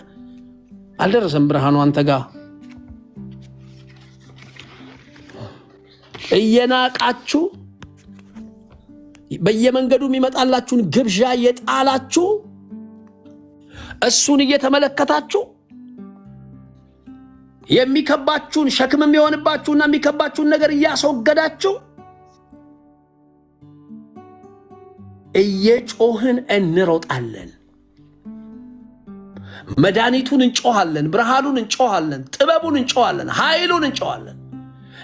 አልደረሰም ብርሃኑ አንተ ጋር። እየናቃችሁ በየመንገዱ የሚመጣላችሁን ግብዣ እየጣላችሁ እሱን እየተመለከታችሁ የሚከባችሁን ሸክም የሚሆንባችሁና የሚከባችሁን ነገር እያስወገዳችሁ እየጮህን እንሮጣለን። መድኃኒቱን እንጮሃለን፣ ብርሃኑን እንጮሃለን፣ ጥበቡን እንጮሃለን፣ ኃይሉን እንጮሃለን።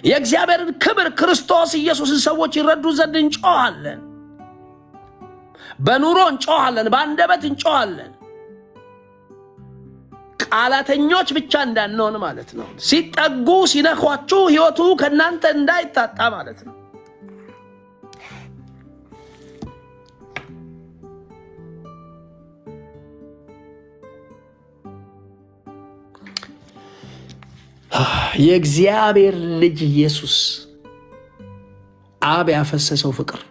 የእግዚአብሔርን ክብር ክርስቶስ ኢየሱስን ሰዎች ይረዱ ዘንድ እንጮሃለን። በኑሮ እንጮሃለን፣ በአንደበት እንጮሃለን። ቃላተኞች ብቻ እንዳንሆን ማለት ነው። ሲጠጉ ሲነኳችሁ ሕይወቱ ከእናንተ እንዳይታጣ ማለት ነው። የእግዚአብሔር ልጅ ኢየሱስ አብ ያፈሰሰው ፍቅር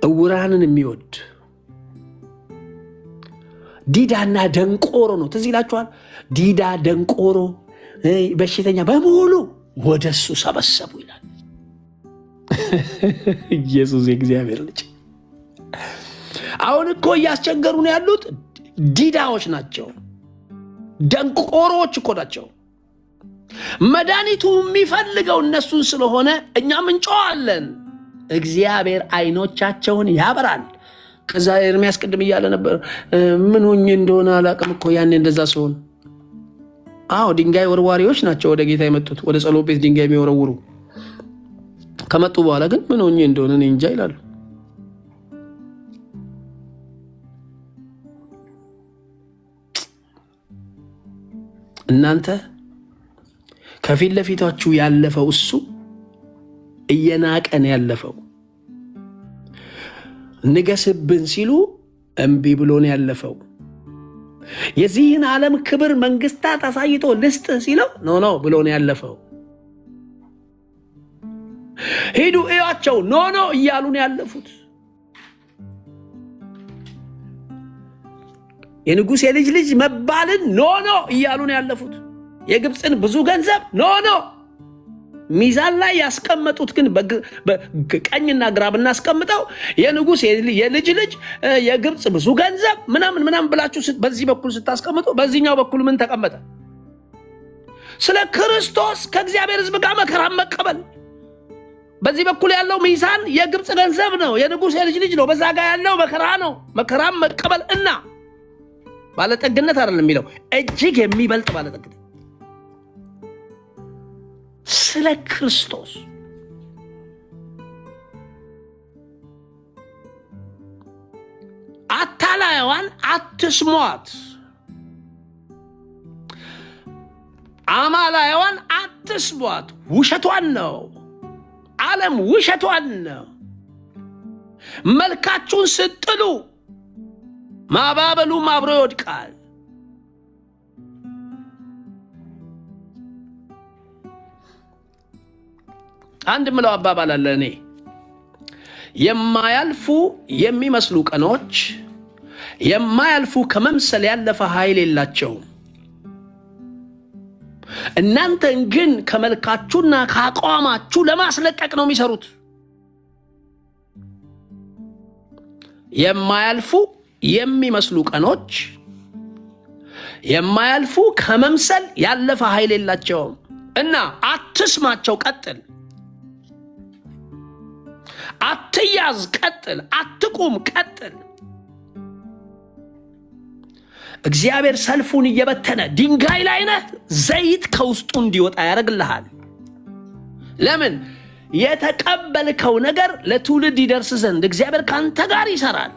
እውራንን የሚወድ ዲዳና ደንቆሮ ነው። ትዝ ይላችኋል። ዲዳ ደንቆሮ በሽተኛ በሙሉ ወደሱ ሰበሰቡ ይላል። ኢየሱስ የእግዚአብሔር ልጅ። አሁን እኮ እያስቸገሩ ነው ያሉት ዲዳዎች ናቸው። ደንቆሮች እኮ ናቸው። መድኃኒቱ የሚፈልገው እነሱን ስለሆነ እኛም እንጮዋለን። እግዚአብሔር አይኖቻቸውን ያበራል። ከዛ ኤርሚያስ ቅድም እያለ ነበር ምን ሆኜ እንደሆነ አላቅም እኮ ያኔ እንደዛ ሲሆን። አዎ ድንጋይ ወርዋሪዎች ናቸው ወደ ጌታ የመጡት፣ ወደ ጸሎት ቤት ድንጋይ የሚወረውሩ። ከመጡ በኋላ ግን ምን ሆኜ እንደሆነ እኔ እንጃ ይላሉ። እናንተ ከፊት ለፊታችሁ ያለፈው እሱ እየናቀን ያለፈው ንገስብን ሲሉ እምቢ ብሎን ያለፈው የዚህን ዓለም ክብር መንግስታት አሳይቶ ልስጥ ሲለው ኖ ብሎን ያለፈው ሄዱ እያቸው ኖ እያሉን ያለፉት የንጉሥ የልጅ ልጅ መባልን ኖ እያሉን ያለፉት የግብፅን ብዙ ገንዘብ ኖ ሚዛን ላይ ያስቀመጡት ግን በቀኝና ግራ ብናስቀምጠው የንጉሥ የልጅ ልጅ የግብፅ ብዙ ገንዘብ ምናምን ብላችሁ በዚህ በኩል ስታስቀምጡ በዚህኛው በኩል ምን ተቀመጠ? ስለ ክርስቶስ ከእግዚአብሔር ሕዝብ ጋር መከራ መቀበል። በዚህ በኩል ያለው ሚዛን የግብፅ ገንዘብ ነው፣ የንጉሥ የልጅ ልጅ ነው። በዛ ጋር ያለው መከራ ነው። መከራ መቀበል እና ባለጠግነት አይደለም የሚለው እጅግ የሚበልጥ ባለጠግነት ስለ ክርስቶስ አታላይዋን አትስሟት፣ አማላይዋን አትስሟት። ውሸቷን ነው፣ ዓለም ውሸቷን ነው። መልካችሁን ስትጥሉ ማባበሉም አብሮ ይወድቃል። አንድ ምለው አባባል አለ እኔ የማያልፉ የሚመስሉ ቀኖች የማያልፉ ከመምሰል ያለፈ ኃይል የላቸውም። እናንተን ግን ከመልካችሁና ከአቋማችሁ ለማስለቀቅ ነው የሚሰሩት። የማያልፉ የሚመስሉ ቀኖች የማያልፉ ከመምሰል ያለፈ ኃይል የላቸውም እና አትስማቸው፣ ቀጥል። አትያዝ፣ ቀጥል። አትቁም፣ ቀጥል። እግዚአብሔር ሰልፉን እየበተነ ድንጋይ ላይ ነህ፣ ዘይት ከውስጡ እንዲወጣ ያደርግልሃል። ለምን? የተቀበልከው ነገር ለትውልድ ይደርስ ዘንድ እግዚአብሔር ካንተ ጋር ይሰራል።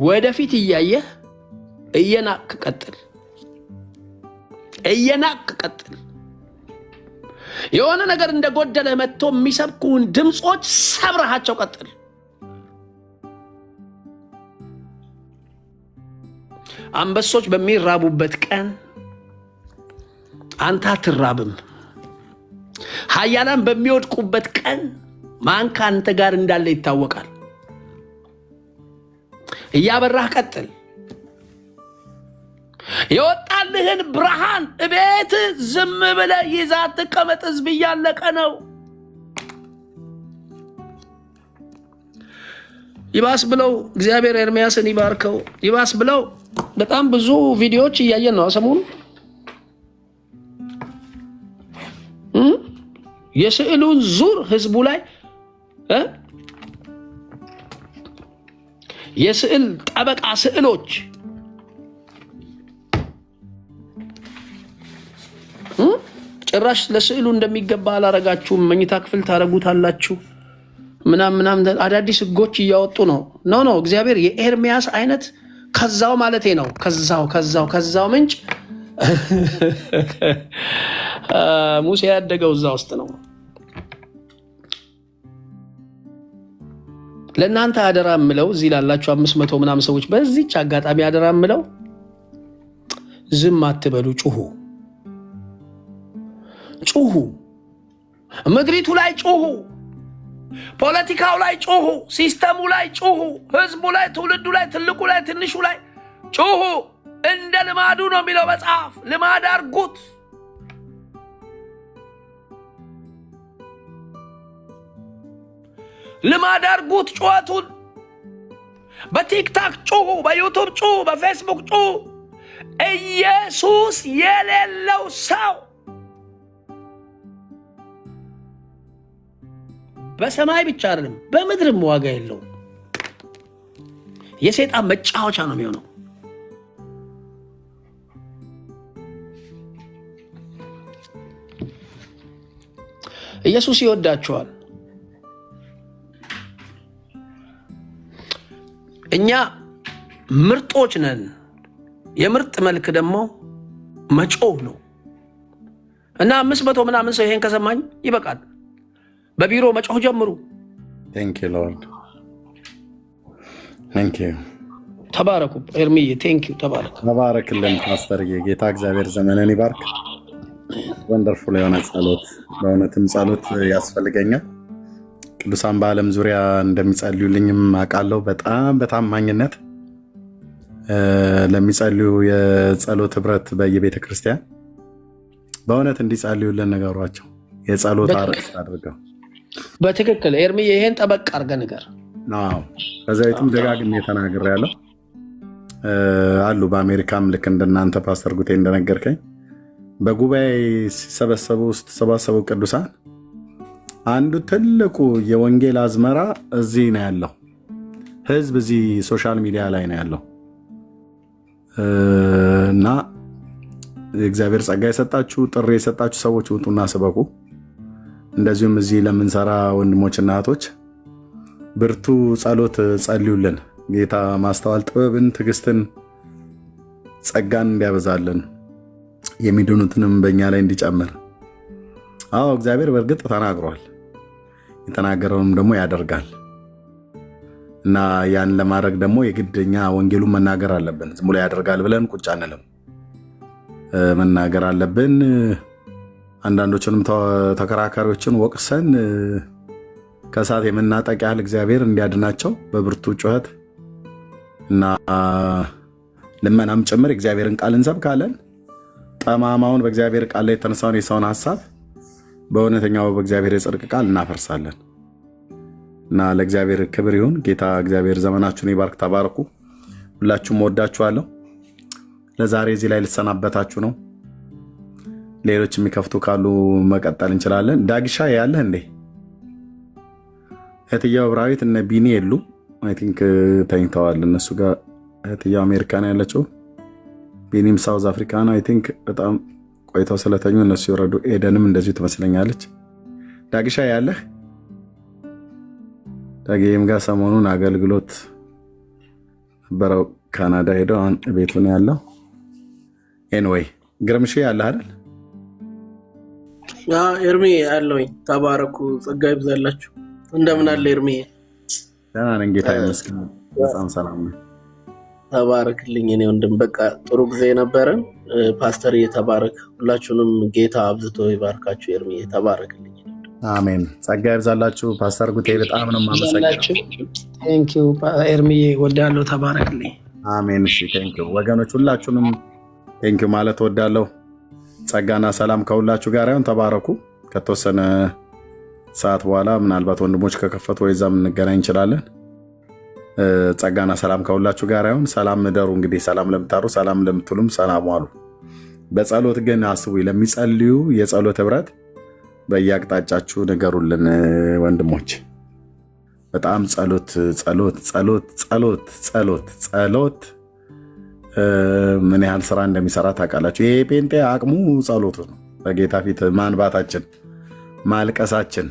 ወደፊት እያየህ እየናቅ ቀጥል፣ እየናቅ ቀጥል። የሆነ ነገር እንደጎደለ መጥቶ የሚሰብኩን ድምጾች ሰብረሃቸው ቀጥል። አንበሶች በሚራቡበት ቀን አንተ አትራብም። ኃያላን በሚወድቁበት ቀን ማን ካንተ ጋር እንዳለ ይታወቃል። እያበራህ ቀጥል። የወጣልህን ብርሃን እቤት ዝም ብለህ ይዛ ተቀመጥ። ሕዝብ እያለቀ ነው። ይባስ ብለው እግዚአብሔር ኤርሚያስን ይባርከው። ይባስ ብለው በጣም ብዙ ቪዲዮዎች እያየን ነው ሰሞኑን። የስዕሉን ዙር ህዝቡ ላይ የስዕል ጠበቃ ስዕሎች ጭራሽ ለስዕሉ እንደሚገባ አላረጋችሁም፣ መኝታ ክፍል ታረጉታላችሁ ምናምን አዳዲስ ህጎች እያወጡ ነው። ኖ እግዚአብሔር የኤርሚያስ አይነት ከዛው ማለቴ ነው ከዛው ምንጭ ሙሴ ያደገው እዛ ውስጥ ነው። ለእናንተ አደራ ምለው እዚህ ላላችሁ 500 ምናምን ሰዎች በዚህች አጋጣሚ አደራ ምለው ዝም አትበሉ፣ ጩሁ፣ ምድሪቱ ላይ ጩሁ፣ ፖለቲካው ላይ ጩሁ፣ ሲስተሙ ላይ ጩሁ፣ ህዝቡ ላይ፣ ትውልዱ ላይ፣ ትልቁ ላይ፣ ትንሹ ላይ ጩሁ። እንደ ልማዱ ነው የሚለው መጽሐፍ። ልማድ አርጉት። ልማድ አድርጉት ጩኸቱን። በቲክታክ ጩሁ፣ በዩቱብ ጩሁ፣ በፌስቡክ ጩሁ። ኢየሱስ የሌለው ሰው በሰማይ ብቻ አይደለም በምድርም ዋጋ የለውም። የሰይጣን መጫወቻ ነው የሚሆነው። ኢየሱስ ይወዳቸዋል። እኛ ምርጦች ነን። የምርጥ መልክ ደግሞ መጮህ ነው እና 500 ምናምን ሰው ይሄን ከሰማኝ ይበቃል። በቢሮ መጮህ ጀምሩ። ቴንክ ዩ ሎርድ፣ ቴንክ ዩ። ተባረኩ ኤርሚዬ፣ ቴንክ ዩ። ተባረክልን ፓስተር። ጌታ እግዚአብሔር ዘመንን ይባርክ። ወንደርፉል የሆነ ጸሎት፣ በእውነትም ጸሎት ያስፈልገኛል። ቅዱሳን በዓለም ዙሪያ እንደሚጸልዩልኝም አውቃለሁ። በጣም በታማኝነት ለሚጸልዩ የጸሎት ህብረት በየቤተ ክርስቲያን በእውነት እንዲጸልዩልን ነገሯቸው። የጸሎት አርዕስት አድርገው በትክክል ኤርሚዬ፣ ይሄን ጠበቅ አድርገህ ንገር። በዛይቱም ደጋግሜ ተናግሬያለሁ። አሉ በአሜሪካም ልክ እንደናንተ ፓስተር ጉቴ እንደነገርከኝ በጉባኤ ሲሰበሰቡ ቅዱሳን አንዱ ትልቁ የወንጌል አዝመራ እዚህ ነው ያለው። ህዝብ እዚህ ሶሻል ሚዲያ ላይ ነው ያለው እና እግዚአብሔር ጸጋ የሰጣችሁ ጥሪ የሰጣችሁ ሰዎች ውጡና ስበኩ። እንደዚሁም እዚህ ለምንሰራ ወንድሞችና እህቶች ብርቱ ጸሎት ጸልዩልን። ጌታ ማስተዋል፣ ጥበብን፣ ትዕግስትን፣ ጸጋን እንዲያበዛልን የሚድኑትንም በእኛ ላይ እንዲጨምር። አዎ እግዚአብሔር በእርግጥ ተናግሯል፣ የተናገረውንም ደግሞ ያደርጋል እና ያን ለማድረግ ደግሞ የግድኛ ወንጌሉን መናገር አለብን። ዝም ብሎ ያደርጋል ብለን ቁጭ አንልም፣ መናገር አለብን። አንዳንዶችንም ተከራካሪዎችን ወቅሰን ከእሳት የምናጠቅ ያህል እግዚአብሔር እንዲያድናቸው በብርቱ ጩኸት እና ልመናም ጭምር እግዚአብሔርን ቃል እንሰብካለን። ጠማማውን በእግዚአብሔር ቃል ላይ የተነሳውን የሰውን ሀሳብ በእውነተኛው በእግዚአብሔር የጽድቅ ቃል እናፈርሳለን እና ለእግዚአብሔር ክብር ይሁን። ጌታ እግዚአብሔር ዘመናችሁን ይባርክ። ተባረኩ። ሁላችሁም ወዳችኋለሁ። ለዛሬ እዚህ ላይ ልሰናበታችሁ ነው። ሌሎች የሚከፍቱ ካሉ መቀጠል እንችላለን። ዳግሻ ያለህ እንዴ? እህትየው ብራዊት እነ ቢኒ የሉ አይ ቲንክ ተኝተዋል እነሱ ጋር። እህትየው አሜሪካ ነው ያለችው፣ ቢኒም ሳውዝ አፍሪካ ነው አይ ቲንክ። በጣም ቆይተው ስለተኙ እነሱ ይወረዱ። ኤደንም እንደዚሁ ትመስለኛለች። ዳግሻ ያለህ? ዳግም ጋር ሰሞኑን አገልግሎት ነበረው ካናዳ ሄደው አሁን ቤቱ ነው ያለው። ኤንዌይ ግርምሽ ያለህ አይደል? ኤርሚ አለውኝ። ተባረኩ፣ ጸጋ ይብዛላችሁ። እንደምን አለ ኤርሚ? ደህና ነኝ ጌታ ይመስገን። በጣም ሰላም ነኝ። ተባረክልኝ እኔ ወንድም። በቃ ጥሩ ጊዜ ነበረን። ፓስተር እየተባረክ፣ ሁላችሁንም ጌታ አብዝቶ ይባርካችሁ። ኤርሚ ተባረክልኝ። አሜን። ጸጋ ይብዛላችሁ። ፓስተር ጉቴ በጣም ነው የማመሰግነው። ቴንኪዩ ኤርሚ፣ ወዳለሁ። ተባረክልኝ። አሜን። እሺ ቴንኪዩ ወገኖች፣ ሁላችሁንም ቴንኪዩ ማለት ወዳለሁ። ጸጋና ሰላም ከሁላችሁ ጋር ይሁን። ተባረኩ። ከተወሰነ ሰዓት በኋላ ምናልባት ወንድሞች ከከፈቱ ወይ እዛም እንገናኝ እንችላለን። ጸጋና ሰላም ከሁላችሁ ጋር ይሁን። ሰላም ምደሩ። እንግዲህ ሰላም ለምታሩ፣ ሰላም ለምትሉም ሰላም ዋሉ። በጸሎት ግን አስቡ። ለሚጸልዩ የጸሎት ህብረት በየአቅጣጫችሁ ንገሩልን ወንድሞች። በጣም ጸሎት ጸሎት ጸሎት ጸሎት ጸሎት ጸሎት ምን ያህል ስራ እንደሚሰራ ታውቃላችሁ። ይሄ ጴንጤ አቅሙ ጸሎቱ ነው። በጌታ ፊት ማንባታችን፣ ማልቀሳችን